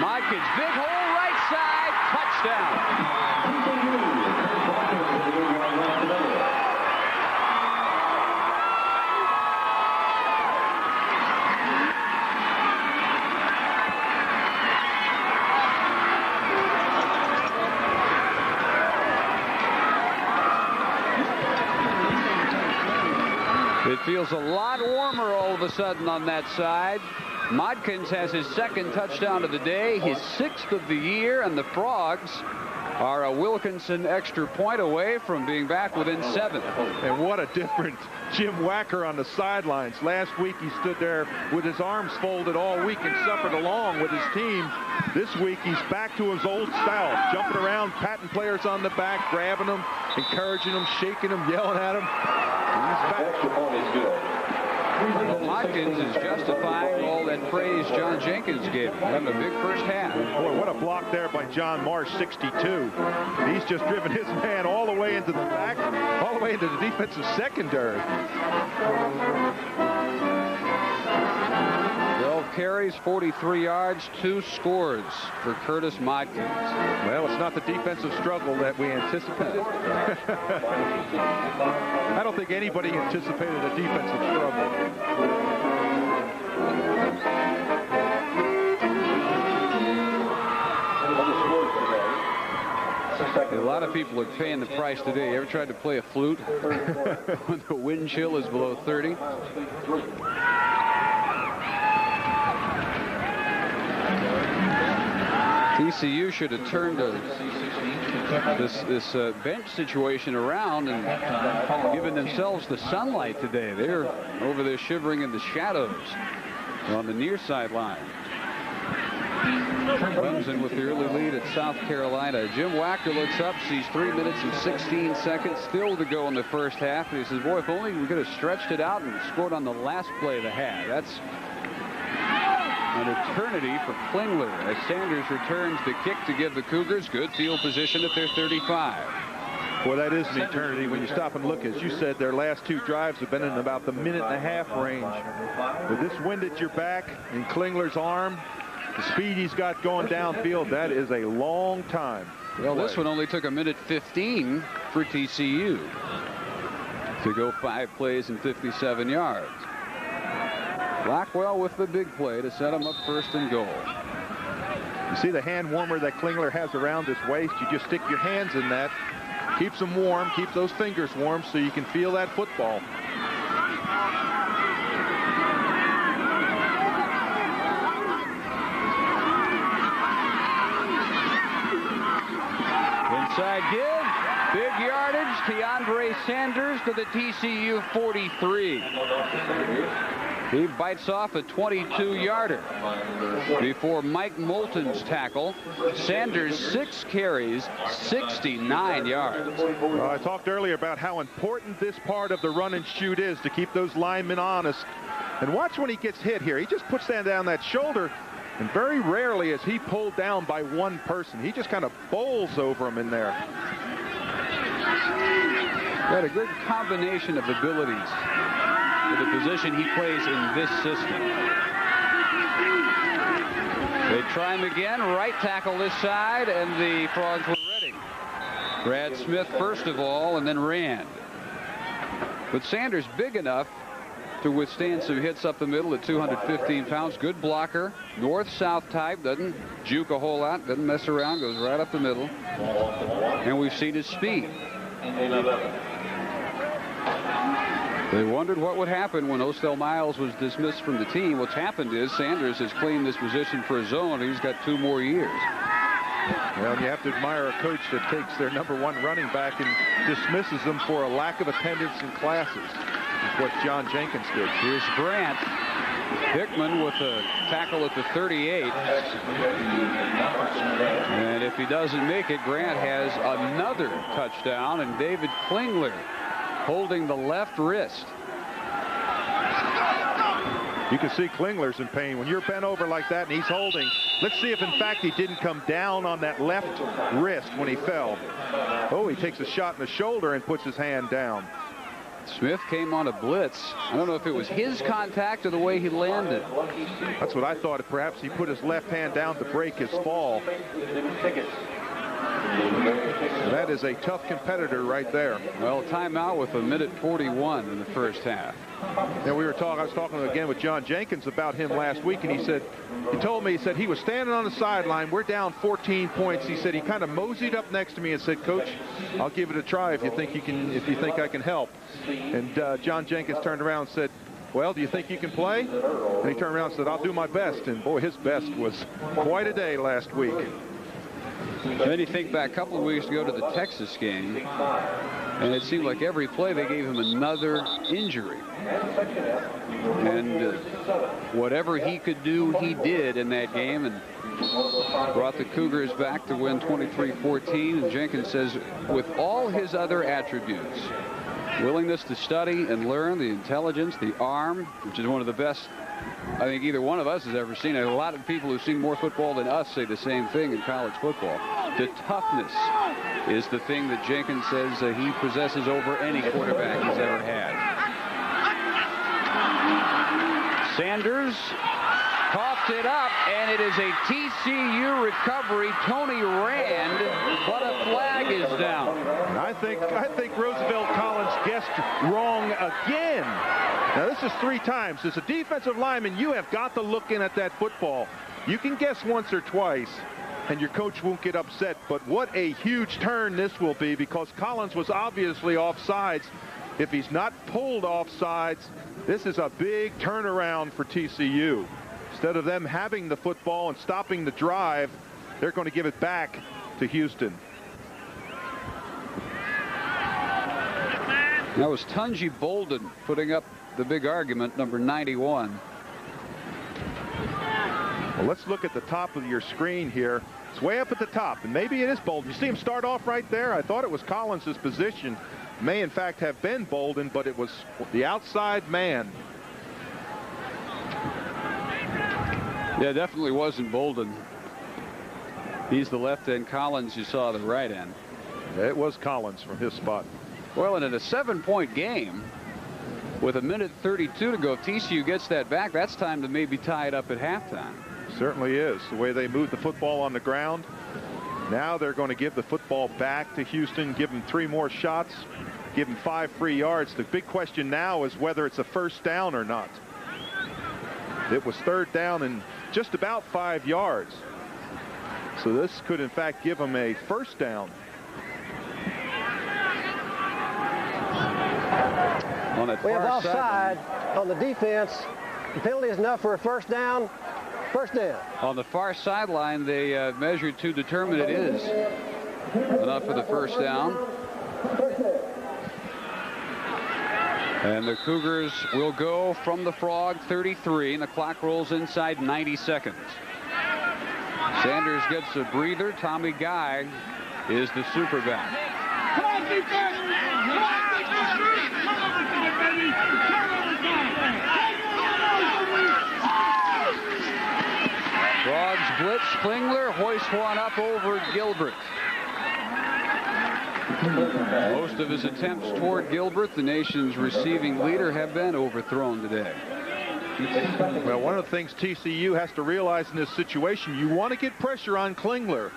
Modkins, big hole right side, touchdown. It feels a lot warmer all of a sudden on that side. Modkins has his 2nd touchdown of the day, his 6th of the year, and the Frogs are a Wilkinson extra point away from being back within 7. And what a different Jim Wacker on the sidelines. Last week he stood there with his arms folded all week and suffered along with his team. This week he's back to his old style, jumping around, patting players on the back, grabbing them, encouraging them, shaking them, yelling at them. He's back. Modkins is justifying all that praise John Jenkins gave him. Having a big first half. Boy, what a block there by John Marsh, 62. He's just driven his man all the way into the back. all the way into the defensive secondary. 12 carries, 43 yards, 2 scores for Curtis Modkins. Well, it's not the defensive struggle that we anticipated. I don't think anybody anticipated a defensive struggle. A lot of people are paying the price today. You ever tried to play a flute when the wind chill is below 30? TCU should have turned this bench situation around and given themselves the sunlight today. They're over there shivering in the shadows on the near sideline. Clemson with the early lead at South Carolina. Jim Wacker looks up, sees 3 minutes and 16 seconds still to go in the first half. And he says, boy, if only we could have stretched it out and scored on the last play of the half. That's an eternity for Klingler as Sanders returns the kick to give the Cougars good field position at their 35. Well, that is an eternity when you stop and look. As you said, their last 2 drives have been in about the minute-and-a-half range. With this wind at your back and Klingler's arm, the speed he's got going downfield, that is a long time. Well, this one only took 1:15 for TCU to go 5 plays and 57 yards. Blackwell with the big play to set him up 1st and goal. You see the hand warmer that Klingler has around his waist? You just stick your hands in that. Keeps them warm, keeps those fingers warm so you can feel that football. Inside give, big yardage, Teandre Sanders to the TCU 43. He bites off a 22-yarder before Mike Moulton's tackle. Sanders 6 carries, 69 yards. Well, I talked earlier about how important this part of the run and shoot is to keep those linemen honest. And watch when he gets hit here. He just puts down that shoulder, and very rarely is he pulled down by one person. He just kind of bowls over him in there. Got a good combination of abilities for the position he plays in this system. They try him again, right tackle this side, and the Frogs were ready. Brad Smith first of all, and then Rand. But Sanders big enough to withstand some hits up the middle at 215 pounds. Good blocker, north-south type, doesn't juke a whole lot, doesn't mess around, goes right up the middle. And we've seen his speed. They wondered what would happen when Ostel Miles was dismissed from the team. What's happened is Sanders has claimed this position for his own. He's got 2 more years. Well, you have to admire a coach that takes their #1 running back and dismisses them for a lack of attendance in classes. That's what John Jenkins did. Here's Grant. Hickman with a tackle at the 38. And if he doesn't make it, Grant has another touchdown, and David Klingler holding the left wrist. You can see Klingler's in pain. When you're bent over like that and he's holding, let's see if in fact he didn't come down on that left wrist when he fell. Oh, he takes a shot in the shoulder and puts his hand down. Smith came on a blitz. I don't know if it was his contact or the way he landed. That's what I thought. Perhaps he put his left hand down to break his fall. That is a tough competitor right there. Well, timeout with 1:41 in the first half. Yeah, I was talking again with John Jenkins about him last week, and he told me he was standing on the sideline. We're down 14 points. He said he kind of moseyed up next to me and said, "Coach, I'll give it a try if you think I can help." And John Jenkins turned around and said, "Well, do you think you can play?" And he turned around and said, "I'll do my best." And boy, his best was quite a day last week. Then you think back a couple of weeks ago to the Texas game, and it seemed like every play they gave him another injury. And whatever he could do, he did in that game, and brought the Cougars back to win 23-14. And Jenkins says, with all his other attributes, willingness to study and learn, the intelligence, the arm, which is one of the best I think either one of us has ever seen. A lot of people who've seen more football than us say the same thing in college football. The toughness, is the thing that Jenkins says he possesses over any quarterback he's ever had. Sanders coughed it up, and it is a TCU recovery. Tony Rand, but a flag is down. I think Roosevelt Collins guessed wrong again. Now, this is 3 times. As a defensive lineman, you have got to look in at that football. You can guess once or twice, and your coach won't get upset, but what a huge turn this will be, because Collins was obviously offsides. If he's not pulled offsides, this is a big turnaround for TCU. Instead of them having the football and stopping the drive, they're going to give it back to Houston. That was Tunji Bolden putting up the big argument, number 91. Well, let's look at the top of your screen here. It's way up at the top, and maybe it is Bolden. You see him start off right there? I thought it was Collins' position. May, in fact, have been Bolden, but it was the outside man. Yeah, definitely wasn't Bolden. He's the left end. Collins, you saw the right end. It was Collins from his spot. Well, and in a 7-point game with 1:32 to go, if TCU gets that back, that's time to maybe tie it up at halftime. Certainly is. The way they moved the football on the ground. Now they're going to give the football back to Houston, give them 3 more shots, give them 5 free yards. The big question now is whether it's a first down or not. It was 3rd down and just about 5 yards. So this could, in fact, give them a first down. We have offside on the defense. The penalty is enough for a first down. First down. On the far sideline, they measured to determine it is enough for the first down. And the Cougars will go from the Frog 33, and the clock rolls inside 90 seconds. Sanders gets a breather. Tommy Guy is the super back. Come on, defense! Come on, defense! Frogs blitz. Klingler hoists one up over Gilbert. Most of his attempts toward Gilbert, the nation's receiving leader, have been overthrown today. Well, one of the things TCU has to realize in this situation, you want to get pressure on Klingler.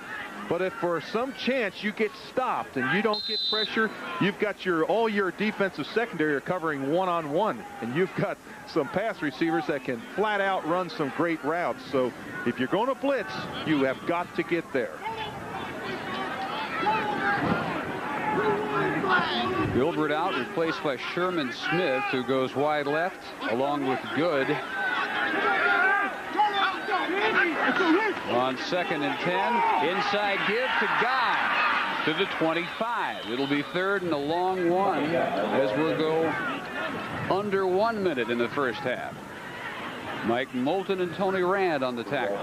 But if for some chance you get stopped and you don't get pressure, you've got all your defensive secondary are covering one-on-one. And you've got some pass receivers that can flat out run some great routes. So if you're going to blitz, you have got to get there. Gilbert out, replaced by Sherman Smith, who goes wide left along with Good. On 2nd and 10, inside give to Guy to the 25. It'll be 3rd and a long one as we'll go under 1 minute in the first half. Mike Moulton and Tony Rand on the tackle.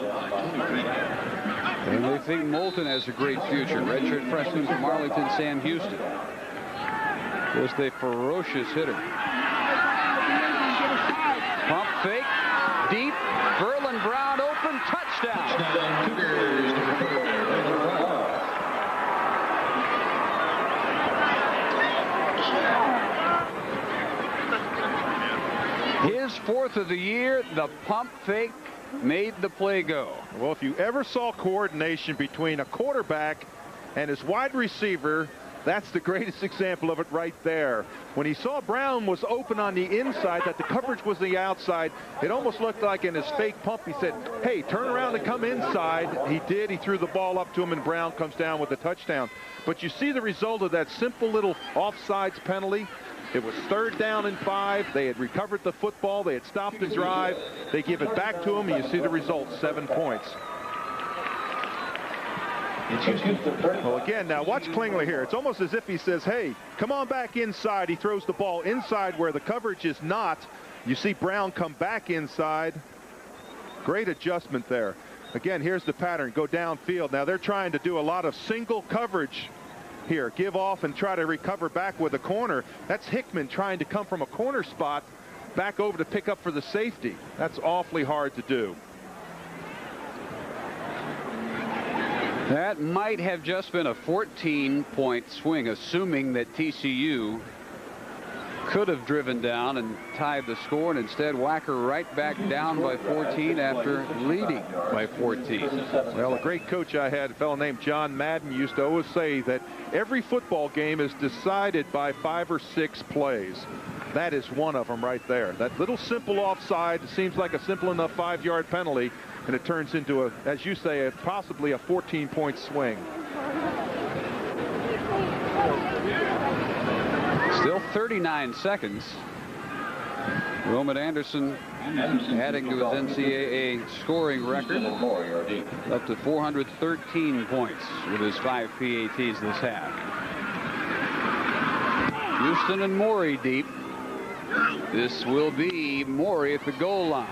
And they think Moulton has a great future. Redshirt freshman from Arlington, Sam Houston. Just a ferocious hitter. Pump fake, deep. Verlin Brown open, touchdown. His 4th of the year, the pump fake made the play go. Well, if you ever saw coordination between a quarterback and his wide receiver, that's the greatest example of it right there. When he saw Brown was open on the inside, that the coverage was the outside, it almost looked like in his fake pump, he said, hey, turn around and come inside. He did. He threw the ball up to him, and Brown comes down with a touchdown. But you see the result of that simple little offsides penalty. It was 3rd down and 5. They had recovered the football. They had stopped the drive. They give it back to him, and you see the result, 7 points. Well, again, now watch Klingler here. It's almost as if he says, hey, come on back inside. He throws the ball inside where the coverage is not. You see Brown come back inside. Great adjustment there. Again, here's the pattern. Go downfield. Now they're trying to do a lot of single coverage here. Give off and try to recover back with a corner. That's Hickman trying to come from a corner spot back over to pick up for the safety. That's awfully hard to do. That might have just been a 14-point swing, assuming that TCU could have driven down and tied the score, and instead Wacker right back down by 14 after leading by 14. Well, a great coach I had, a fellow named John Madden, used to always say that every football game is decided by 5 or 6 plays. That is one of them right there. That little simple offside seems like a simple enough 5-yard penalty, and it turns into, a, as you say, possibly a 14-point swing. Still 39 seconds. Roman Anderson adding to his NCAA scoring record up to 413 points with his 5 PATs this half. Houston and Morey deep. This will be Morey at the goal line.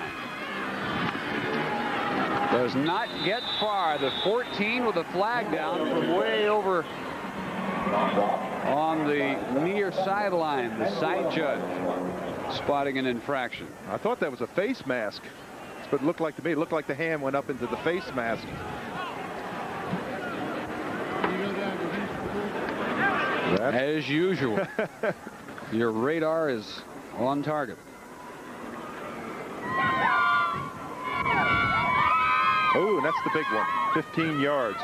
Does not get far. The 14 with a flag down from way over on the near sideline. The side judge spotting an infraction. I thought that was a face mask. That's what it looked like to me. It looked like the hand went up into the face mask. As usual, your radar is on target. Oh, and that's the big one. 15 yards.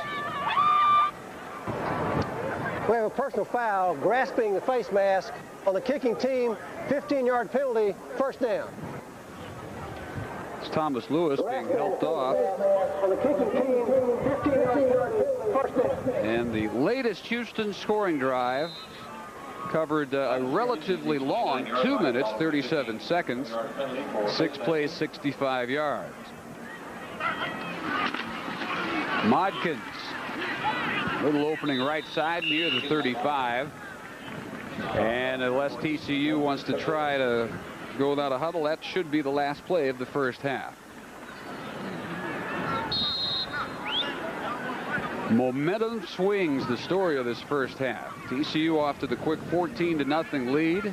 We have a personal foul, grasping the face mask on the kicking team. 15-yard penalty, first down. It's Thomas Lewis being helped off. On the kicking team, 15-yard penalty, first down. And the latest Houston scoring drive covered a relatively long 2 minutes, 37 seconds, 6 plays, 65 yards. Modkins, little opening right side near the 35. And unless TCU wants to try to go without a huddle, that should be the last play of the first half. Momentum swings the story of this first half. TCU off to the quick 14-0 lead.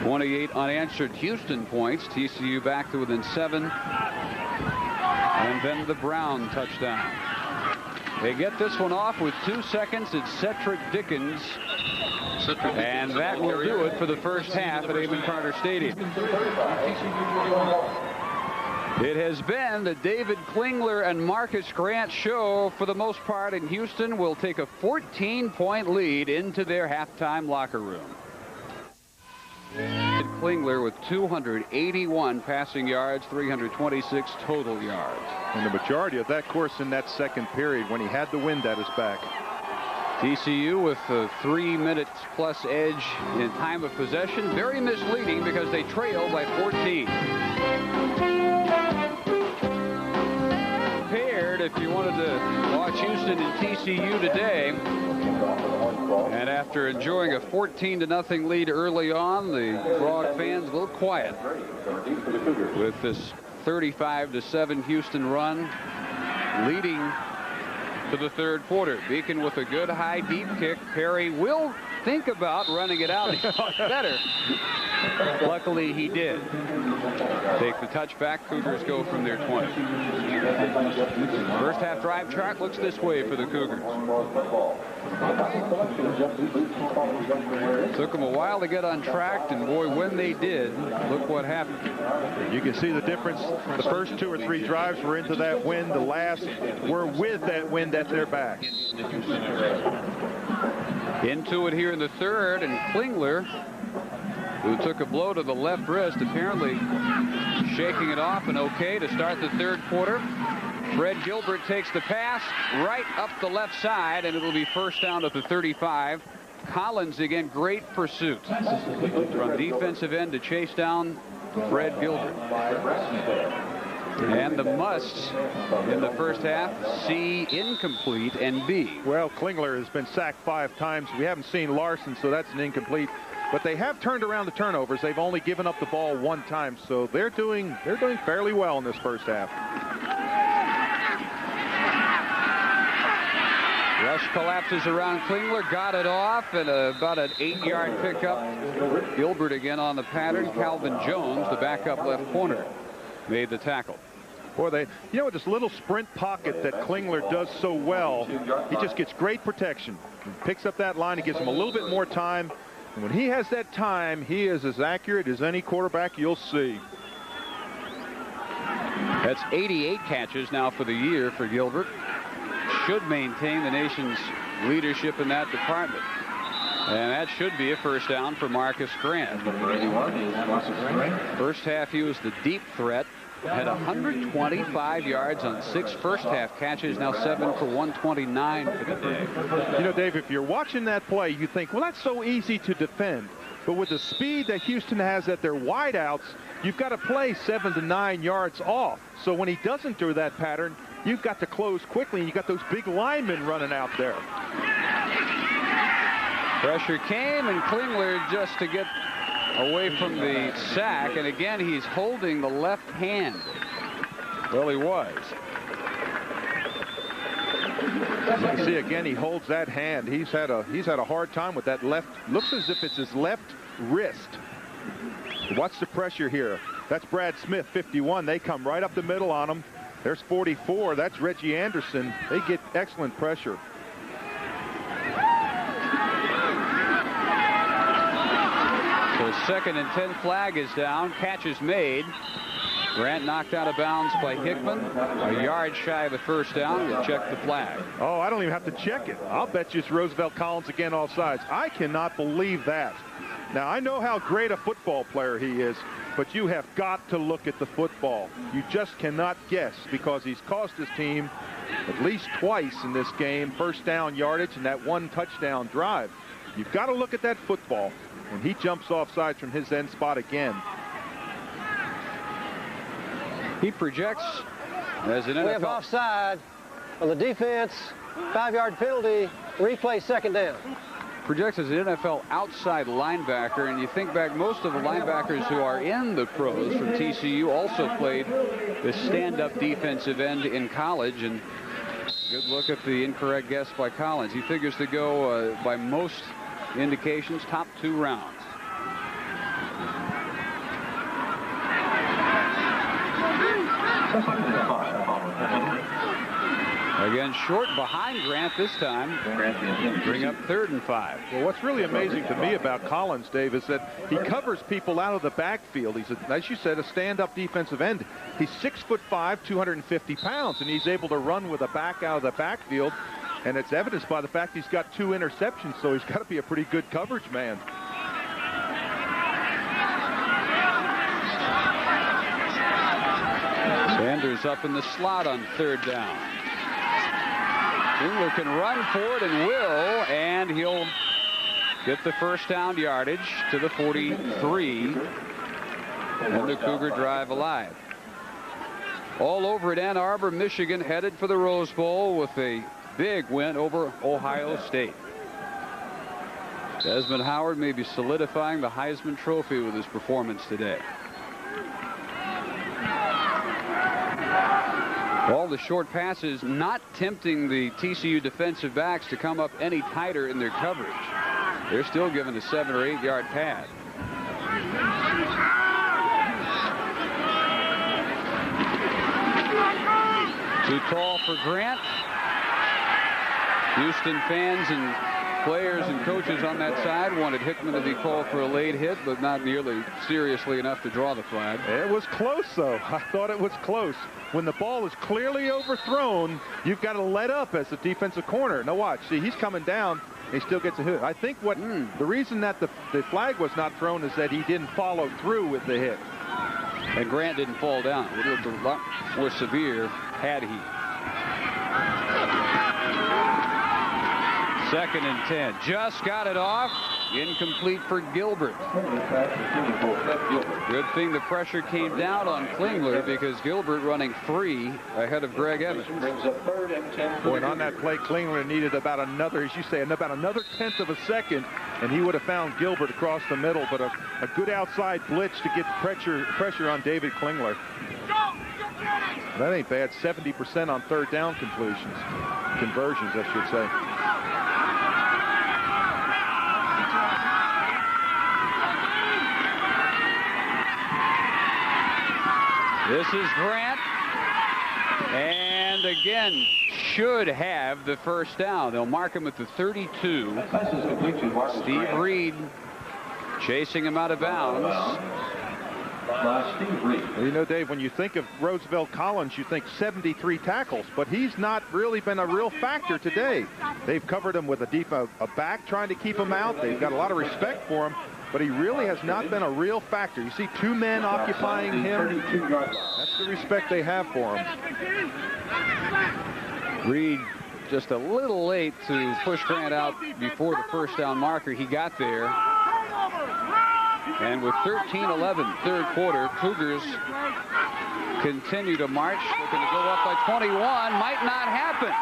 28 unanswered Houston points. TCU back to within 7. And then the Brown touchdown. They get this one off with 2 seconds. It's Cedric Dickens. And that will do it for the first half at Amon Carter Stadium. It has been the David Klingler and Marcus Grant show for the most part, and Houston will take a 14-point lead into their halftime locker room. Klingler with 281 passing yards, 326 total yards. And the majority of that course in that second period when he had the wind at his back. TCU with a 3 minutes plus edge in time of possession. Very misleading because they trail by 14. Prepared if you wanted to watch Houston and TCU today. And after enjoying a 14-0 lead early on, the Frog fans a little quiet with this 35-7 Houston run leading to the third quarter. Beacon with a good high deep kick. Perry will think about running it out better. Luckily he did. Take the touchback. Cougars go from their 20. First half drive chart looks this way for the Cougars. Took them a while to get on track, and boy, when they did, look what happened. You can see the difference. The first 2 or 3 drives were into that wind. The last were with that wind at their back. Into it here in the third, and Klingler, who took a blow to the left wrist, apparently shaking it off and okay to start the third quarter. Fred Gilbert takes the pass right up the left side, and it'll be first down at the 35. Collins again, great pursuit from defensive end to chase down Fred Gilbert. And the musts in the first half, C, incomplete, and B. Well, Klingler has been sacked 5 times. We haven't seen Larson, so that's an incomplete. But they have turned around the turnovers. They've only given up the ball 1 time, so they're doing fairly well in this first half. Rush collapses around Klingler, got it off, and about an 8-yard pickup. Gilbert again on the pattern. Calvin Jones, the backup left corner, made the tackle. Boy, this little sprint pocket that Klingler does so well, he just gets great protection. He picks up that line, he gives him a little bit more time. And when he has that time, he is as accurate as any quarterback you'll see. That's 88 catches now for the year for Gilbert. Should maintain the nation's leadership in that department. And that should be a first down for Marcus Grant. First half, he was the deep threat. Had 125 yards on 6 first-half catches, now 7 for 129 for the day. You know, Dave, if you're watching that play, you think, well, that's so easy to defend. But with the speed that Houston has at their wideouts, you've got to play 7 to 9 yards off. So when he doesn't do that pattern, you've got to close quickly, and you've got those big linemen running out there. Pressure came, and Klingler just to get away from the sack, and again he's holding the left hand. Well, he was. You can see again he holds that hand. He's had a hard time with that left. Looks as if it's his left wrist. Watch the pressure here. That's Brad Smith, 51. They come right up the middle on him. There's 44. That's Reggie Anderson. They get excellent pressure. So 2nd and 10 flag is down. Catch is made. Grant knocked out of bounds by Hickman. A yard shy of the first down. We'll check the flag. Oh, I don't even have to check it. I'll bet you it's Roosevelt Collins again offsides. I cannot believe that. Now, I know how great a football player he is, but you have got to look at the football. You just cannot guess, because he's cost his team at least twice in this game, first down yardage and that 1 touchdown drive. You've got to look at that football. And he jumps offside from his end spot again. He projects as an NFL. We have offside on the defense, 5-yard penalty, replay 2nd down. Projects as an NFL outside linebacker, and you think back, most of the linebackers who are in the pros from TCU also played the stand-up defensive end in college. And good look at the incorrect guess by Collins. He figures to go by most indications top 2 rounds. Again, short behind Grant this time. Bring up 3rd and 5. Well, what's really amazing to me about Collins, Dave, is that he covers people out of the backfield. He's, as you said, a stand-up defensive end. He's 6'5", 250 pounds, and he's able to run with a back out of the backfield. And it's evidenced by the fact he's got 2 interceptions, so he's got to be a pretty good coverage man. Sanders up in the slot on 3rd down. Klingler can run for it and will, and he'll get the first down yardage to the 43. And the Cougar drive alive. All over at Ann Arbor, Michigan, headed for the Rose Bowl with a big win over Ohio State. Desmond Howard may be solidifying the Heisman Trophy with his performance today. All the short passes not tempting the TCU defensive backs to come up any tighter in their coverage. They're still given a 7 or 8 yard pad. Too tall for Grant. Houston fans and players and coaches on that side wanted Hickman to be called for a late hit, but not nearly seriously enough to draw the flag. It was close, though. I thought it was close. When the ball is clearly overthrown, you've got to let up as a defensive corner. Now watch. See, he's coming down. He still gets a hit. I think what the reason that the flag was not thrown is that he didn't follow through with the hit. And Grant didn't fall down. It looked a lot more severe had he. 2nd and 10. Just got it off. Incomplete for Gilbert. Good thing the pressure came down on Klingler, because Gilbert running free ahead of Greg Evans. Boy, and on that play, Klingler needed about another, as you say, about another 1/10 of a second, and he would have found Gilbert across the middle. But a good outside blitz to get pressure on David Klingler. That ain't bad. 70% on 3rd down conversions, I should say. This is Grant. And again, should have the first down. They'll mark him at the 32. Steve Reed chasing him out of bounds. You know, Dave, when you think of Roosevelt Collins, you think 73 tackles, but he's not really been a real factor today. They've covered him with a back trying to keep him out. They've got a lot of respect for him, but he really has not been a real factor. You see 2 men occupying him. That's the respect they have for him. Reed just a little late to push Grant out before the first down marker. He got there. And with 13-11 third quarter, Cougars continue to march. Looking to go up by 21. Might not happen.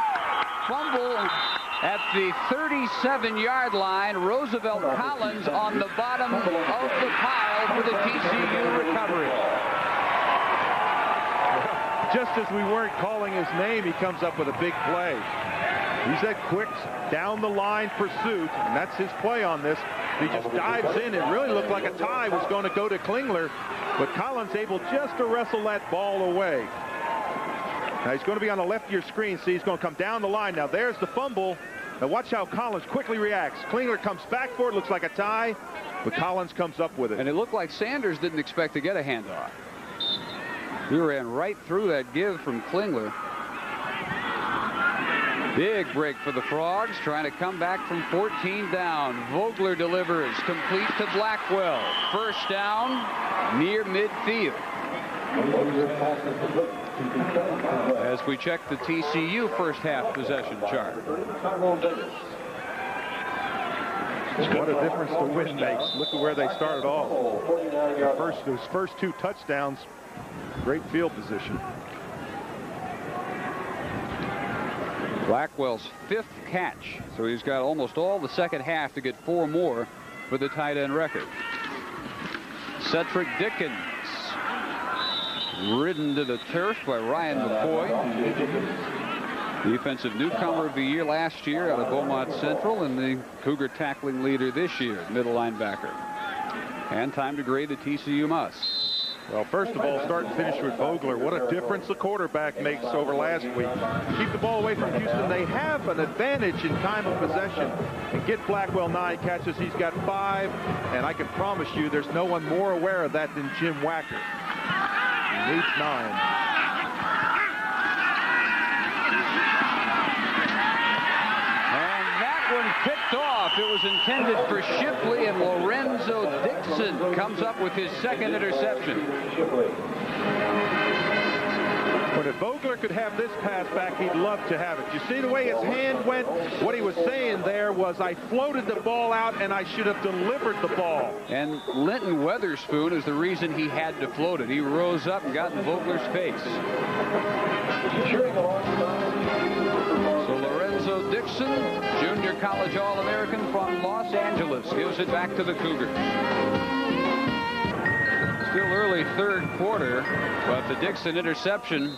Fumble at the 37-yard line. Roosevelt Collins on the bottom of the pile for the TCU recovery. Just as we weren't calling his name, he comes up with a big play. He's that quick down the line pursuit, and that's his play on this. He just dives in. It really looked like a tie was going to go to Klingler, but Collins able just to wrestle that ball away. Now he's going to be on the left of your screen. See, he's going to come down the line. Now there's the fumble. Now watch how Collins quickly reacts. Klingler comes back for it. Looks like a tie, but Collins comes up with it. And it looked like Sanders didn't expect to get a handoff. He ran right through that give from Klingler. Big break for the Frogs, trying to come back from 14 down. Vogler delivers, complete to Blackwell. First down, near midfield. As we check the TCU first half possession chart. What a difference the win makes. Look at where they started off. Those first 2 touchdowns, great field position. Blackwell's 5th catch, so he's got almost all the second half to get 4 more for the tight end record. Cedric Dickens ridden to the turf by Ryan McCoy, defensive newcomer of the year last year out of Beaumont Central, and the Cougar tackling leader this year, middle linebacker. And time to grade the TCU must. Well, first of all, start and finish with Vogler. What a difference the quarterback makes over last week. Keep the ball away from Houston. They have an advantage in time of possession. And get Blackwell 9 catches. He's got 5. And I can promise you there's no one more aware of that than Jim Wacker. He needs 9. Picked off. It was intended for Shipley, and Lorenzo Dixon comes up with his second interception. But if Vogler could have this pass back, he'd love to have it. You see the way his hand went? What he was saying there was, I floated the ball out and I should have delivered the ball. And Linton Weatherspoon is the reason he had to float it. He rose up and got in Vogler's face. So Lorenzo Dixon, junior college All-American from Los Angeles, gives it back to the Cougars. Still early third quarter, but the Dixon interception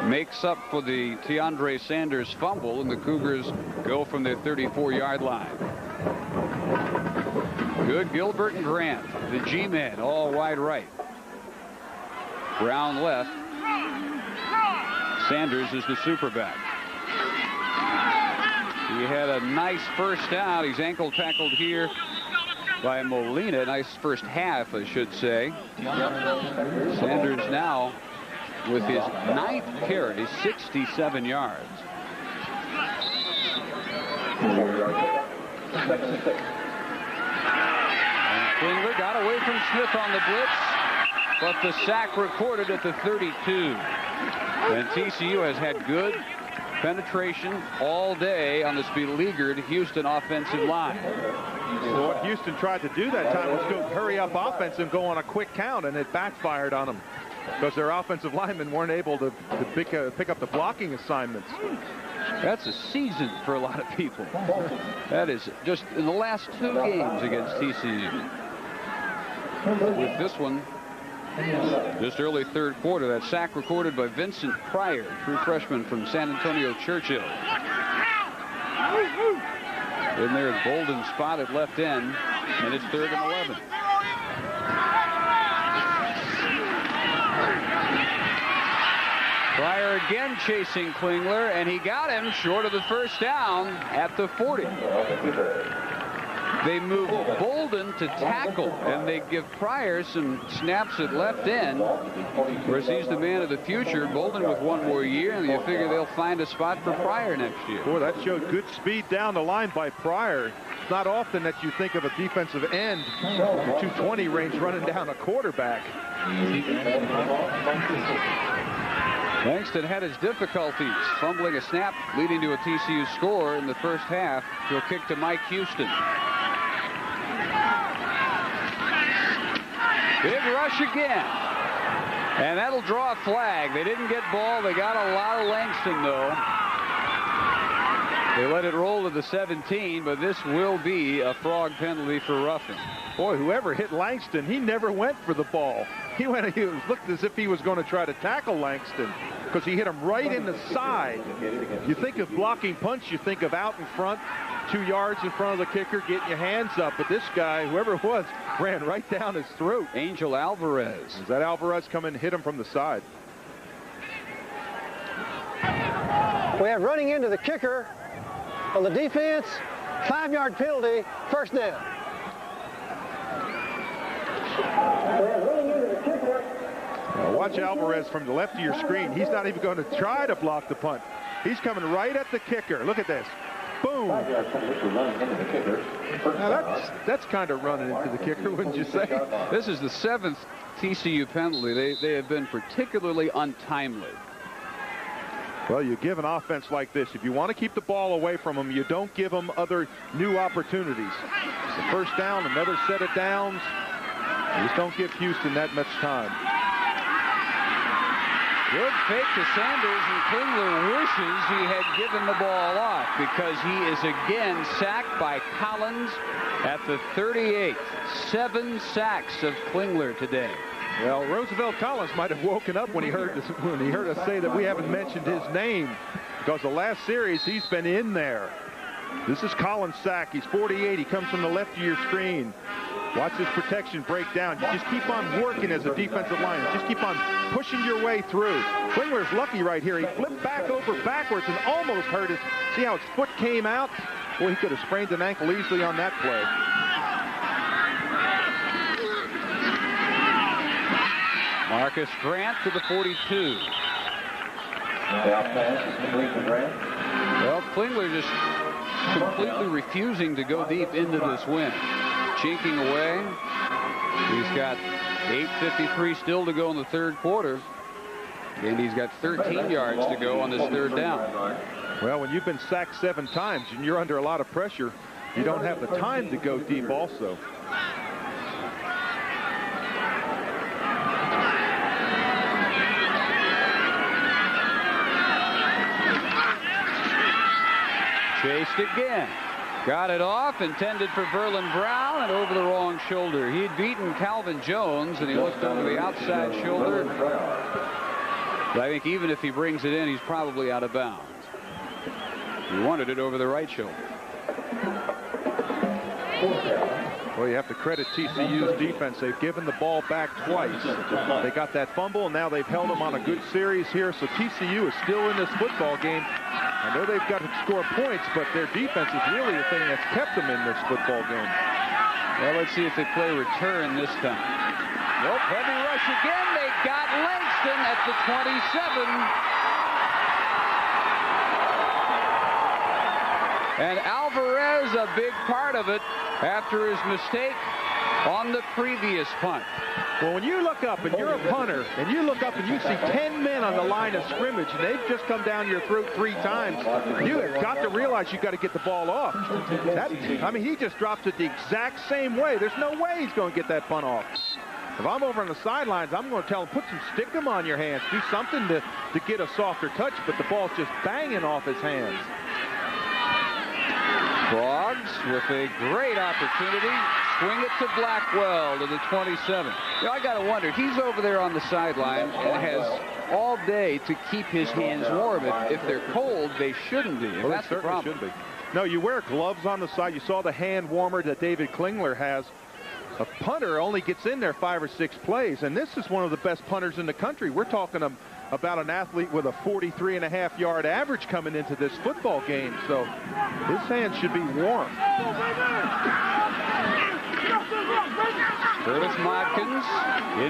makes up for the Teandre Sanders fumble, and the Cougars go from their 34-yard line. Good Gilbert and Grant, the G-men, all wide right. Brown left. Sanders is the superback. He had a nice first down. He's ankle tackled here by Molina. Nice first half, I should say. Sanders now with his 9th carry, 67 yards. And Klingler got away from Smith on the blitz, but the sack recorded at the 32. And TCU has had good penetration all day on this beleaguered Houston offensive line. So what Houston tried to do that time was go hurry up offense and go on a quick count, and it backfired on them because their offensive linemen weren't able to pick up the blocking assignments. That's a season for a lot of people. That is just in the last 2 games against TCU. With this one, just early third quarter, that sack recorded by Vincent Pryor, true freshman from San Antonio Churchill. In there is Bolden spotted left end, and it's 3rd and 11. Pryor again chasing Klingler, and he got him short of the first down at the 40. They move Bolden to tackle, and they give Pryor some snaps at left end. Of course, he's the man of the future. Bolden with one more year, and you figure they'll find a spot for Pryor next year. Boy, that showed good speed down the line by Pryor. It's not often that you think of a defensive end, the 220 range, running down a quarterback. Langston had his difficulties fumbling a snap leading to a TCU score in the first half. He'll kick to Mike Houston. Big rush again. And that'll draw a flag. They didn't get ball. They got a lot of Langston, though. They let it roll to the 17, but this will be a frog penalty for roughing. Boy, whoever hit Langston, he never went for the ball. He looked as if he was going to try to tackle Langston because he hit him right in the side. You think of blocking punch, you think of out in front, 2 yards in front of the kicker, getting your hands up. But this guy, whoever it was, ran right down his throat. Angel Alvarez. Is that Alvarez come and hit him from the side? We have running into the kicker on the defense, 5-yard penalty, first down. Now watch Alvarez from the left of your screen. He's not even going to try to block the punt. He's coming right at the kicker. Look at this. Boom. Now that's kind of running into the kicker, wouldn't you say? This is the 7th TCU penalty. They have been particularly untimely. Well, you give an offense like this, if you want to keep the ball away from them, you don't give them other new opportunities. The first down, another set of downs. You just don't give Houston that much time. Good fake to Sanders, and Klingler wishes he had given the ball off because he is again sacked by Collins at the 38th. 7 sacks of Klingler today. Well, Roosevelt Collins might have woken up when he heard us say that we haven't mentioned his name, because the last series he's been in there. This is Collins' sack. He's 48. He comes from the left of your screen. Watch his protection break down. You just keep on working as a defensive lineman. Just keep on pushing your way through. Klingler's lucky right here. He flipped back over backwards and almost hurt his. See how his foot came out? Boy, he could have sprained an ankle easily on that play. Marcus Grant to the 42. Well, Klingler just completely refusing to go deep into this win. Chinking away. He's got 8:53 still to go in the third quarter. And he's got 13 yards to go on this third down. Well, when you've been sacked 7 times and you're under a lot of pressure, you don't have the time to go deep also. Chased again. Got it off, intended for Verlin Brown, and over the wrong shoulder. He had beaten Calvin Jones, and he looked over the outside shoulder. But I think even if he brings it in, he's probably out of bounds. He wanted it over the right shoulder. Well, you have to credit TCU's defense. They've given the ball back twice. They got that fumble, and now they've held them on a good series here. So TCU is still in this football game. I know they've got to score points, but their defense is really the thing that's kept them in this football game. Well, let's see if they play return this time. Nope, heavy rush again. They got Langston at the 27. And Alvarez, a big part of it after his mistake on the previous punt. Well, when you look up and you're a punter and you look up and you see 10 men on the line of scrimmage and they've just come down your throat 3 times, you have got to realize you've got to get the ball off. I mean, he just drops it the exact same way. There's no way he's going to get that punt off. If I'm over on the sidelines, I'm going to tell him, put some stickum on your hands. Do something to get a softer touch, but the ball's just banging off his hands. Frogs with a great opportunity. Swing it to Blackwell to the 27. You know, I got to wonder, he's over there on the sideline and has all day to keep his hands warm. If they're cold, they shouldn't be. Well, that's the problem. Should be. No, you wear gloves on the side. You saw the hand warmer that David Klingler has. A punter only gets in there 5 or 6 plays, and this is one of the best punters in the country. We're talking about an athlete with a 43.5-yard average coming into this football game. So his hands should be warm. Curtis Modkins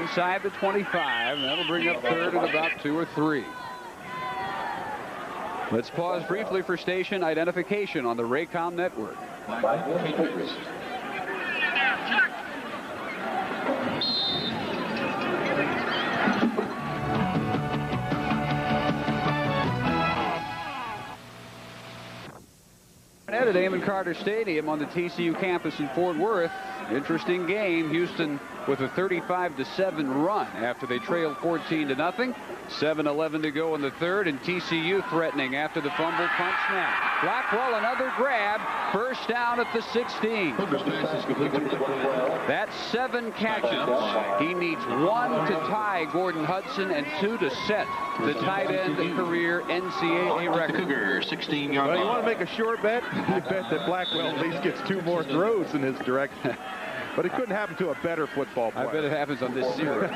inside the 25. That'll bring up third and about 2 or 3. Let's pause briefly for station identification on the Raycom network. At Amon Carter Stadium on the TCU campus in Fort Worth. Interesting game. Houston with a 35-7 run after they trailed 14-0. 7:11 to go in the third, and TCU threatening after the fumble punt snap. Blackwell another grab. First down at the 16. That's 7 catches. He needs 1 to tie Gordon Hudson and 2 to set the tight end career NCAA record. Cougar, 16-yard line. Well, you want to make a short bet? You bet that Blackwell at least gets 2 more throws in his direction. But it couldn't happen to a better football player. I bet it happens on this series.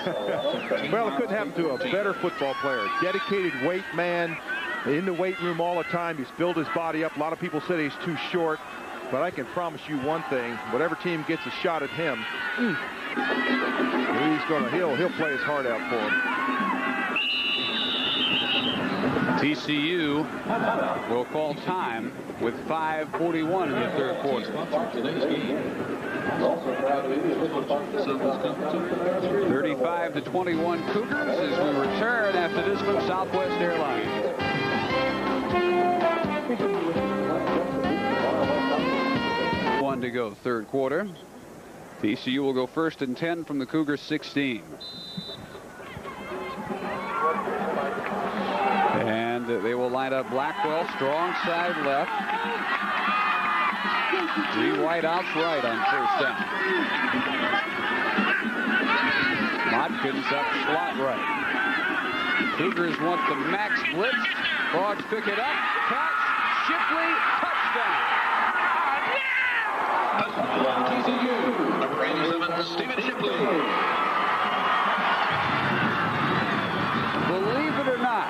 Well, it couldn't happen to a better football player. Dedicated weight man, in the weight room all the time. He's built his body up. A lot of people said he's too short. But I can promise you one thing. Whatever team gets a shot at him, he'll play his heart out for him. TCU will call time with 5:41 in the third quarter. 35-21 Cougars as we return after this from Southwest Airlines. One to go, third quarter. TCU will go 1st and 10 from the Cougars 16. And they will line up Blackwell, strong side left. 3 wideouts right on first down. Modkins up slot right. Cougars want the max blitz. Frogs pick it up. Catch. Shipley. Touchdown. TCU, number 87, Stephen Shipley. Believe it or not,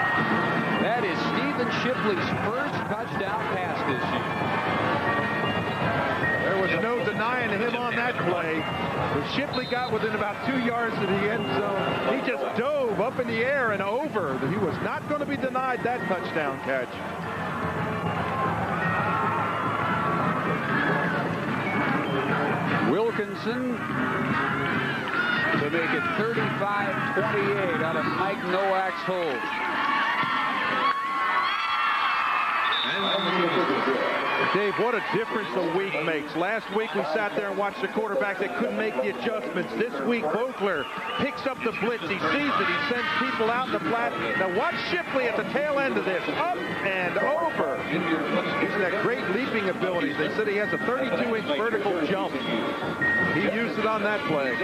that is Stephen Shipley's first touchdown pass this year. There was no denying him on that play. When Shipley got within about 2 yards of the end zone, he just dove up in the air and over. He was not going to be denied that touchdown catch. Wilkinson to make it 35-28 out of Mike Nowak's hold. Dave, what a difference a week makes. Last week we sat there and watched the quarterback that couldn't make the adjustments. This week Vogler picks up the blitz. He sees it. He sends people out in the flat. Now watch Shipley at the tail end of this. Up and over. He's that great leaping ability. They said he has a 32-inch vertical jump. He used it on that play.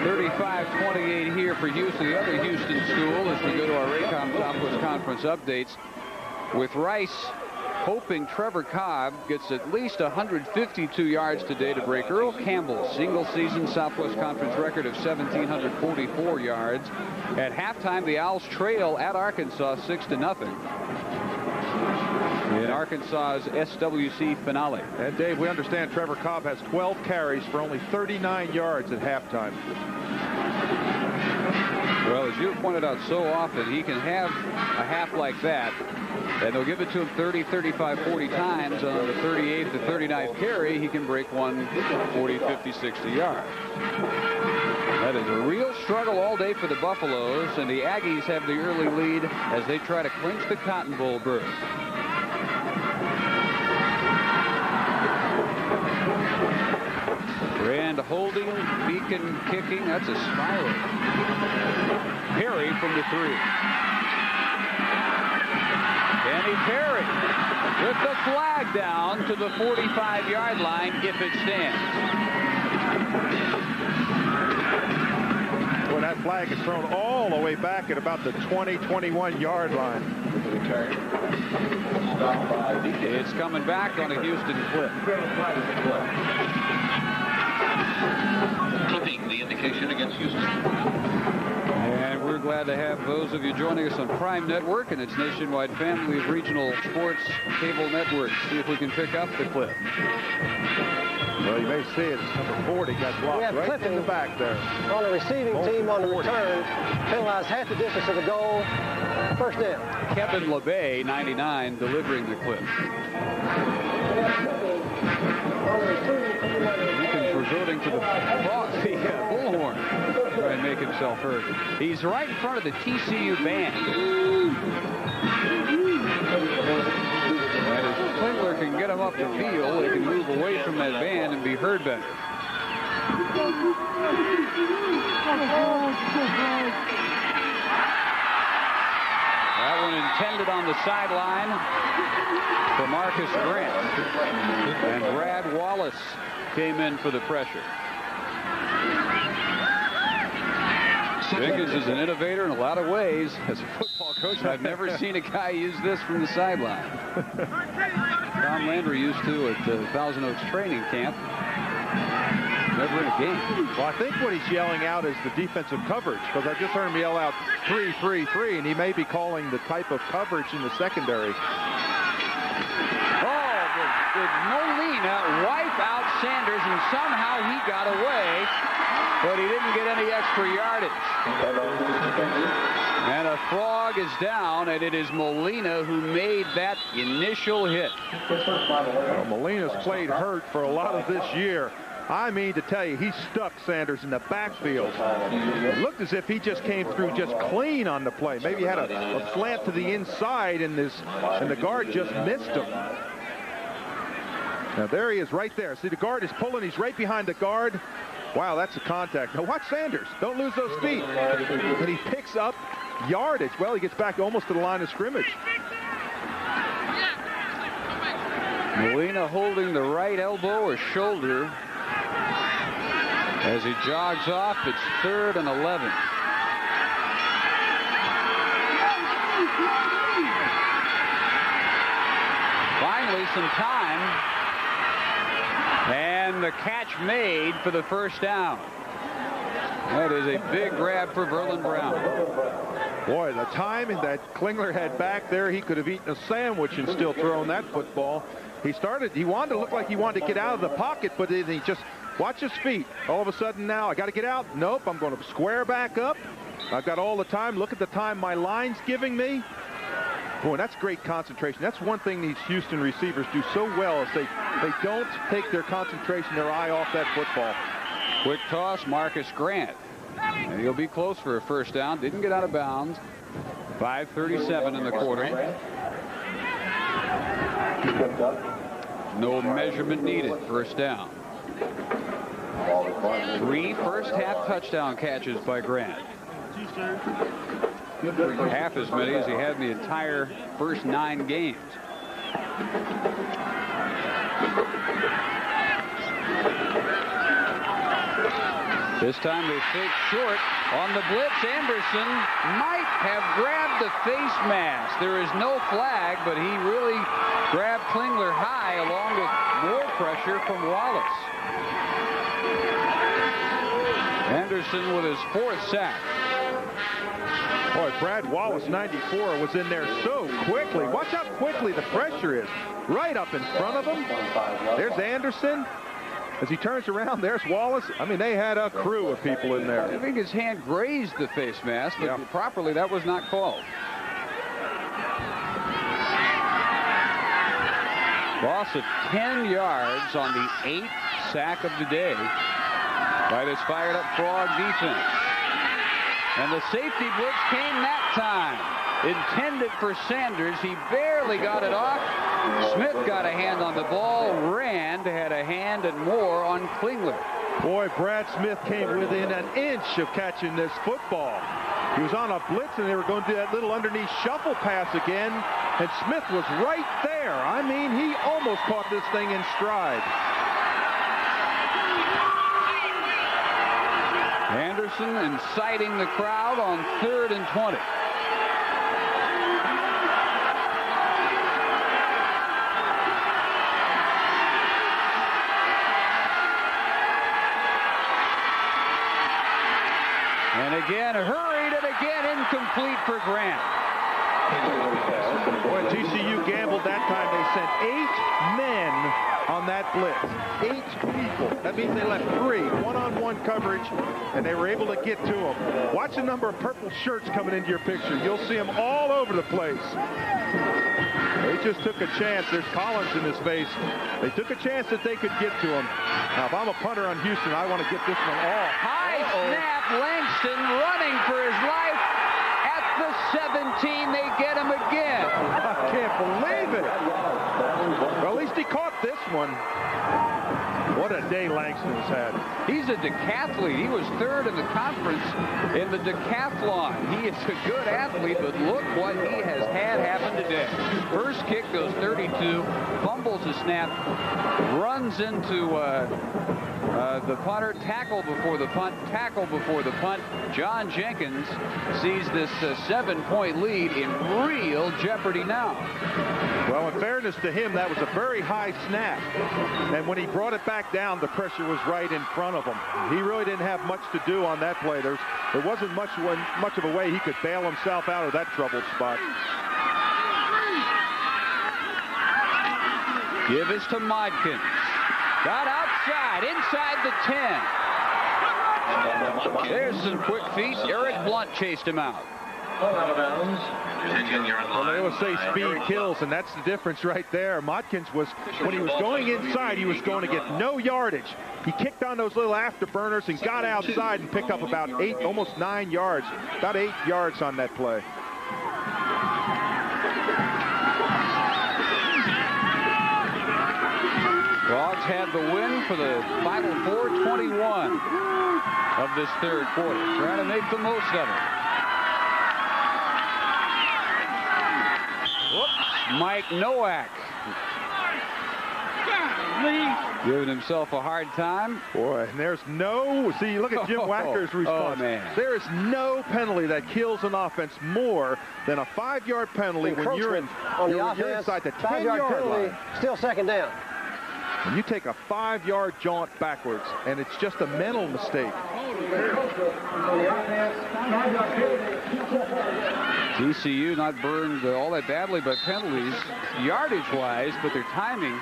35-28 here for Houston. The other Houston school as we go to our Raycom Southwest Conference updates with Rice hoping Trevor Cobb gets at least 152 yards today to break Earl Campbell's single-season Southwest Conference record of 1,744 yards. At halftime, the Owls trail at Arkansas 6-0. In Arkansas's SWC finale. And Dave, we understand Trevor Cobb has 12 carries for only 39 yards at halftime. Well, as you pointed out so often, he can have a half like that, and they'll give it to him 30, 35, 40 times. On the 38th to 39th carry, he can break one 40, 50, 60 yards. That is a real struggle all day for the Buffaloes, and the Aggies have the early lead as they try to clinch the Cotton Bowl berth. Rand holding, Beacon kicking. That's a spiral. Perry from the 3. Danny Perry with the flag down to the 45-yard line if it stands. Well, that flag is thrown all the way back at about the 20-21-yard line. It's coming back on a Houston clip. Clipping the indication against Houston. And we're glad to have those of you joining us on Prime Network and its nationwide family of regional sports cable networks. See if we can pick up the clip. Well, you may see it. It's number 40. Got blocked right in the back there. On the receiving team on the return, penalized half the distance of the goal. First down. Kevin LeBay, 99, delivering the clip. Lincoln's resorting to the bullhorn to try and make himself heard. He's right in front of the TCU band. And if Klingler can get him up the field, they can move away from that band and be heard better. That one intended on the sideline for Marcus Grant. And Brad Wallace came in for the pressure. Jenkins is an innovator in a lot of ways. As a football coach, I've never seen a guy use this from the sideline. Tom Landry used to at the Thousand Oaks training camp. Never in a game. Well, I think what he's yelling out is the defensive coverage, because I just heard him yell out 3-3-3, and he may be calling the type of coverage in the secondary. Oh, did Molina wipe out Sanders, and somehow he got away, but he didn't get any extra yardage. And a frog is down, and it is Molina who made that initial hit. Well, Molina's played hurt for a lot of this year. I mean to tell you, he stuck Sanders in the backfield. It looked as if he just came through just clean on the play. Maybe he had a slant to the inside, and the guard just missed him. Now there he is right there. See, the guard is pulling. He's right behind the guard. Wow, that's a contact. Now watch Sanders. Don't lose those feet. And he picks up yardage. Well, he gets back almost to the line of scrimmage. Molina holding the right elbow or shoulder as he jogs off. It's 3rd and 11. Finally, some time. And the catch made for the first down. That is a big grab for Verlin Brown. Boy, the timing that Klingler had back there, he could have eaten a sandwich and still thrown that football. He wanted to look like he wanted to get out of the pocket, but then he just, watch his feet. All of a sudden now, I got to get out. Nope, I'm going to square back up. I've got all the time. Look at the time my line's giving me. Boy, that's great concentration. That's one thing these Houston receivers do so well is they don't take their concentration, their eye off that football. Quick toss, Marcus Grant. And he'll be close for a first down. Didn't get out of bounds. 5:37 in the quarter. No measurement needed. First down. 3 first-half touchdown catches by Grant. Half as many as he had in the entire first 9 games. This time they fake short on the blitz. Anderson might have grabbed the face mask. There is no flag, but he really grabbed Klingler high along with more pressure from Wallace. Anderson with his 4th sack. Boy, Brad Wallace, 94, was in there so quickly. Watch how quickly the pressure is. Right up in front of him. There's Anderson. As he turns around, there's Wallace. I mean, they had a crew of people in there. I think his hand grazed the face mask, but properly that was not called. Loss of 10 yards on the 8th sack of the day by this fired-up Frog defense. And the safety blitz came that time. Intended for Sanders. He barely got it off. Smith got a hand on the ball. Rand had a hand and more on Klingler. Boy, Brad Smith came within an inch of catching this football. He was on a blitz, and they were going to do that little underneath shuffle pass again, and Smith was right there. I mean, he almost caught this thing in stride. Anderson inciting the crowd on 3rd and 20. again, hurried, and again incomplete for Grant. Boy, TCU gambled that time. They sent 8 men on that blitz. 8 people. That means they left 3 one-on-one coverage, and they were able to get to them. Watch the number of purple shirts coming into your picture. You'll see them all over the place. They just took a chance. There's Collins in his face. They took a chance that they could get to him. Now, if I'm a punter on Houston, I want to get this one off. High snap, Langston running for his life. At the 17, they get him again. I can't believe it. Well, at least he caught this one. What a day Langston has had. He's a decathlete. He was 3rd in the conference in the decathlon. He is a good athlete, but look what he has had happen today. First kick goes 32, fumbles a snap, runs into the punter, tackle before the punt. John Jenkins sees this 7-point lead in real jeopardy now. Well, in fairness to him, that was a very high snap. And when he brought it back down, the pressure was right in front of him. He really didn't have much to do on that play. There wasn't much of a way he could bail himself out of that troubled spot. Give us to Modkins. Got outside, inside the 10. There's some quick feet. Eric Blunt chased him out. Out of bounds. Well, they always say speed kills, and that's the difference right there. Modkins was, when he was going inside, he was going to get no yardage. He kicked on those little afterburners and got outside and picked up about 8, almost 9 yards. About 8 yards on that play. Frogs have the win for the final 4:21 of this 3rd quarter. Trying to make the most of it. Whoops, Mike Nowak giving himself a hard time. Boy, and there's no, see, look at Jim Wacker's response. Oh, man. There is no penalty that kills an offense more than a 5-yard penalty when you're inside the 10-yard line. Still 2nd down. And you take a 5-yard jaunt backwards, and it's just a mental mistake. TCU not burned all that badly by penalties, yardage-wise, but their timing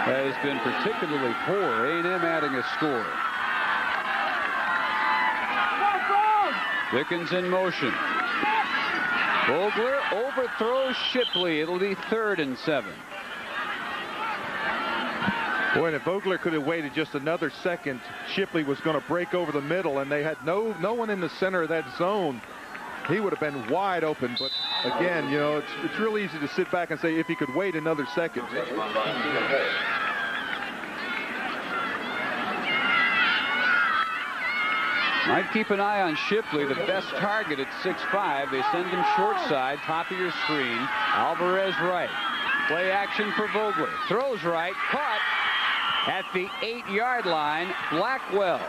has been particularly poor. A&M adding a score. Dickens in motion. Vogler overthrows Shipley. It'll be 3rd and 7. Boy, and if Vogler could have waited just another second, Shipley was going to break over the middle, and they had no one in the center of that zone. He would have been wide open, but again, you know, it's real easy to sit back and say if he could wait another second. Might keep an eye on Shipley, the best target at 6'5". They send him short side, top of your screen. Alvarez right. Play action for Vogler. Throws right, caught at the 8-yard line. Blackwell.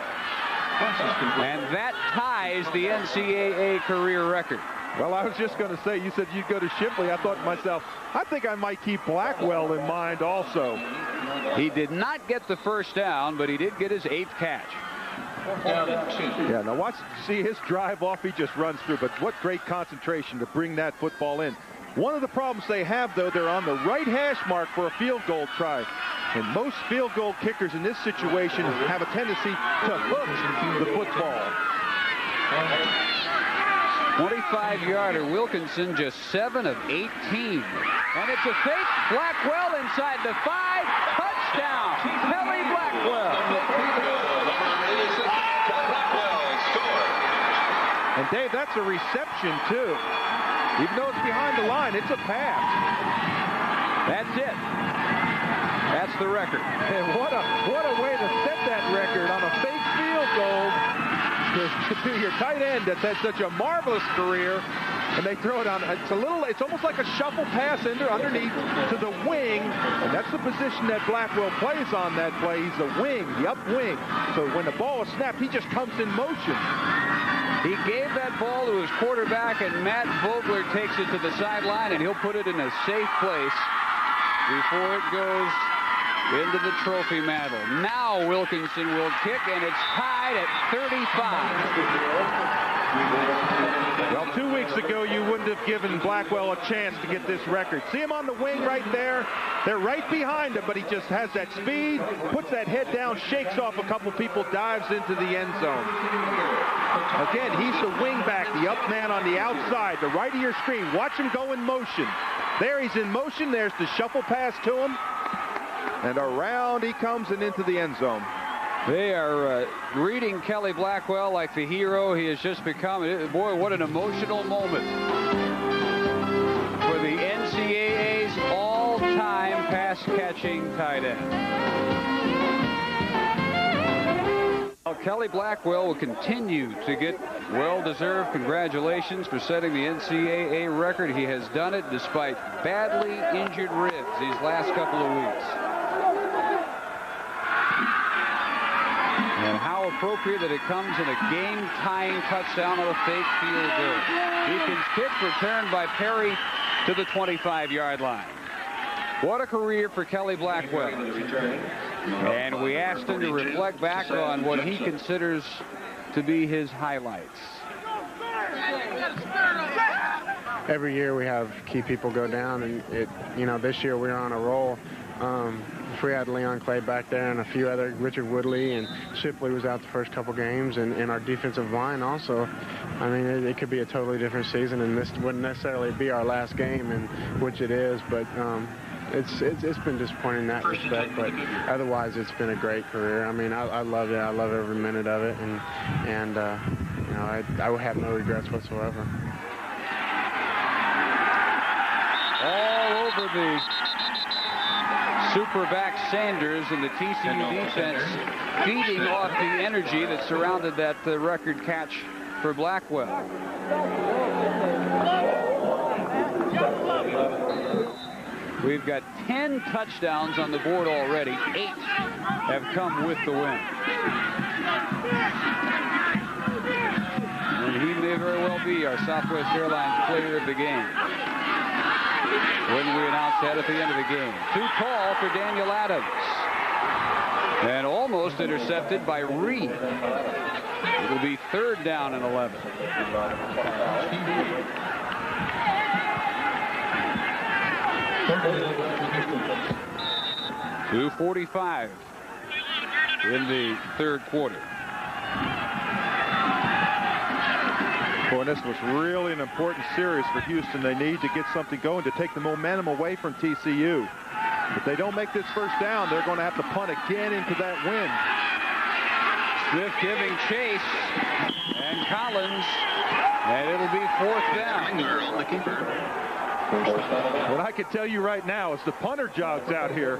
And that ties the NCAA career record. Well, I was just going to say, you said you'd go to Shipley. I thought to myself, I think I might keep Blackwell in mind also. He did not get the first down, but he did get his 8th catch. Yeah, now watch, see his drive off, he just runs through, but what great concentration to bring that football in. One of the problems they have, though, they're on the right hash mark for a field goal try. And most field goal kickers in this situation have a tendency to hook the football. 25-yarder Wilkinson, just 7 of 18. And it's a fake. Blackwell inside the 5. Touchdown. Kelly Blackwell. And Dave, that's a reception, too. Even though it's behind the line, it's a pass. That's it. That's the record. And what a way to set that record on a fake field goal to your tight end that's had such a marvelous career. And they throw it on. It's almost like a shuffle pass underneath to the wing. And that's the position that Blackwell plays on that play. He's the wing, the up wing. So when the ball is snapped, he just comes in motion. He gave that ball to his quarterback, and Matt Vogler takes it to the sideline, and he'll put it in a safe place before it goes into the trophy mantle. Now Wilkinson will kick, and it's tied at 35. Well, 2 weeks ago, you wouldn't have given Blackwell a chance to get this record. See him on the wing right there? They're right behind him, but he just has that speed, puts that head down, shakes off a couple people, dives into the end zone. Again, he's the wing back, the up man on the outside, the right of your screen. Watch him go in motion. There he's in motion. There's the shuffle pass to him. And around he comes and into the end zone. They are greeting Kelly Blackwell like the hero he has just become. Boy, what an emotional moment for the NCAA's all-time pass-catching tight end. Well, Kelly Blackwell will continue to get well-deserved congratulations for setting the NCAA record. He has done it despite badly injured ribs these last couple of weeks. And how appropriate that it comes in a game-tying touchdown on a fake field goal. Deacon's kick returned by Perry to the 25-yard line. What a career for Kelly Blackwell. And we asked him to reflect back on what he considers to be his highlights. Every year we have key people go down, and this year we're on a roll. If we had Leon Clay back there and a few other, Richard Woodley and Shipley was out the first couple games, and our defensive line also. I mean, it could be a totally different season, and this wouldn't necessarily be our last game, and which it is, but it's been disappointing in that respect, but otherwise it's been a great career. I mean, I love it. I love every minute of it, and I would have no regrets whatsoever. All over the superback Sanders, and the TCU defense feeding off the energy that surrounded that record catch for Blackwell. We've got 10 touchdowns on the board already. 8 have come with the win. And he may very well be our Southwest Airlines player of the game when we announce that at the end of the game. Too tall for Daniel Adams. And almost intercepted by Reed. It'll be 3rd down and 11. 2:45 in the 3rd quarter. Boy, this was really an important series for Houston. They need to get something going to take the momentum away from TCU. If they don't make this first down, they're going to have to punt again into that wind. Smith giving chase, and Collins, and it'll be 4th down. On the keeper. What I can tell you right now is the punter jogs out here.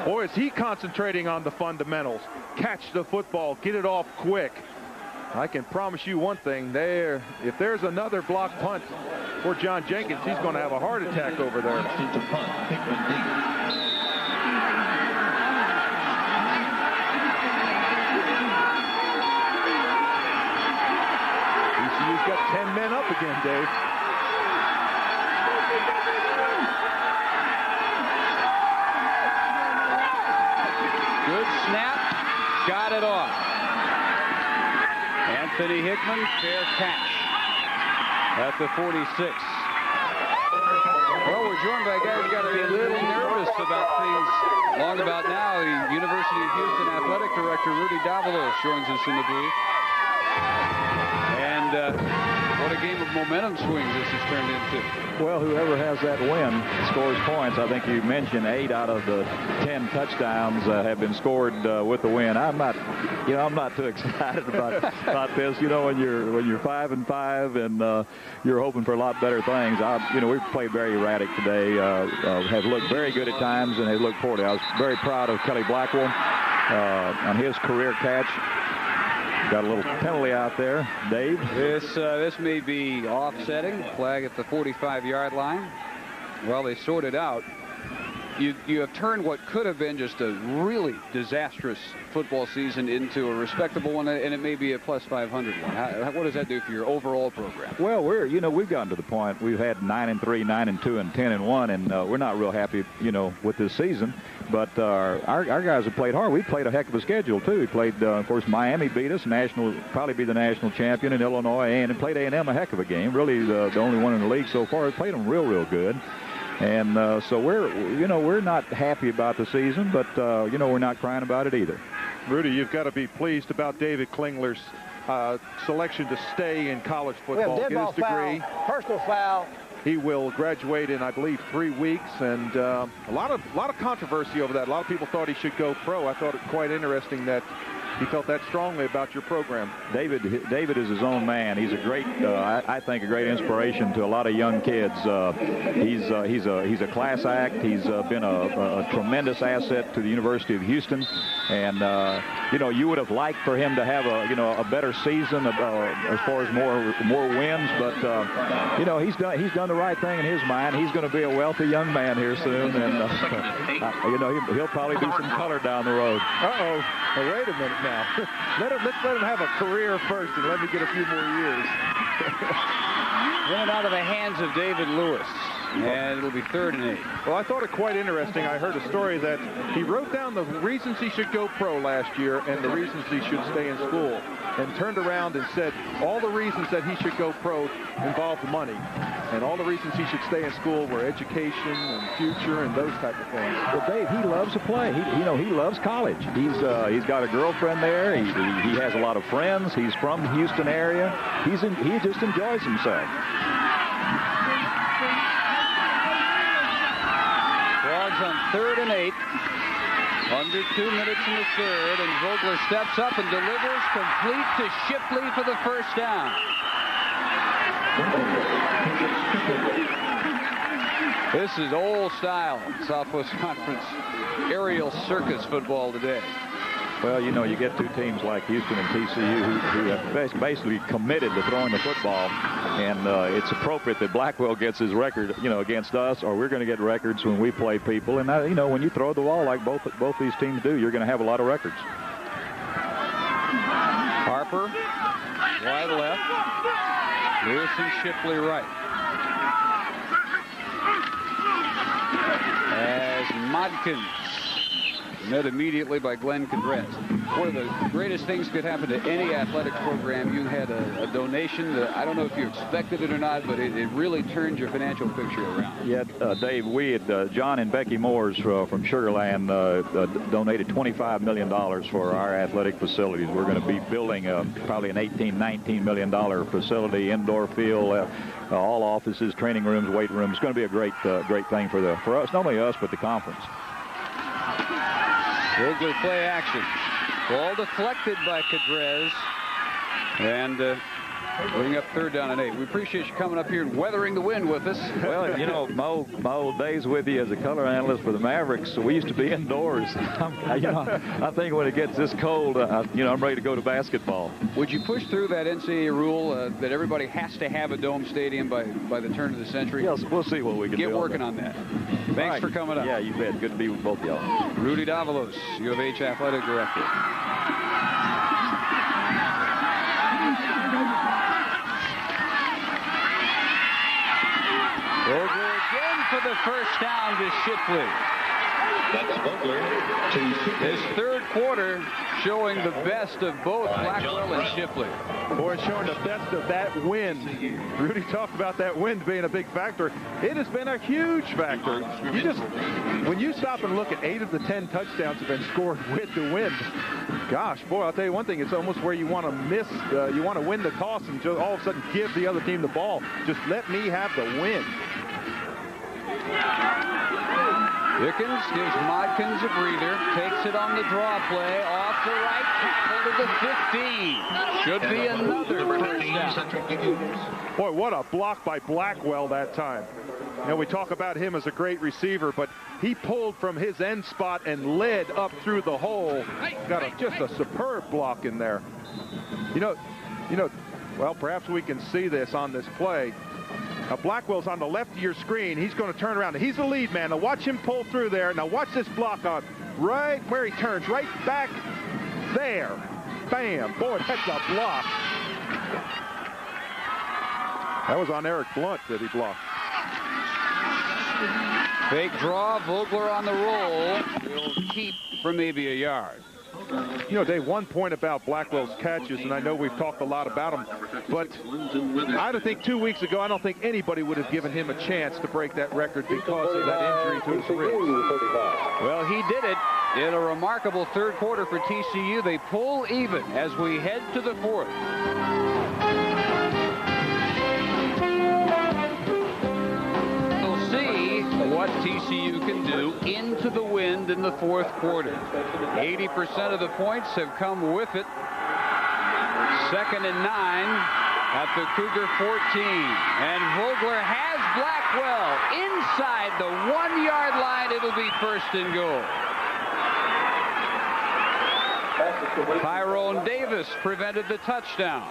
Boy, is he concentrating on the fundamentals. Catch the football, get it off quick. I can promise you one thing, if there's another block punt for John Jenkins, he's going to have a heart attack over there. TCU's got 10 men up again, Dave. Good snap, got it off. Anthony Hickman, fair catch at the 46. Well, we're joined by guys who got to be a little nervous about things long about now. The University of Houston Athletic Director Rudy Davalos joins us in the booth. And what a game of momentum swings this has turned into. Well, whoever has that win scores points. I think you mentioned 8 out of the 10 touchdowns have been scored with the win. I'm not too excited about this. When you're 5-5 and you're hoping for a lot better things. We've played very erratic today. Have looked very good at times and have looked poorly. I was very proud of Kelly Blackwell on his career catch. Got a little penalty out there, Dave. This may be offsetting. Flag at the 45-yard line. Well, they sorted out. You have turned what could have been just a really disastrous football season into a respectable one, and it may be a plus 500 one. What does that do for your overall program? Well, we've gotten to the point we've had 9-3, 9-2, and 10-1, and we're not real happy, with this season. But our guys have played hard. We played a heck of a schedule, too. We played, of course, Miami beat us, probably be the national champion in Illinois, and played A&M a heck of a game. Really the only one in the league so far. We played them real good. And so we're not happy about the season, but, we're not crying about it either. Rudy, you've got to be pleased about David Klingler's selection to stay in college football, get his degree. Foul, personal foul. He will graduate in, I believe, 3 weeks, and a lot of controversy over that. A lot of people thought he should go pro. I thought it quite interesting that he felt that strongly about your program. David is his own man. He's a great, I think, a great inspiration to a lot of young kids. He's a class act. He's been a tremendous asset to the University of Houston, and you would have liked for him to have a better season as far as more wins, but he's done the right thing in his mind. He's going to be a wealthy young man here soon, and he'll probably do some color down the road. Uh-oh. Oh, wait a minute now. Let's let him have a career first and let me get a few more years. Went out of the hands of David Lewis, and it'll be 3rd and 8. Well, I thought it quite interesting. I heard a story that he wrote down the reasons he should go pro last year and the reasons he should stay in school, and turned around and said all the reasons that he should go pro involved money, and all the reasons he should stay in school were education and future and those type of things. Well, Dave, he loves to play. He loves college. He's got a girlfriend there. He has a lot of friends. He's from the Houston area. He just enjoys himself. Frogs on 3rd and 8. Under 2 minutes in the 3rd, and Vogler steps up and delivers complete to Shipley for the first down. This is old style Southwest Conference aerial circus football today. Well, you get two teams like Houston and TCU who have basically committed to throwing the football, and it's appropriate that Blackwell gets his record, against us, or we're going to get records when we play people. And when you throw the ball like both these teams do, you're going to have a lot of records. Harper, wide left. Lewis and Shipley right. As Modkins met immediately by Glenn Cadrez. One of the greatest things could happen to any athletic program. You had a donation that, I don't know if you expected it or not, but it really turned your financial picture around. Yeah, Dave, we had John and Becky Moores from Sugar Land donated $25 million for our athletic facilities. We're going to be building probably an $19 million facility, indoor field, all offices, training rooms, weight rooms. It's going to be a great thing for us, not only us, but the conference. Vogler play action. Ball deflected by Cadrez. And bring up 3rd down and 8. We appreciate you coming up here and weathering the wind with us. Well, my old days with you as a color analyst for the Mavericks, we used to be indoors. I think when it gets this cold, I'm ready to go to basketball. Would you push through that NCAA rule that everybody has to have a dome stadium by the turn of the century? Yes, we'll see what we can do. Get working on that. Thanks for coming up. Yeah, you bet. Good to be with both of y'all. Rudy Davalos, U of H Athletic Director. Vogler again for the first down to Shipley. That's Vogler to Shipley. His 3rd quarter showing the best of both Blackwell and Shipley. Boy, showing the best of that wind. Rudy talked about that wind being a big factor. It has been a huge factor. When you stop and look at 8 of the 10 touchdowns have been scored with the wind. Gosh, boy, I'll tell you one thing. It's almost where you want to miss, you want to win the toss and just all of a sudden give the other team the ball. Just let me have the win. Dickens gives Modkins a breather, takes it on the draw play, off the right tackle to the 15. Should be another first down. Boy, what a block by Blackwell that time. We talk about him as a great receiver, but he pulled from his end spot and led up through the hole. Got just a superb block in there. Well, perhaps we can see this on this play. Now, Blackwell's on the left of your screen. He's going to turn around. He's the lead man. Now, watch him pull through there. Now, watch this block on right where he turns, right back there. Bam. Boy, that's a block. That was on Eric Blunt that he blocked. Fake draw, Vogler on the roll. He'll keep for maybe a yard. You know, Dave, one point about Blackwell's catches, and I know we've talked a lot about him, but I don't think 2 weeks ago, I don't think anybody would have given him a chance to break that record because of that injury to his ribs. Well, he did it in a remarkable third quarter for TCU. They pull even as we head to the fourth. We'll see what TCU can do into the wind in the fourth quarter. 80% of the points have come with it. 2nd and 9 at the Cougar 14. And Vogler has Blackwell inside the 1-yard line. It'll be 1st and goal. Tyrone Davis prevented the touchdown.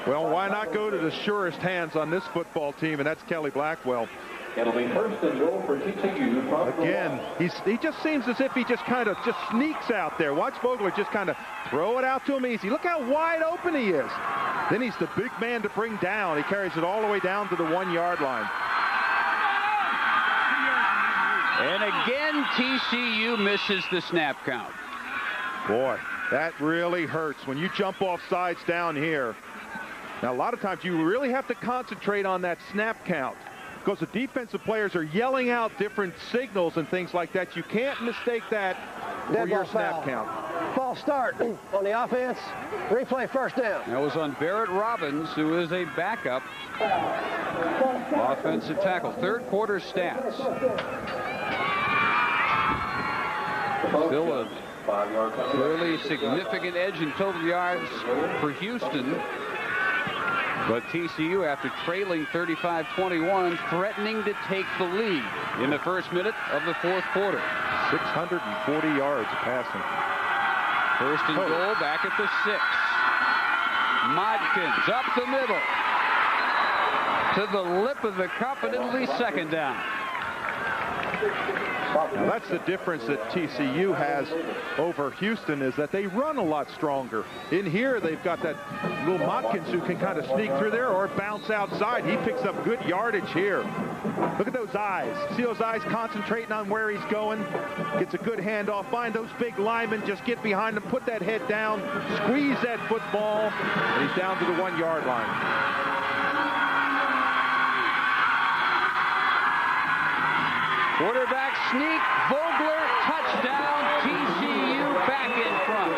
Well, why not go to the surest hands on this football team, and that's Kelly Blackwell. It'll be 1st and goal for TCU. Again, he just seems as if he just kind of sneaks out there. Watch Vogler just kind of throw it out to him easy. Look how wide open he is. Then he's the big man to bring down. He carries it all the way down to the 1-yard line. And again, TCU misses the snap count. Boy, that really hurts when you jump off sides down here. Now, a lot of times you really have to concentrate on that snap count because the defensive players are yelling out different signals and things like that. You can't mistake that for your snap count. False start on the offense. Replay 1st down. That was on Barrett Robbins, who is a backup offensive tackle. Third quarter stats. Still a clearly significant edge in total yards for Houston. But TCU, after trailing 35-21, threatening to take the lead in the 1st minute of the 4th quarter. 640 yards passing. 1st and goal back at the 6. Modkins up the middle to the lip of the cup, and it'll be 2nd down. Now that's the difference that TCU has over Houston, is that they run a lot stronger. In here, they've got that little Modkins who can kind of sneak through there or bounce outside. He picks up good yardage here. Look at those eyes. See those eyes concentrating on where he's going? Gets a good handoff. Find those big linemen. Just get behind them. Put that head down. Squeeze that football. And he's down to the 1-yard line. Quarterback sneak, Vogler, touchdown, TCU back in front.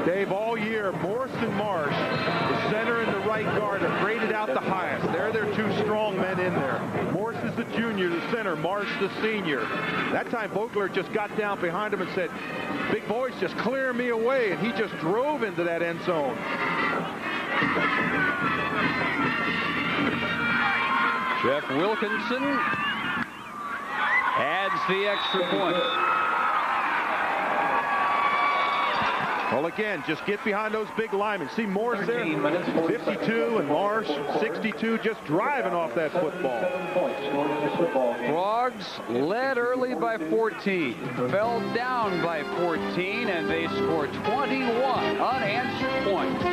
Dave, all year, Morse and Marsh, the center and the right guard, have graded out the highest. They're their 2 strong men in there. Morse is the junior, the center, Marsh the senior. That time Vogler just got down behind him and said, "Big boys, just clear me away," and he just drove into that end zone. Jeff Wilkinson adds the extra point. Well, again, just get behind those big linemen. See Morse there, 52, and Marsh, 62, just driving off that football. Frogs led early by 14, fell down by 14, and they scored 21 unanswered points.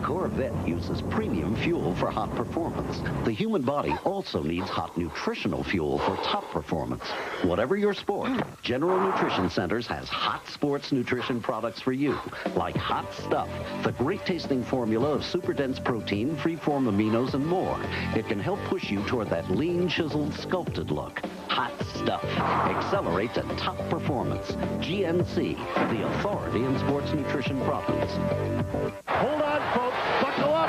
Corvette uses premium fuel for hot performance. The human body also needs hot nutritional fuel for top performance. Whatever your sport, General Nutrition Centers has hot sports nutrition products for you, like Hot Stuff, the great-tasting formula of super-dense protein, free-form aminos, and more. It can help push you toward that lean, chiseled, sculpted look. Hot Stuff. Accelerate to top performance. GNC, the authority in sports nutrition products. Hold on, folks. Buckle up.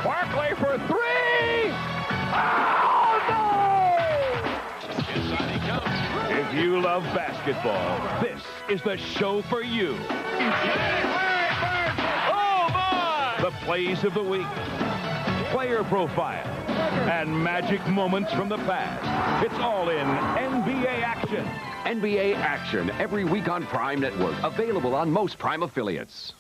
Barkley for 3. Oh, no! Inside he comes. If you love basketball, this is the show for you. Oh, my! The plays of the week, player profile, and magic moments from the past. It's all in NBA Action. NBA Action every week on Prime Network. Available on most Prime affiliates.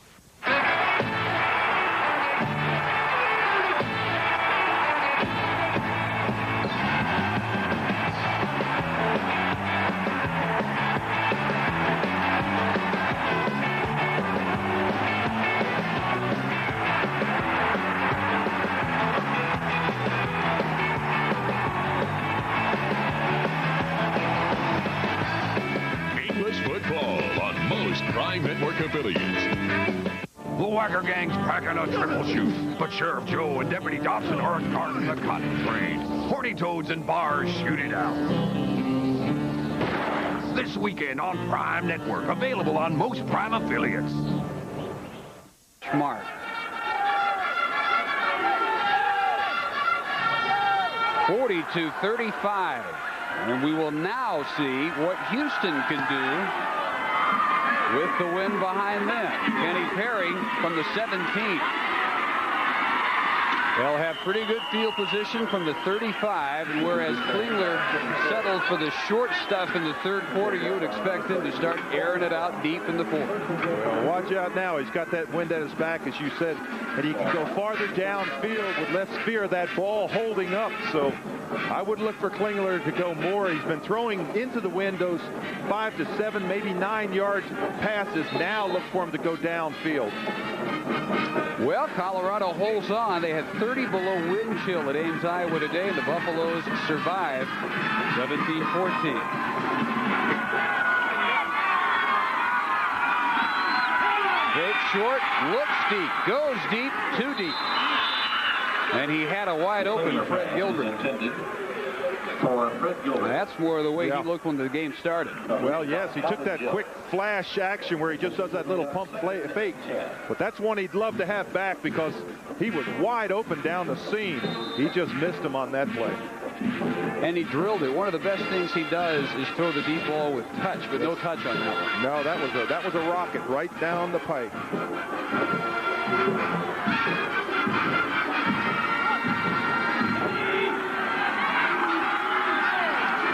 Prime Network affiliates. The Whacker Gang's packing a triple shoot, but Sheriff Joe and Deputy Dobson are guarding the cotton trade. Horny toads and bars shoot it out. This weekend on Prime Network, available on most Prime affiliates. Smart. 40-35. And we will now see what Houston can do with the win behind them. Kenny Perry from the 17th. They'll have pretty good field position from the 35, and whereas Klingler settled for the short stuff in the third quarter, you would expect him to start airing it out deep in the fourth. Well, watch out now. He's got that wind at his back, as you said, and he can go farther downfield with less fear of that ball holding up. So I would look for Klingler to go more. He's been throwing into the wind those 5 to 7, maybe 9 yards passes. Now look for him to go downfield. Well, Colorado holds on. They had 30 below wind chill at Ames, Iowa today, and the Buffaloes survive 17-14. Fake short, looks deep, goes deep, too deep. And he had a wide open Fred Gilbert. That's more the way he looked when the game started. Well, yes, he took that quick flash action where he just does that little pump fake. But that's one he'd love to have back because he was wide open down the seam. He just missed him on that play. And he drilled it. One of the best things he does is throw the deep ball with touch, but no touch on that one. No, that was a rocket right down the pipe.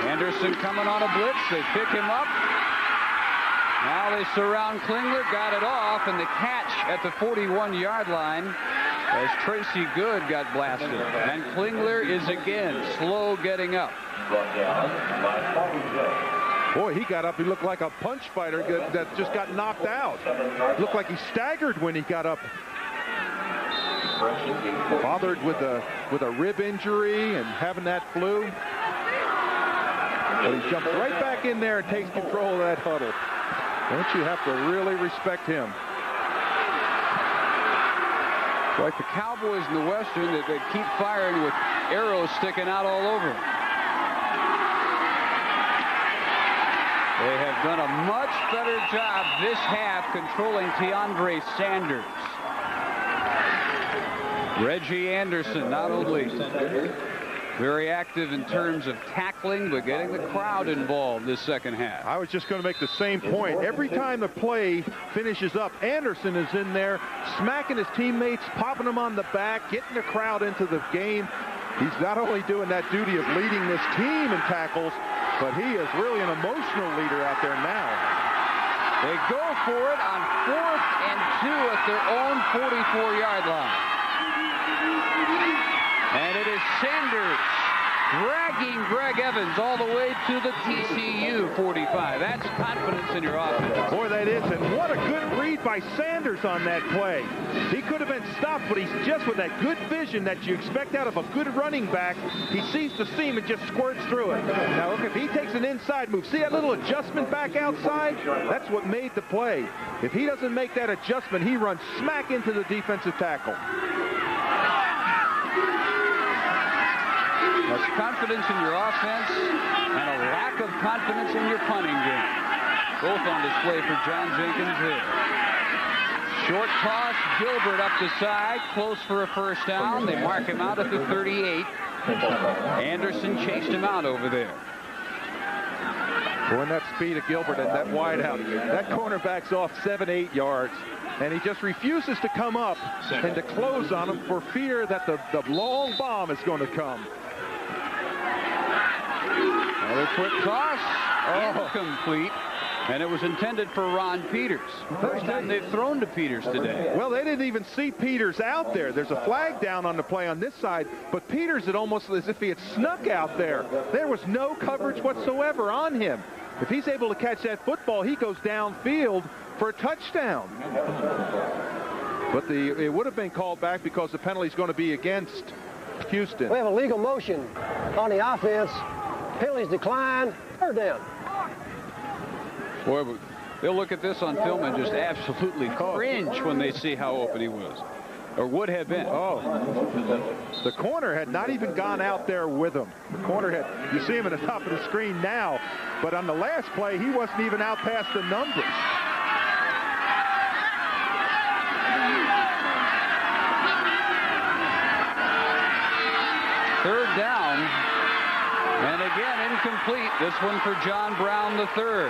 Anderson coming on a blitz. They pick him up. Now they surround Klingler. Got it off, and the catch at the 41-yard line as Tracy Good got blasted. And Klingler is again slow getting up. Boy, he got up. He looked like a punch fighter that just got knocked out. Looked like he staggered when he got up. Bothered with a rib injury and having that flu. But he jumps right back in there and takes control of that huddle. Don't you have to really respect him? Like the Cowboys in the Western, that they keep firing with arrows sticking out all over them. They have done a much better job this half controlling Teondre Sanders. Reggie Anderson not only very active in terms of tackling, but getting the crowd involved this second half. I was just going to make the same point. Every time the play finishes up, Anderson is in there smacking his teammates, popping them on the back, getting the crowd into the game. He's not only doing that duty of leading this team in tackles, but he is really an emotional leader out there now. They go for it on 4th and 2 at their own 44-yard line. And it is Sanders dragging Greg Evans all the way to the TCU 45. That's confidence in your offense. Boy, that is. And what a good read by Sanders on that play. He could have been stopped, but he's just with that good vision that you expect out of a good running back. He sees the seam and just squirts through it. Now, look, if he takes an inside move, see that little adjustment back outside? That's what made the play. If he doesn't make that adjustment, he runs smack into the defensive tackle. That's confidence in your offense and a lack of confidence in your punting game. Both on display for John Jenkins here. Short toss, Gilbert up the side, close for a first down. They mark him out at the 38. Anderson chased him out over there. Boy, that speed of Gilbert and that wide out, that cornerback's off 7-8 yards. And he just refuses to come up and to close on him for fear that the long bomb is going to come. Another quick toss, incomplete, and it was intended for Ron Peters. First time they've thrown to Peters today. Well, they didn't even see Peters out there. There's a flag down on the play on this side, but Peters, it almost as if he had snuck out there. There was no coverage whatsoever on him. If he's able to catch that football, he goes downfield for a touchdown. But it would have been called back because the penalty is going to be against Houston. We have a legal motion on the offense. Penalties decline. Third down. Boy, They'll look at this on film and just absolutely cringe when they see how open he was, or would have been. Oh, the corner had not even gone out there with him. The corner had, you see him at the top of the screen now, but on the last play, he wasn't even out past the numbers. Third down, and again incomplete. This one for John Brown III.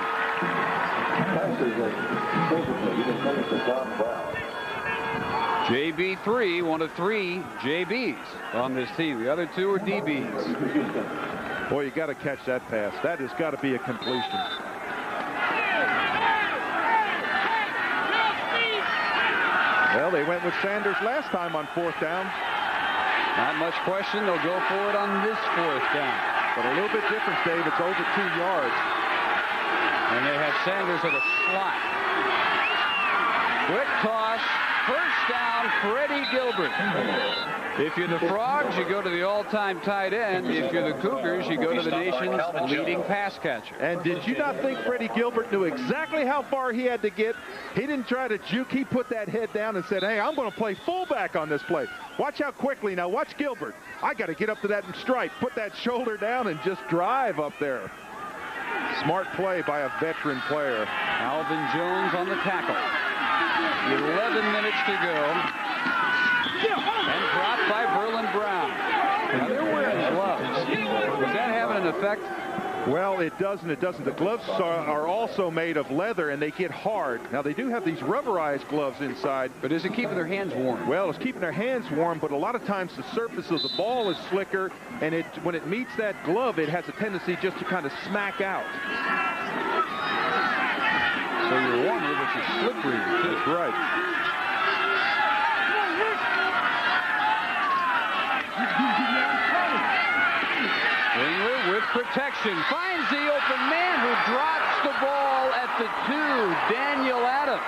JB3, one of 3 JBs on this team. The other 2 are DBs. Boy, you got to catch that pass. That has got to be a completion. Well, they went with Sanders last time on 4th down. Not much question. They'll go for it on this 4th down. But a little bit different, Dave. It's over 2 yards. And they have Sanders at a slot. Quick toss. First down, Freddie Gilbert. If you're the Frogs, you go to the all-time tight end. If you're the Cougars, you go to the nation's leading pass catcher. And did you not think Freddie Gilbert knew exactly how far he had to get? He didn't try to juke. He put that head down and said, hey, I'm going to play fullback on this play. Watch how quickly. Now watch Gilbert. I got to get up to that stripe, put that shoulder down, and just drive up there. Smart play by a veteran player. Alvin Jones on the tackle. 11 minutes to go. And dropped by Verlin Brown. Now they're wearing gloves. Was that having an effect? Well, it does and it doesn't. The gloves are also made of leather, and they get hard. Now, they do have these rubberized gloves inside. But is it keeping their hands warm? Well, it's keeping their hands warm, but a lot of times the surface of the ball is slicker, and when it meets that glove, it has a tendency just to kind of smack out. So you're warmer, but you're slippery, too. That's right. Klingler with protection. Finds the open man who drops the ball at the 2. Daniel Adams.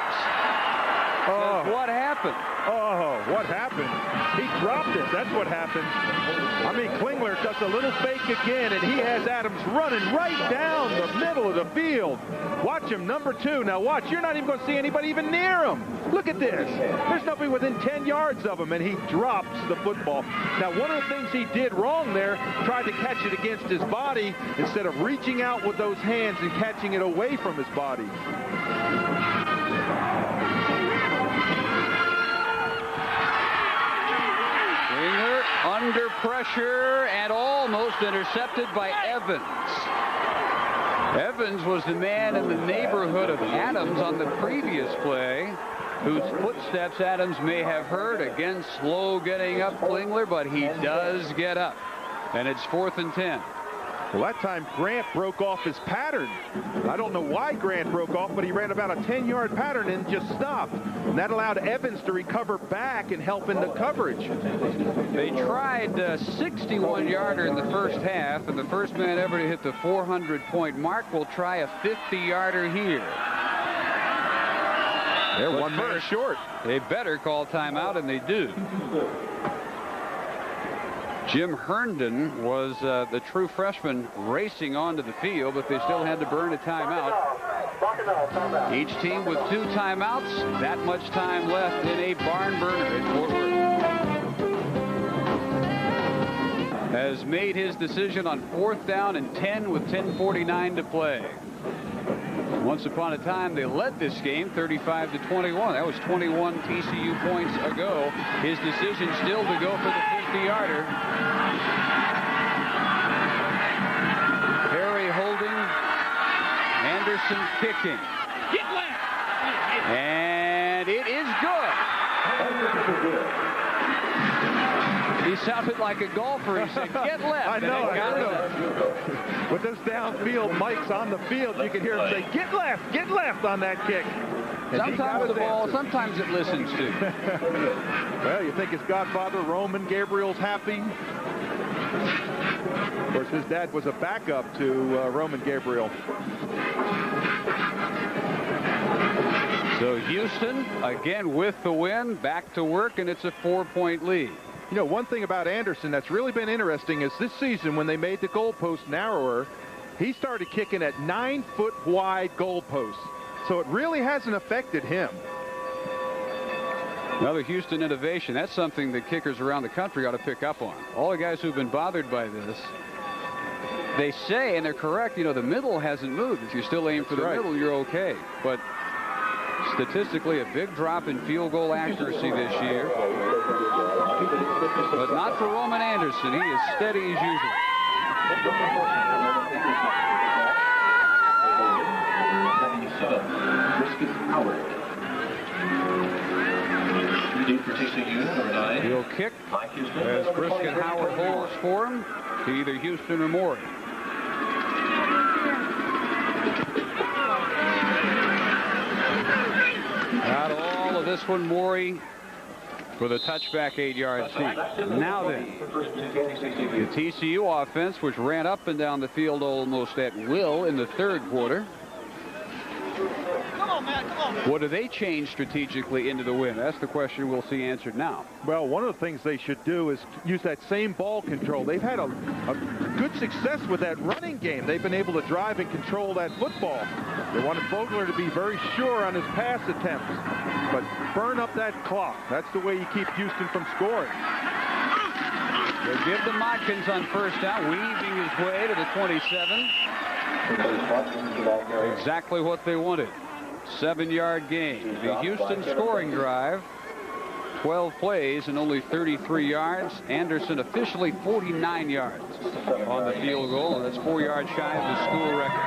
Oh. What happened? Oh, what happened? He dropped it. That's what happened. I mean, Klingler does a little fake again, and he has Adams running right down the middle of the field. Watch him, number 2. Now watch, you're not even going to see anybody even near him. Look at this. There's nobody within 10 yards of him, and he drops the football. Now, one of the things he did wrong there, tried to catch it against his body instead of reaching out with those hands and catching it away from his body. Klingler under pressure and almost intercepted by Evans. Evans was the man in the neighborhood of Adams on the previous play, whose footsteps Adams may have heard. Again, slow getting up Klingler, but he does get up. And it's 4th and 10. Well, that time Grant broke off his pattern. I don't know why Grant broke off, but he ran about a 10-yard pattern and just stopped. And that allowed Evans to recover back and help in the coverage. They tried a 61-yarder in the first half, and the first man ever to hit the 400-point mark will try a 50-yarder here. They're 1 minute short. They better call timeout, and they do. Jim Herndon was the true freshman racing onto the field, but they still had to burn a timeout. Each team with 2 timeouts. That much time left in a barn burner in Fort Worth. Has made his decision on 4th down and 10 with 10:49 to play. Once upon a time, they led this game 35-21. That was 21 TCU points ago. His decision still to go for the 50-yarder. Perry holding. Anderson kicking. And it is good. He sounded like a golfer. He said, get left. I know. With this downfield mics on the field, you can hear him say, get left on that kick. And sometimes the ball, sometimes it listens to. Well, you think his godfather, Roman Gabriel's happy? Of course, his dad was a backup to Roman Gabriel. So Houston, again with the win, back to work, and it's a 4-point lead. You know, one thing about Anderson that's really been interesting is this season when they made the goalpost narrower, he started kicking at 9-foot wide goalposts. So it really hasn't affected him. Another Houston innovation. That's something that kickers around the country ought to pick up on. All the guys who've been bothered by this, they say, and they're correct, you know, the middle hasn't moved. If you still aim for the middle, you're okay. But statistically, a big drop in field goal accuracy this year. But not for Roman Anderson. He is steady as usual. For TCU, number 9. He'll kick as Brisket Howard holds for him to either Houston or Morey. Out of all of this one, Morey for the touchback 8-yard seat. Now then, the TCU offense, which ran up and down the field almost at will in the third quarter. What do they change strategically into the win? That's the question we'll see answered now. Well, one of the things they should do is use that same ball control. They've had a good success with that running game. They've been able to drive and control that football. They wanted Vogler to be very sure on his pass attempts, but burn up that clock. That's the way you keep Houston from scoring. They give the Modkins on first down, weaving his way to the 27. Exactly what they wanted. 7-yard gain. The Houston scoring drive, 12 plays and only 33 yards. Anderson officially 49 yards on the field goal, and that's 4 yards shy of the school record.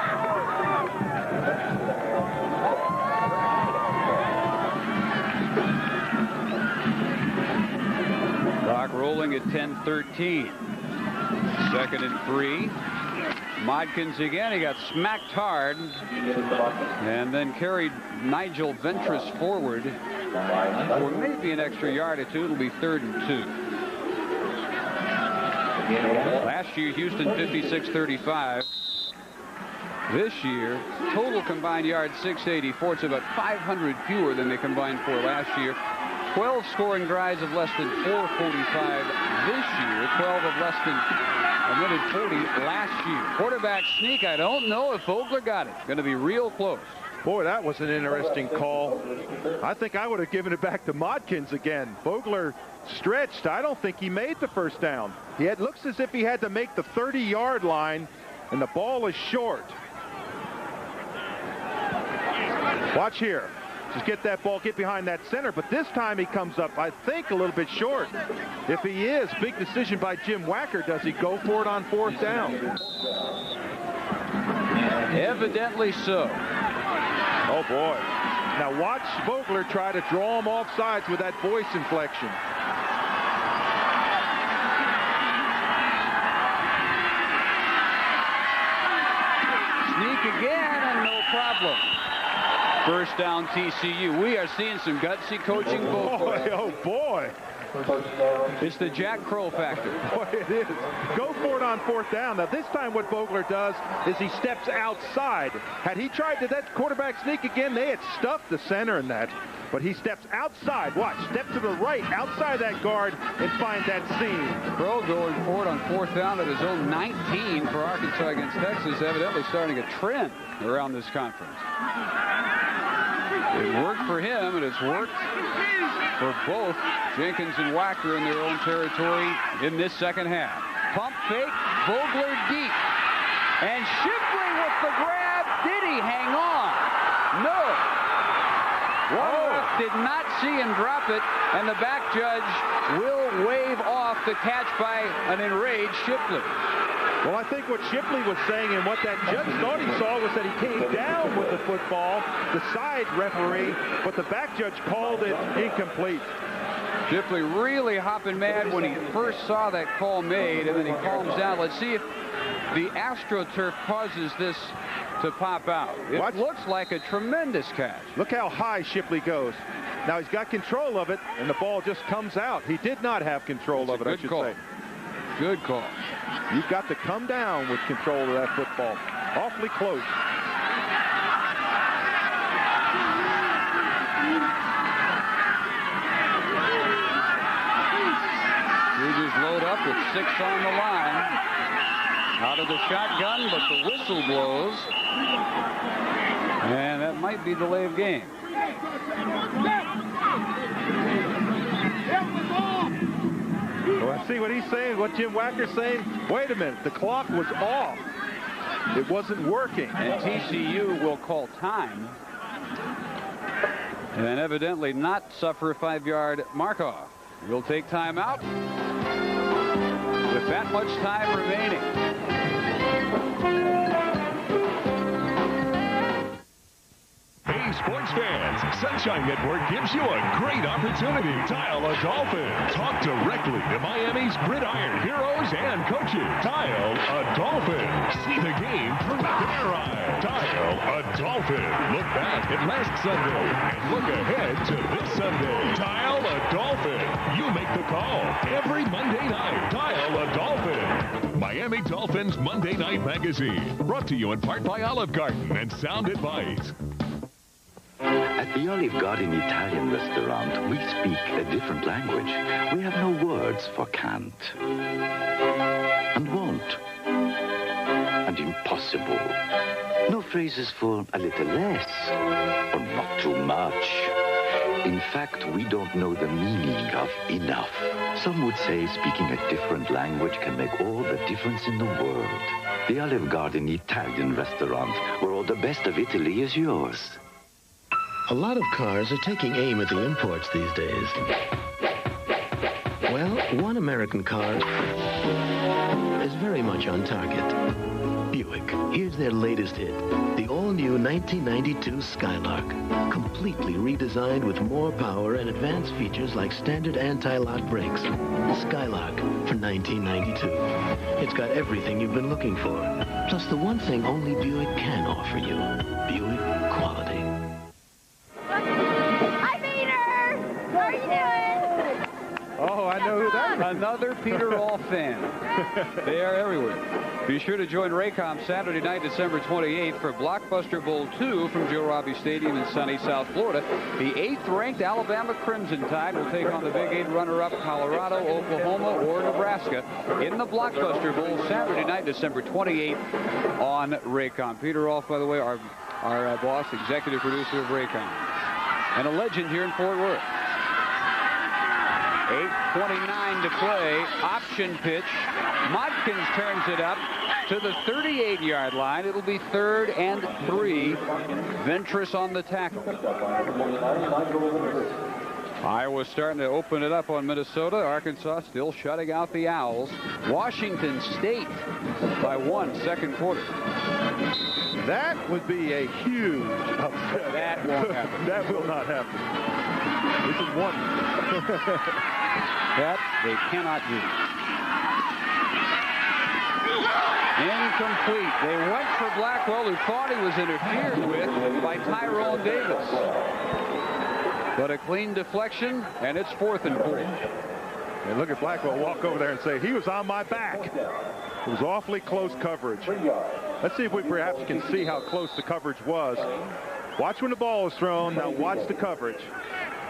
Clock rolling at 10:13. 2nd and 3. Modkins again. He got smacked hard and then carried Nigel Ventress forward for maybe an extra yard or two. It'll be 3rd and 2. Last year, Houston 56-35. This year, total combined yards 684. It's about 500 fewer than they combined for last year. 12 scoring drives of less than 445 this year. 12 of less than 140 last year. Quarterback sneak. I don't know if Vogler got it. Going to be real close. Boy, that was an interesting call. I think I would have given it back to Modkins again. Vogler stretched. I don't think he made the first down. It looks as if he had to make the 30-yard line, and the ball is short. Watch here. Just get that ball, get behind that center. But this time he comes up, I think, a little bit short. If he is, big decision by Jim Wacker. Does he go for it on 4th down? Evidently so. Oh, boy. Now watch Vogler try to draw him off sides with that voice inflection. Sneak again, and no problem. First down, TCU. We are seeing some gutsy coaching. Boy, oh boy. It's the Jack Crow factor. Boy, it is. Go for it on 4th down. Now, this time what Vogler does is he steps outside. Had he tried to that quarterback sneak again, they had stuffed the center in that. But he steps outside. Watch. Step to the right, outside that guard, and find that seam. Crow going for it on 4th down at his own 19 for Arkansas against Texas. Evidently starting a trend around this conference. It worked for him, and it's worked for both Jenkins and Wacker in their own territory in this second half. Pump fake, Vogler deep. And Shipley with the grab. Did he hang on? No. Ref did not see him drop it, and the back judge will wave off the catch by an enraged Shipley. Well, I think what Shipley was saying and what that judge thought he saw was that he came down with the football, the side referee, but the back judge called it incomplete. Shipley really hopping mad when he first saw that call made, and then he calms down. Let's see if the AstroTurf causes this to pop out. It looks like a tremendous catch. Look how high Shipley goes. Now he's got control of it, and the ball just comes out. He did not have control of it, I should say. Good call. You've got to come down with control of that football. Awfully close. Cougars load up with 6 on the line. out of the shotgun, but the whistle blows. And that might be delay of game. Well, see what he's saying, what Jim Wacker's saying? Wait a minute, the clock was off. It wasn't working. And TCU will call time. And evidently not suffer a 5-yard mark-off. We'll take time out with that much time remaining. Hey, sports fans, Sunshine Network gives you a great opportunity. Dial a Dolphin. Talk directly to Miami's gridiron heroes and coaches. Dial a Dolphin. See the game through their eyes. Dial a Dolphin. Look back at last Sunday and look ahead to this Sunday. Dial a Dolphin. You make the call every Monday night. Dial a Dolphin. Miami Dolphins Monday Night Magazine. Brought to you in part by Olive Garden and Sound Advice. At the Olive Garden Italian restaurant, we speak a different language. We have no words for can't, and won't, and impossible. No phrases for a little less, or not too much. In fact, we don't know the meaning of enough. Some would say speaking a different language can make all the difference in the world. The Olive Garden Italian restaurant, where all the best of Italy is yours. A lot of cars are taking aim at the imports these days. Well, one American car is very much on target. Buick. Here's their latest hit, the all-new 1992 Skylark. Completely redesigned with more power and advanced features like standard anti-lock brakes. Skylark for 1992. It's got everything you've been looking for. Plus the one thing only Buick can offer you. Buick quality. Oh, I know who that is. Another Peter Rolfe fan. They are everywhere. Be sure to join Raycom Saturday night, December 28th for Blockbuster Bowl 2 from Joe Robbie Stadium in sunny South Florida. The 8th-ranked Alabama Crimson Tide will take on the Big 8 runner-up Colorado, Oklahoma, or Nebraska in the Blockbuster Bowl Saturday night, December 28th on Raycom. Peter Rolfe, by the way, our boss, executive producer of Raycom, and a legend here in Fort Worth. 8:29 to play. Option pitch. Modkins turns it up to the 38-yard line. It'll be 3rd and 3. Ventress on the tackle. Iowa starting to open it up on Minnesota. Arkansas still shutting out the Owls. Washington State by 1, second quarter. That would be a huge upset. That won't happen. That will not happen. This is one. That they cannot do. Incomplete. They went for Blackwell, who thought he was interfered with by Tyrone Davis. But a clean deflection, and it's 4th and 4. And look at Blackwell walk over there and say, he was on my back. It was awfully close coverage. Let's see if we perhaps can see how close the coverage was. Watch when the ball is thrown. Now watch the coverage.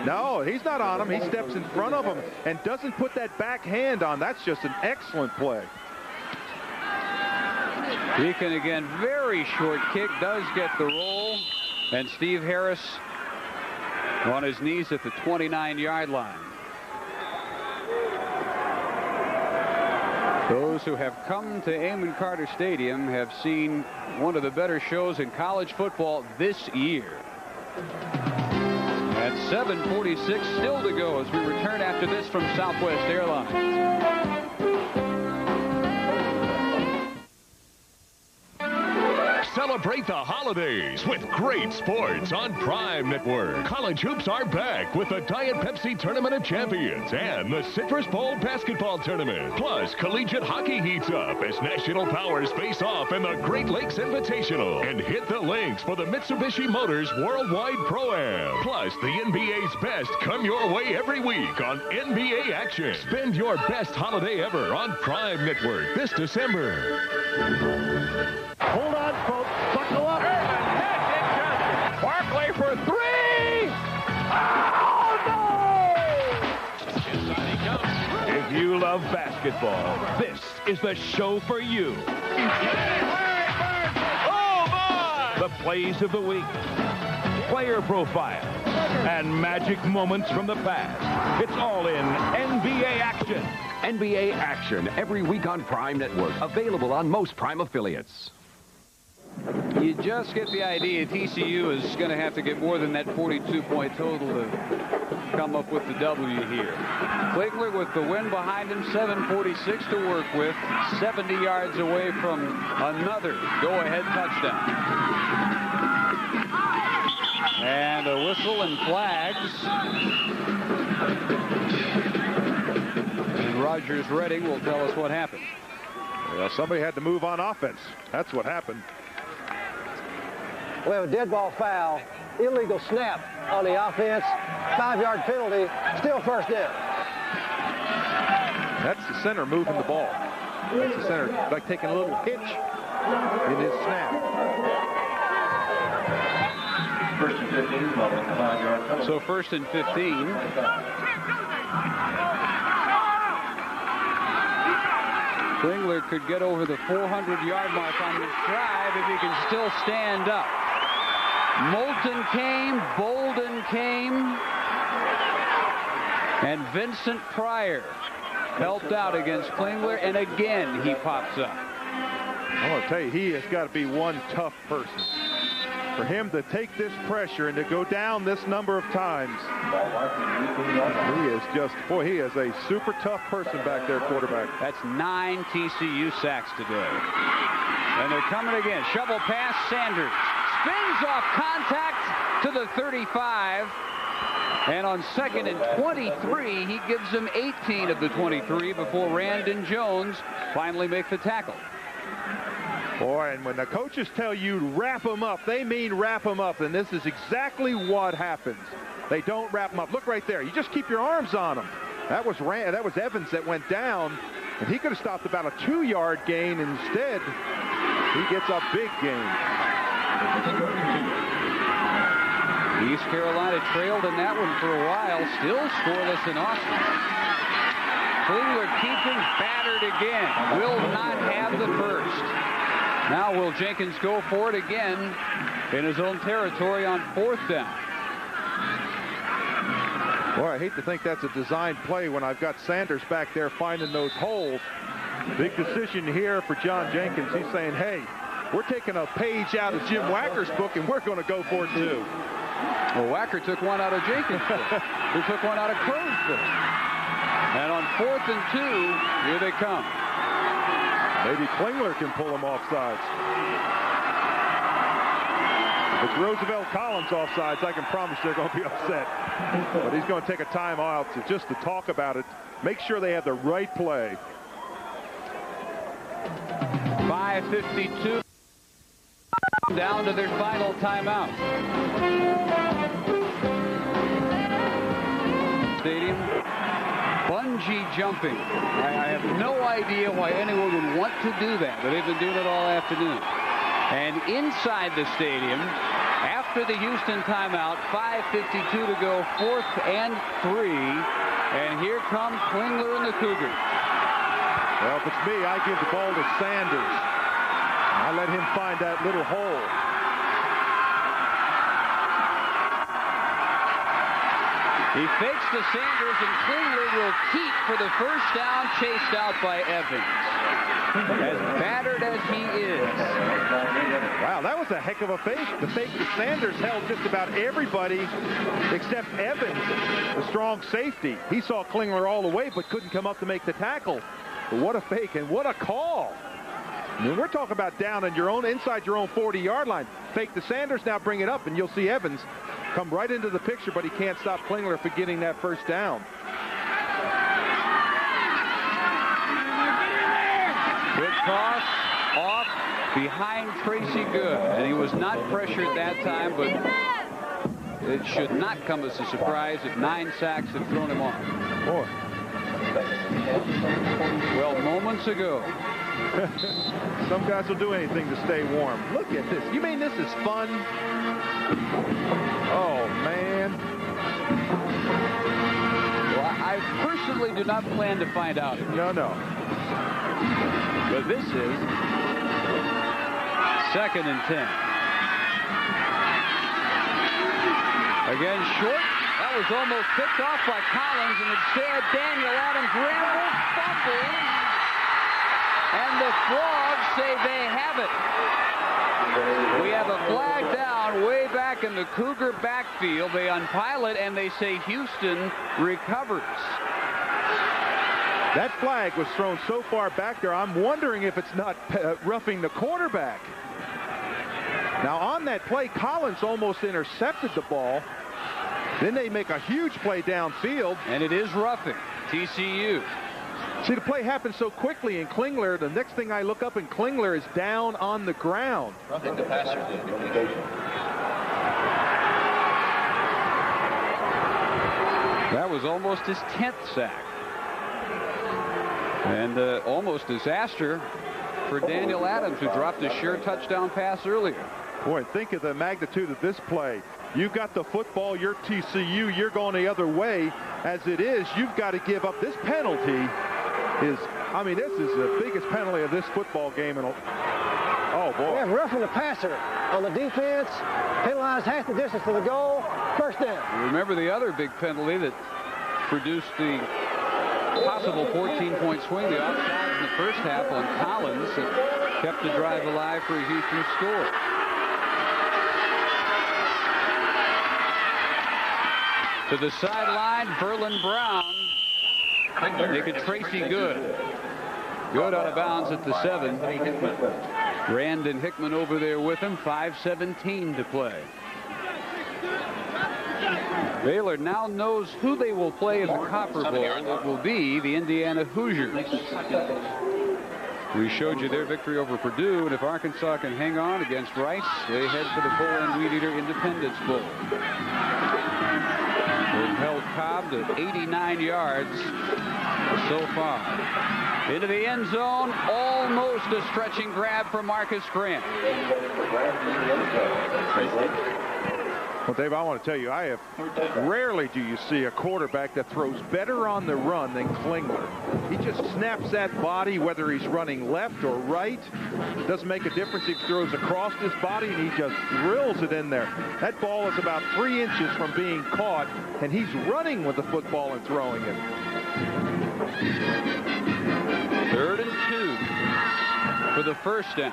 No, he's not on him. He steps in front of him and doesn't put that back hand on. That's just an excellent play. Deacon again, very short kick, does get the roll. And Steve Harris on his knees at the 29-yard line. Those who have come to Amon Carter Stadium have seen one of the better shows in college football this year. At 7:46 still to go as we return after this from Southwest Airlines. Celebrate the holidays with great sports on Prime Network. College hoops are back with the Diet Pepsi Tournament of Champions and the Citrus Bowl Basketball Tournament. Plus, collegiate hockey heats up as national powers face off in the Great Lakes Invitational. And hit the links for the Mitsubishi Motors Worldwide Pro-Am. Plus, the NBA's best come your way every week on NBA Action. Spend your best holiday ever on Prime Network this December. Hold on, folks. Buckle up. Barkley for 3. Oh, no! If you love basketball, this is the show for you. The plays of the week, player profile, and magic moments from the past. It's all in NBA Action. NBA Action every week on Prime Network. Available on most Prime affiliates. You just get the idea. TCU is going to have to get more than that 42-point total to come up with the W here. Klingler with the win behind him, 7:46 to work with, 70 yards away from another go-ahead touchdown. And a whistle and flags. And Rogers Redding will tell us what happened. Well, somebody had to move on offense. That's what happened. We have a dead ball foul, illegal snap on the offense, 5-yard penalty, still first down. That's the center moving the ball. That's the center, like taking a little hitch in his snap. First and 15, following the 5-yard penalty. So first and 15. Klingler could get over the 400-yard mark on this drive if he can still stand up. Moulton came, Bolden came, and Vincent Pryor helped out against Klingler, and again he pops up. I want to tell you, he has got to be one tough person. For him to take this pressure and to go down this number of times, he is just, boy, he is a super tough person back there, quarterback. That's 9 TCU sacks today. And they're coming again. Shovel pass, Sanders. Spins off contact to the 35. And on 2nd and 23, he gives them 18 of the 23 before Rand and Jones finally make the tackle. Boy, and when the coaches tell you to wrap them up, they mean wrap them up, and this is exactly what happens. They don't wrap them up. Look right there. You just keep your arms on them. That was Evans that went down, and he could have stopped about a 2-yard gain. Instead, he gets a big gain. East Carolina trailed in that one for a while, still scoreless in Austin. Klingler keeping battered again. Will not have the first. Now will Jenkins go for it again in his own territory on 4th down. Boy, I hate to think that's a design play when I've got Sanders back there finding those holes. Big decision here for John Jenkins. He's saying, hey, we're taking a page out of Jim Wacker's book, and we're going to go for it too. Well, Wacker took one out of Jenkins' book. Who took one out of Crow's book. And on 4th and 2, here they come. Maybe Klingler can pull him off sides. If it's Roosevelt Collins off sides, I can promise they're going to be upset. But he's going to take a time out just to talk about it. Make sure they have the right play. 5:52 down to their final timeout. Stadium. Bungee jumping. I have no idea why anyone would want to do that, but they've been doing it all afternoon. And inside the stadium, after the Houston timeout, 5:52 to go, 4th and 3. And here come Klingler and the Cougars. Well, if it's me, I give the ball to Sanders. I let him find that little hole. He fakes to Sanders, and Klingler will keep for the first down, chased out by Evans. As battered as he is. Wow, that was a heck of a fake. The fake to Sanders held just about everybody except Evans, the strong safety. He saw Klingler all the way, but couldn't come up to make the tackle. But what a fake, and what a call. I mean, we're talking about down in your own, inside your own 40-yard line. Fake to Sanders, now bring it up, and you'll see Evans come right into the picture, but he can't stop Klingler from getting that first down. Good toss off behind Tracy Good, and he was not pressured that time, but it should not come as a surprise if 9 sacks have thrown him off. Boy. Well, moments ago. Some guys will do anything to stay warm. Look at this. You mean this is fun? Oh, man. Well, I personally do not plan to find out. No. But this is 2nd and 10. Again, short. That was almost picked off by Collins, and instead Daniel Adams rambles, fumbles, and the Frogs say they have it. We have a flag down way back in the Cougar backfield. They unpile it, and they say Houston recovers. That flag was thrown so far back there, I'm wondering if it's not roughing the quarterback. Now on that play, Collins almost intercepted the ball. Then they make a huge play downfield. And it is roughing TCU. See, the play happened so quickly, and Klingler, the next thing I look up, and Klingler is down on the ground. Roughing the passer, the indication. That was almost his 10th sack. And almost disaster for Daniel Adams, who dropped a sure touchdown pass earlier. Boy, think of the magnitude of this play. You've got the football, you're TCU, you're going the other way. As it is, you've got to give up. This penalty is, I mean, this is the biggest penalty of this football game. Oh, boy. We have roughing the passer on the defense, penalized half the distance to the goal, first down. Remember the other big penalty that produced the possible 14-point swing, the offside in the first half on Collins, that kept the drive alive for a Houston score. To the sideline, Verlin Brown. Making Tracy Good. Good out of bounds at the 7. Brandon Hickman over there with him. 5:17 to play. Baylor now knows who they will play in the Copper Bowl. It will be the Indiana Hoosiers. We showed you their victory over Purdue, and if Arkansas can hang on against Rice, they head for the Poland Weed Eater Independence Bowl. They've held Cobb to 89 yards so far. Into the end zone, almost a stretching grab for Marcus Grant. Well, Dave, I want to tell you, rarely do you see a quarterback that throws better on the run than Klingler. He just snaps that body, whether he's running left or right. Doesn't make a difference if he throws across his body, and he just drills it in there. That ball is about 3 inches from being caught, and he's running with the football and throwing it. 3rd and 2 for the first down.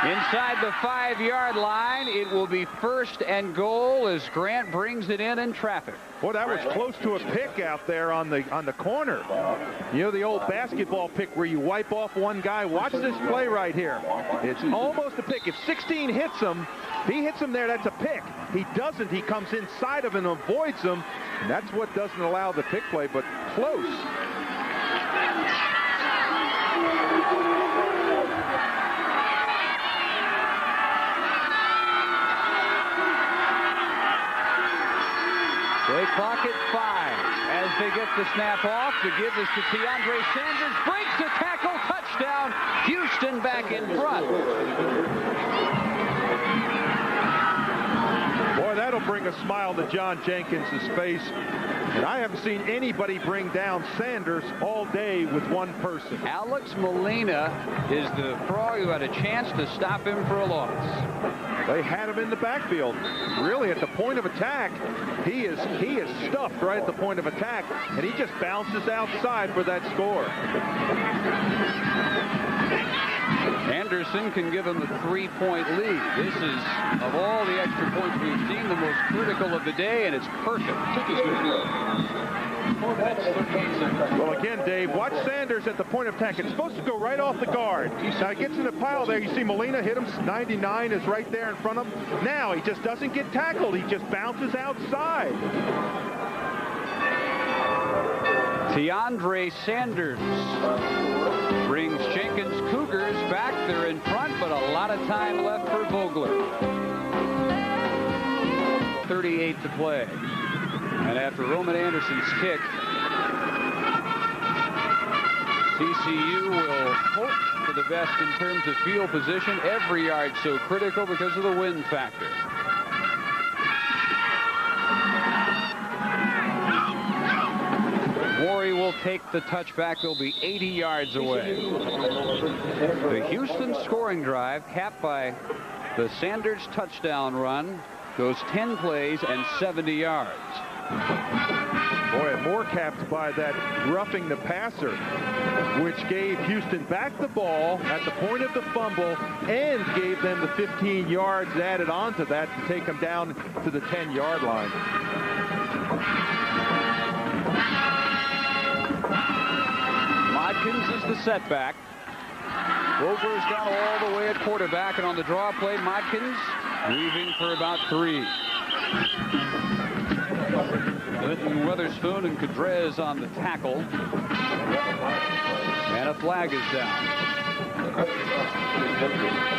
Inside the 5-yard line, it will be 1st and goal as Grant brings it in traffic. Well, that was close to a pick out there on the corner. You know the old basketball pick where you wipe off one guy? Watch this play right here. It's almost a pick. If 16 hits him, he hits him there, that's a pick. He doesn't. He comes inside of him and avoids him. And that's what doesn't allow the pick play, but close. They clock at 5 as they get the snap off. To give this to Teandre Sanders. Breaks the tackle. Touchdown. Houston back in front. Boy, that'll bring a smile to John Jenkins' face. And I haven't seen anybody bring down Sanders all day with one person. Alex Molina is the Frog who had a chance to stop him for a loss. They had him in the backfield. Really, at the point of attack, he is stuffed right at the point of attack, and he just bounces outside for that score. Anderson can give him a 3-point lead. This is, of all the extra points we've seen, the most critical of the day, and it's perfect. Well, again, Dave, watch Sanders at the point of attack. It's supposed to go right off the guard. Now, he gets in the pile there. You see Molina hit him. 99 is right there in front of him. Now, he just doesn't get tackled. He just bounces outside. Teandre Sanders brings Jenkins Cougars back. They're in front, but a lot of time left for Vogler. 38 to play. And after Roman Anderson's kick, TCU will hope for the best in terms of field position. Every yard so critical because of the wind factor. will take the touchback. They'll be 80 yards away. The Houston scoring drive, capped by the Sanders touchdown run, goes 10 plays and 70 yards. Boy, more capped by that roughing the passer, which gave Houston back the ball at the point of the fumble and gave them the 15 yards added on to that to take them down to the 10-yard line. Modkins is the setback. Vogler's down all the way at quarterback, and on the draw play, Modkins weaving for about 3. Clinton, Weatherspoon, and Cadrez on the tackle. And a flag is down.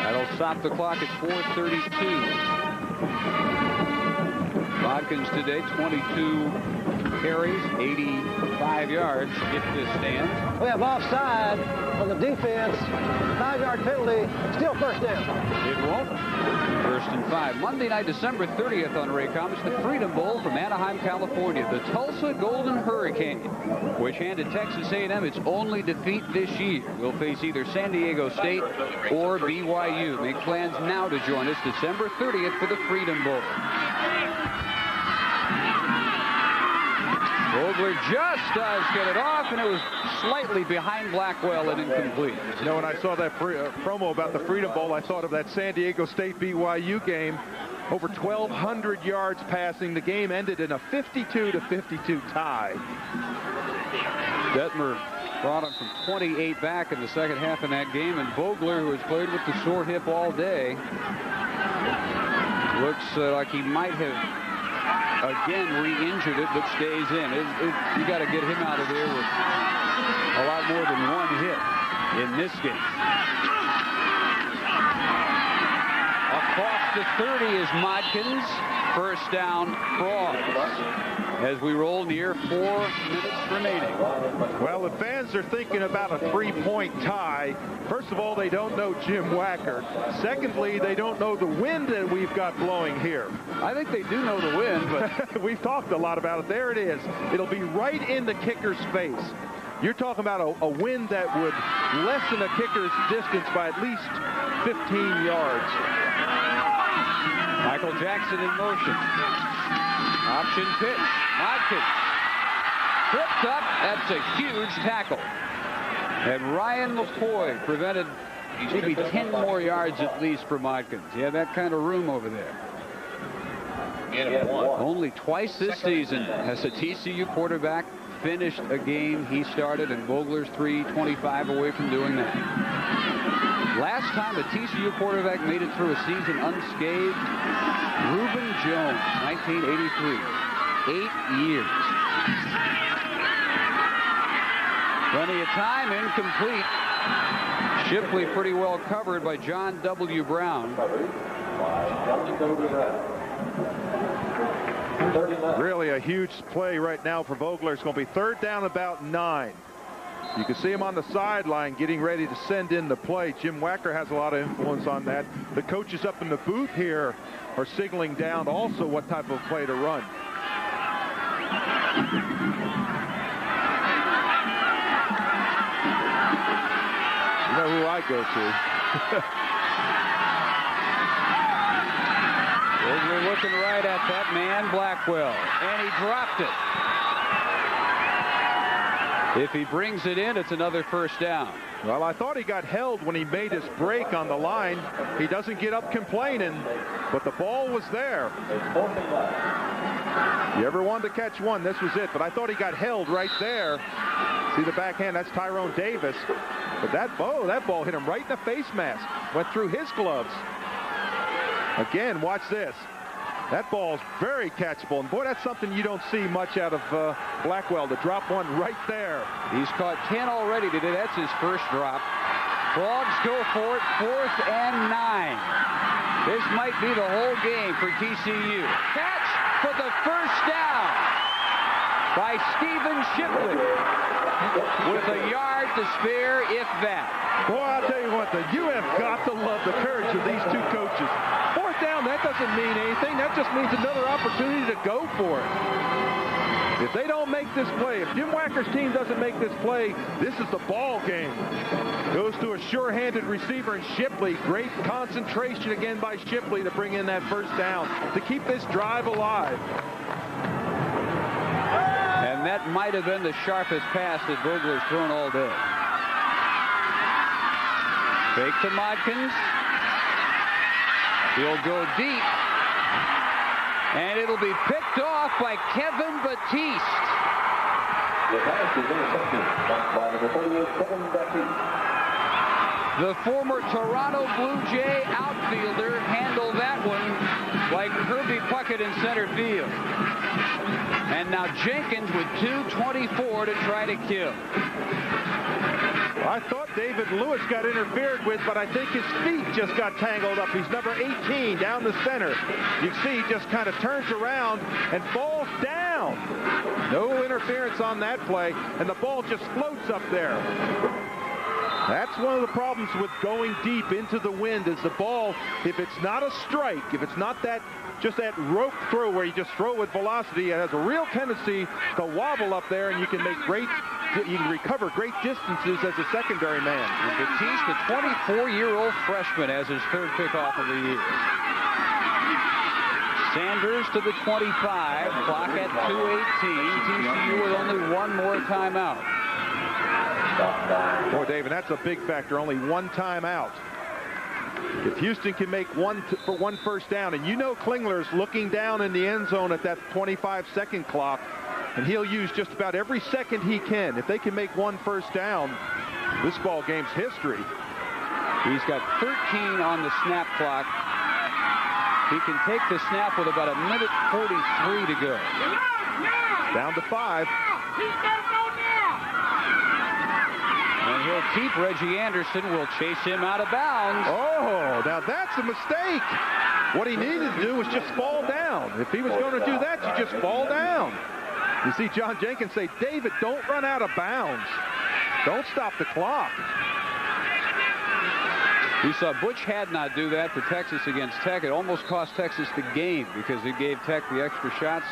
That'll stop the clock at 4:32. Modkins today, 22 carries, 85 yards if this stands. We have offside on the defense. 5-yard penalty. Still first down. It won't. 1st and 5. Monday night, December 30th on Raycom. It's the Freedom Bowl from Anaheim, California. The Tulsa Golden Hurricane, which handed Texas A&M its only defeat this year, will face either San Diego State or BYU. Make plans now to join us December 30th for the Freedom Bowl. Vogler just does get it off, and it was slightly behind Blackwell and incomplete. You know, when I saw that promo about the Freedom Bowl, I thought of that San Diego State BYU game. Over 1,200 yards passing. The game ended in a 52-52 tie. Detmer brought him from 28 back in the second half in that game, and Vogler, who has played with the sore hip all day, looks like he might have again re-injured it, but stays in. You got to get him out of there with a lot more than one hit in this game. Across the 30 is Modkins. First down, Frogs. As we roll near 4 minutes remaining. Well, the fans are thinking about a 3-point tie. First of all, they don't know Jim Wacker. Secondly, they don't know the wind that we've got blowing here. I think they do know the wind, but we've talked a lot about it. There it is. It'll be right in the kicker's face. You're talking about a wind that would lessen a kicker's distance by at least 15 yards. Michael Jackson in motion. Option pitch. Modkins tripped up. That's a huge tackle. And Ryan McCoy prevented maybe 10 more yards at least for Modkins. He had that kind of room over there. Only twice this season has a TCU quarterback finished a game he started, and Vogler's 325 away from doing that. Last time a TCU quarterback made it through a season unscathed, Reuben Jones, 1983. 8 years. Plenty of time, incomplete. Shipley pretty well covered by John W. Brown. Really a huge play right now for Vogler. It's going to be 3rd down about 9. You can see him on the sideline getting ready to send in the play. Jim Wacker has a lot of influence on that. The coaches up in the booth here are signaling down also what type of play to run. You know who I go to. Vogler looking right at that man, Blackwell, and he dropped it. If he brings it in, it's another first down. Well, I thought he got held when he made his break on the line. He doesn't get up complaining, but the ball was there. You ever wanted to catch one, this was it. But I thought he got held right there. See the backhand, that's Tyrone Davis. But that ball hit him right in the face mask. Went through his gloves. Again, watch this. That ball's very catchable. And boy, that's something you don't see much out of Blackwell, to drop one right there. He's caught 10 already today. That's his first drop. Frogs go for it, 4th and 9. This might be the whole game for TCU. Catch for the first down by Stephen Shipley with a yard to spare, if that. Boy, I'll tell you what, you have got to love the courage of these two coaches. 4th down, that doesn't mean anything. That just means another opportunity to go for it. If they don't make this play, if Jim Wacker's team doesn't make this play, this is the ball game. Goes to a sure-handed receiver in Shipley. Great concentration again by Shipley to bring in that first down to keep this drive alive. And that might have been the sharpest pass that Vogler's thrown all day. Fake to Modkins. He'll go deep. And it'll be picked off by Kevin Batiste. The pass is intercepted by number 48, Kevin Batiste. The former Toronto Blue Jay outfielder handled that one like Kirby Puckett in center field. And now Jenkins with 2:24 to try to kill. I thought David Lewis got interfered with, but I think his feet just got tangled up. He's number 18 down the center. You see he just kind of turns around and falls down. No interference on that play, and the ball just floats up there. That's one of the problems with going deep into the wind is the ball, if it's not a strike, if it's not that just that rope throw where you just throw with velocity, it has a real tendency to wobble up there, and you can recover great distances as a secondary man. And Batiste, the 24-year-old freshman, has his third pickoff of the year. Sanders to the 25, clock at 2:18. TCU with only one more timeout. Boy, David, that's a big factor. Only one timeout. If Houston can make one first down, and you know Klingler's looking down in the end zone at that 25-second clock, and he'll use just about every second he can. If they can make one first down, this ball game's history. He's got 13 on the snap clock. He can take the snap with about 1:43 to go. Down to 5. And he'll keep Reggie Anderson. Will chase him out of bounds. Oh, now that's a mistake. What he needed to do was just fall down. If he was going to do that, you just fall down. You see John Jenkins say, David, don't run out of bounds. Don't stop the clock. We saw Butch Hadnot do that for Texas against Tech. It almost cost Texas the game because it gave Tech the extra shots,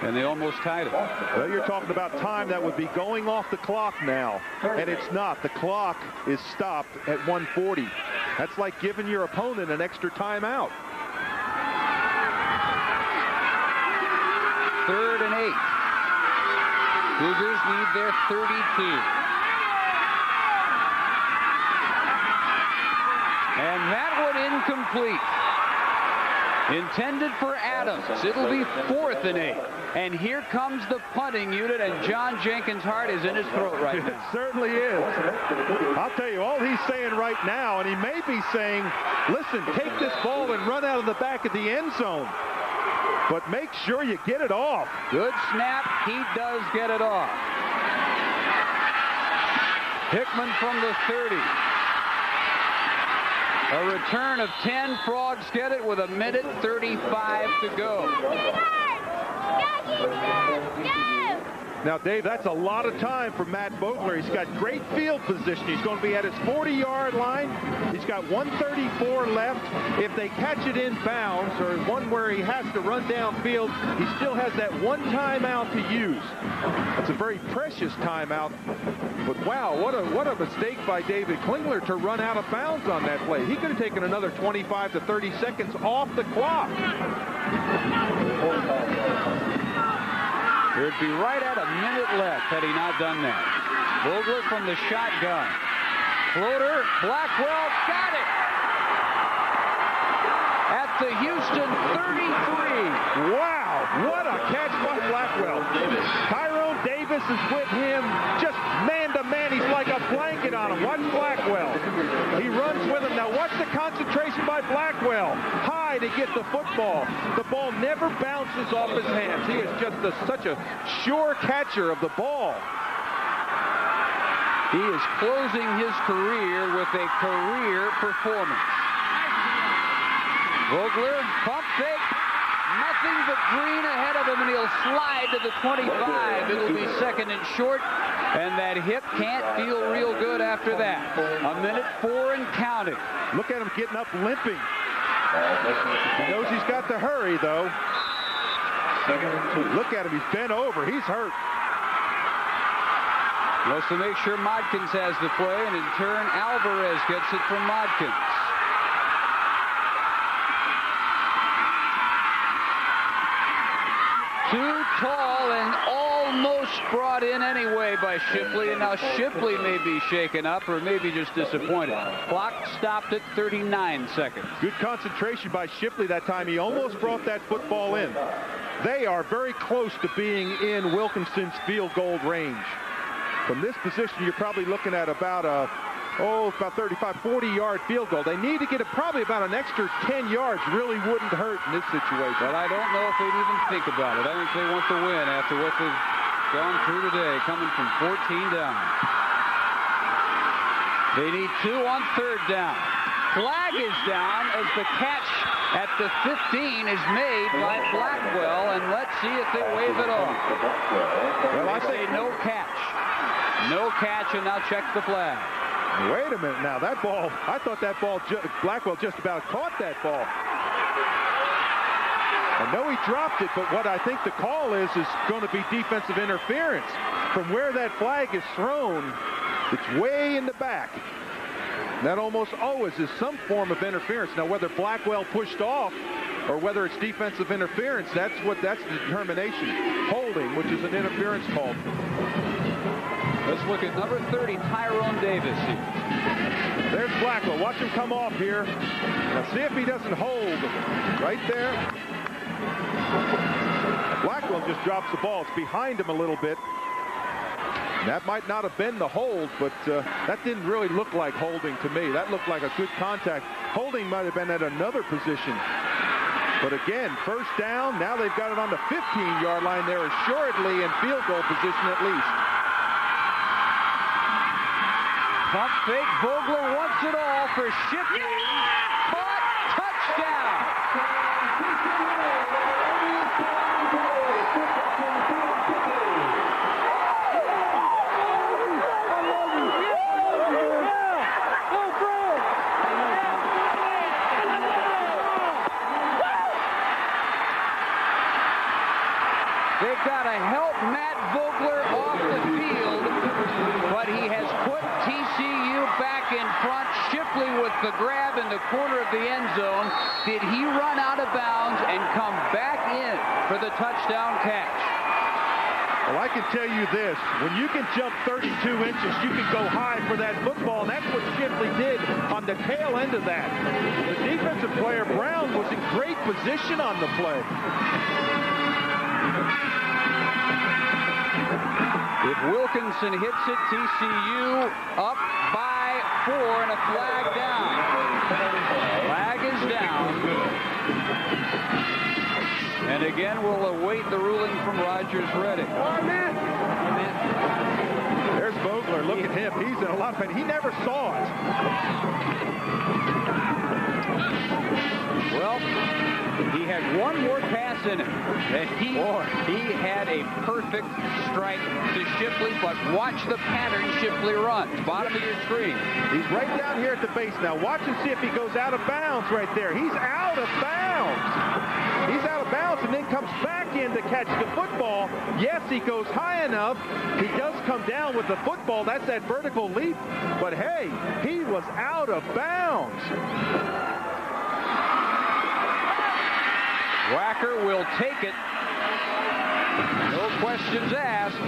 and they almost tied it. Well, you're talking about time that would be going off the clock now, and it's not. The clock is stopped at 1:40. That's like giving your opponent an extra timeout. 3rd and 8. Cougars need their 32. And that one incomplete. Intended for Adams. It'll be 4th and 8. And here comes the punting unit, and John Jenkins' heart is in his throat right now. It certainly is. I'll tell you, all he's saying right now, and he may be saying, listen, take this ball and run out of the back of the end zone. But make sure you get it off. Good snap. He does get it off. Hickman from the 30. A return of 10. Frogs get it with 1:35 to go. Now, Dave, that's a lot of time for Matt Vogler. He's got great field position. He's going to be at his 40-yard line. He's got 1:34 left. If they catch it in bounds, or one where he has to run downfield, he still has that one timeout to use. That's a very precious timeout. But wow, what a mistake by David Klingler to run out of bounds on that play. He could have taken another 25 to 30 seconds off the clock. There'd be right at 1 minute left had he not done that. Vogler from the shotgun. Floater, Blackwell got it! At the Houston 33. Wow, what a catch by Blackwell. Tyrone Davis is with him, just man-to-man. He's like a blanket on him. Watch Blackwell. He runs with him. Now watch the concentration by Blackwell. High to get the football. The ball never bounces off his hands. He is just such a sure catcher of the ball. He is closing his career with a career performance. Vogler, pump fake, nothing but green ahead of him, and he'll slide to the 25. It'll be 2nd and short, and that hip can't feel real good after that. 1:04 and counting. Look at him getting up limping. He knows he's got to hurry, though. Second and 2. Look at him. He's bent over. He's hurt. Wants to make sure Modkins has the play, and in turn, Alvarez gets it from Modkins. Too tall and almost brought in anyway by Shipley, and now Shipley may be shaken up or maybe just disappointed. Clock stopped at 39 seconds. Good concentration by Shipley that time. He almost brought that football in. They are very close to being in Wilkinson's field goal range. From this position, you're probably looking at about a, about 35, 40-yard field goal. They need to get probably about an extra 10 yards. Really wouldn't hurt in this situation. Well, I don't know if they'd even think about it. I think they want the win after what they've gone through today, coming from 14 down. They need 2 on 3rd down. Flag is down as the catch at the 15 is made by Blackwell, and let's see if they wave it off. Well, I say no catch. No catch, and now check the flag. Wait a minute now. That ball, I thought that ball, Blackwell just about caught that ball. I know he dropped it, but what I think the call is going to be defensive interference. From where that flag is thrown, it's way in the back. That almost always is some form of interference. Now, whether Blackwell pushed off or whether it's defensive interference, that's the determination. Holding, which is an interference call. Let's look at number 30, Tyrone Davis here. There's Blackwell. Watch him come off here. Now see if he doesn't hold. Right there. Blackwell just drops the ball. It's behind him a little bit. That might not have been the hold, but that didn't really look like holding to me. That looked like a good contact. Holding might have been at another position. But again, 1st down. Now they've got it on the 15-yard line. They're assuredly in field goal position at least. Pump fake. Vogler wants it all for Shipley. Caught. Touchdown. They've got to help Matt Vogler off the field, but he has put TCU back in front. Shipley with the grab in the corner of the end zone. Did he run out of bounds and come back in for the touchdown catch? Well, I can tell you this. When you can jump 32 inches, you can go high for that football, and that's what Shipley did on the tail end of that. The defensive player, Brown, was in great position on the play. If Wilkinson hits it, TCU up by 4 and a flag down. Flag is down. And again, we'll await the ruling from Rogers Redding. There's Vogler. Look at him. He's in a lot of pain. He never saw it. Well, he had one more pass in him. And he had a perfect strike to Shipley, but watch the pattern Shipley runs. Bottom of your screen. He's right down here at the base now. Watch and see if he goes out of bounds right there. He's out of bounds. He's out of bounds and then comes back in to catch the football. Yes, he goes high enough. He does come down with the football. That's that vertical leap. But hey, he was out of bounds. Wacker will take it. No questions asked.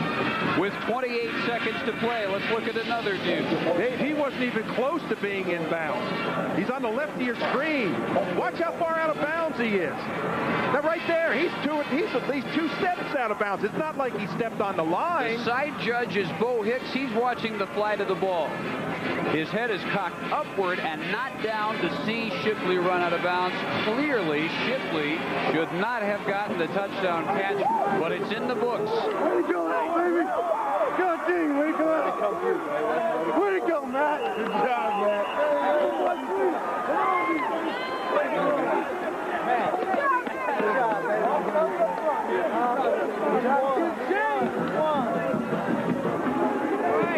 With 28 seconds to play, let's look at another dude. Dave, he wasn't even close to being in bounds. He's on the left of your screen. Watch how far out of bounds he is. Now right there, he's at least 2 steps out of bounds. It's not like he stepped on the line. The side judge is Bo Hicks. He's watching the flight of the ball. His head is cocked upward and not down to see Shipley run out of bounds. Clearly, Shipley should not have gotten the touchdown catch, but it's in the books. Way to go, baby! God dang, way to go! Way to go, Matt! Good job, Matt!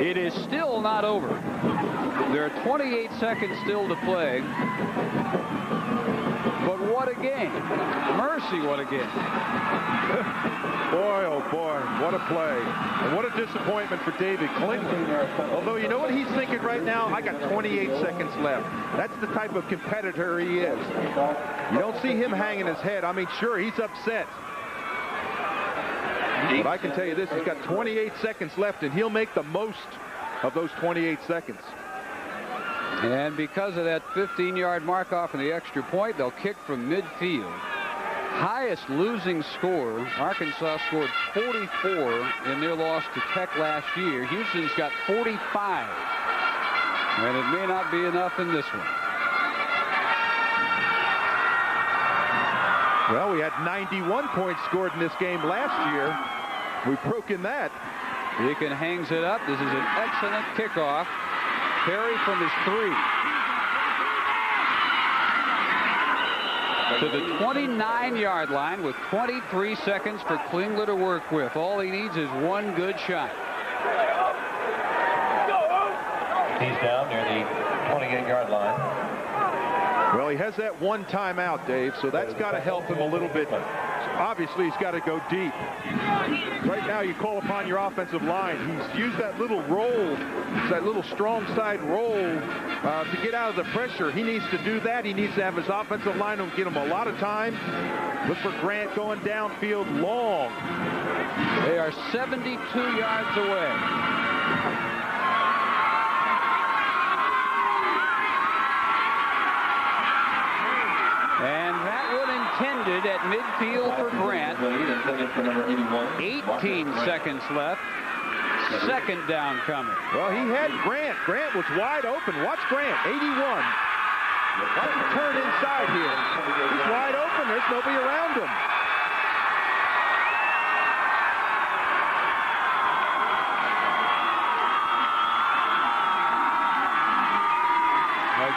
It is still not over. There are 28 seconds still to play. But what a game. Mercy, what a game. Boy, oh boy, what a play. And what a disappointment for David Klingler. Although, you know what he's thinking right now? I got 28 seconds left. That's the type of competitor he is. You don't see him hanging his head. I mean, sure, he's upset. But I can tell you this, he's got 28 seconds left, and he'll make the most of those 28 seconds. And because of that 15-yard mark off in the extra point, they'll kick from midfield. Highest losing score, Arkansas scored 44 in their loss to Tech last year. Houston's got 45. And it may not be enough in this one. Well, we had 91 points scored in this game last year. We've broken that. Deacon hangs it up. This is an excellent kickoff. Perry from his 3. To the 29-yard line with 23 seconds for Klingler to work with. All he needs is one good shot. He's down near the 28-yard line. Well, he has that one timeout, Dave, so that's got to help him a little bit. Obviously, he's got to go deep. Right now, you call upon your offensive line. He's used that little roll, that little strong side roll to get out of the pressure. He needs to do that. He needs to have his offensive line and get him a lot of time. Look for Grant going downfield long. They are 72 yards away. And that one intended at midfield for Grant. 18 seconds left. Second down coming. Well, he had Grant. Grant was wide open. Watch Grant, 81. Watch him turn inside here. He's wide open. There's nobody around him.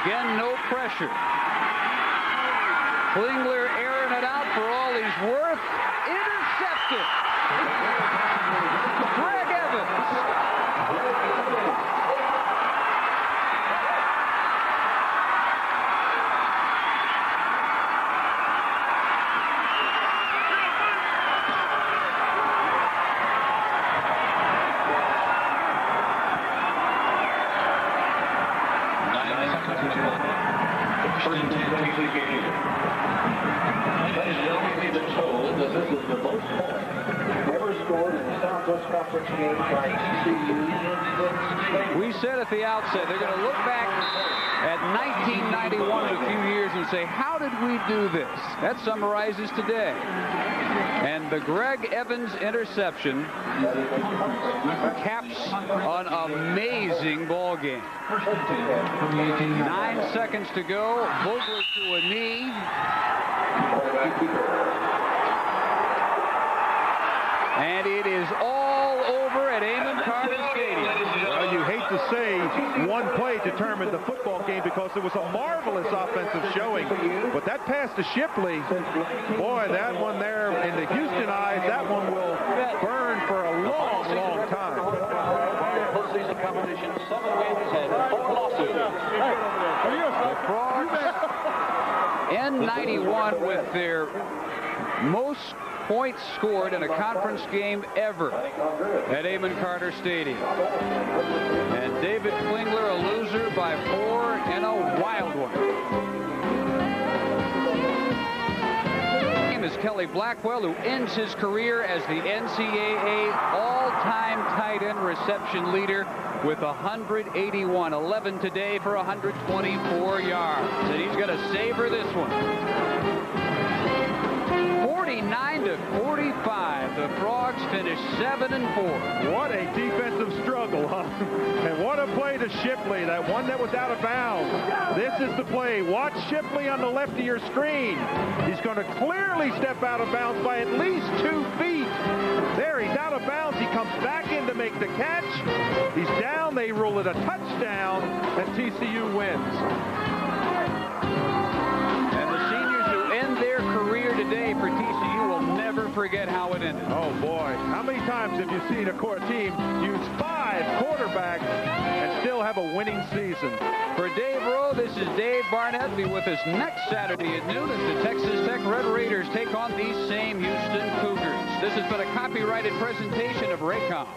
Again, no pressure. Klingler airing it out for all he's worth. Intercepted. Greg Evans. This is the most points ever scored in the Southwest Conference game by TCU. We said at the outset they're going to look back at 1991 in a few years and say, how did we do this? That summarizes today. And the Greg Evans interception caps an amazing ball game. 9 seconds to go. Vogler to a knee. And it is all over at Amon Carter Stadium. Well, you hate to say one play determined the football game because it was a marvelous offensive showing. But that pass to Shipley, boy, that one there in the Houston eyes, that one will burn for a long, long time. Postseason competition, 7 wins and 4 losses. The Frogs end 91 with their most points scored in a conference game ever at Amon Carter Stadium. And David Klingler, a loser by 4 and a wild one. Is Kelly Blackwell, who ends his career as the NCAA all-time tight end reception leader with 181. 11 today for 124 yards. And he's going to savor this one. 49-45. The Frogs finish 7-4. What a defensive struggle, huh? And what a play to Shipley, that one that was out of bounds. This is the play. Watch Shipley on the left of your screen. He's going to clearly step out of bounds by at least 2 feet. There, he's out of bounds. He comes back in to make the catch. He's down. They rule it a touchdown, and TCU wins. And the seniors who end their career today for TCU will never forget how it ended. Oh, boy. How many times have you seen a team use 5 quarterbacks and still have have a winning season. For Dave Rowe, this is Dave Barnett. Be with us next Saturday at noon as the Texas Tech Red Raiders take on these same Houston Cougars. This has been a copyrighted presentation of Raycom.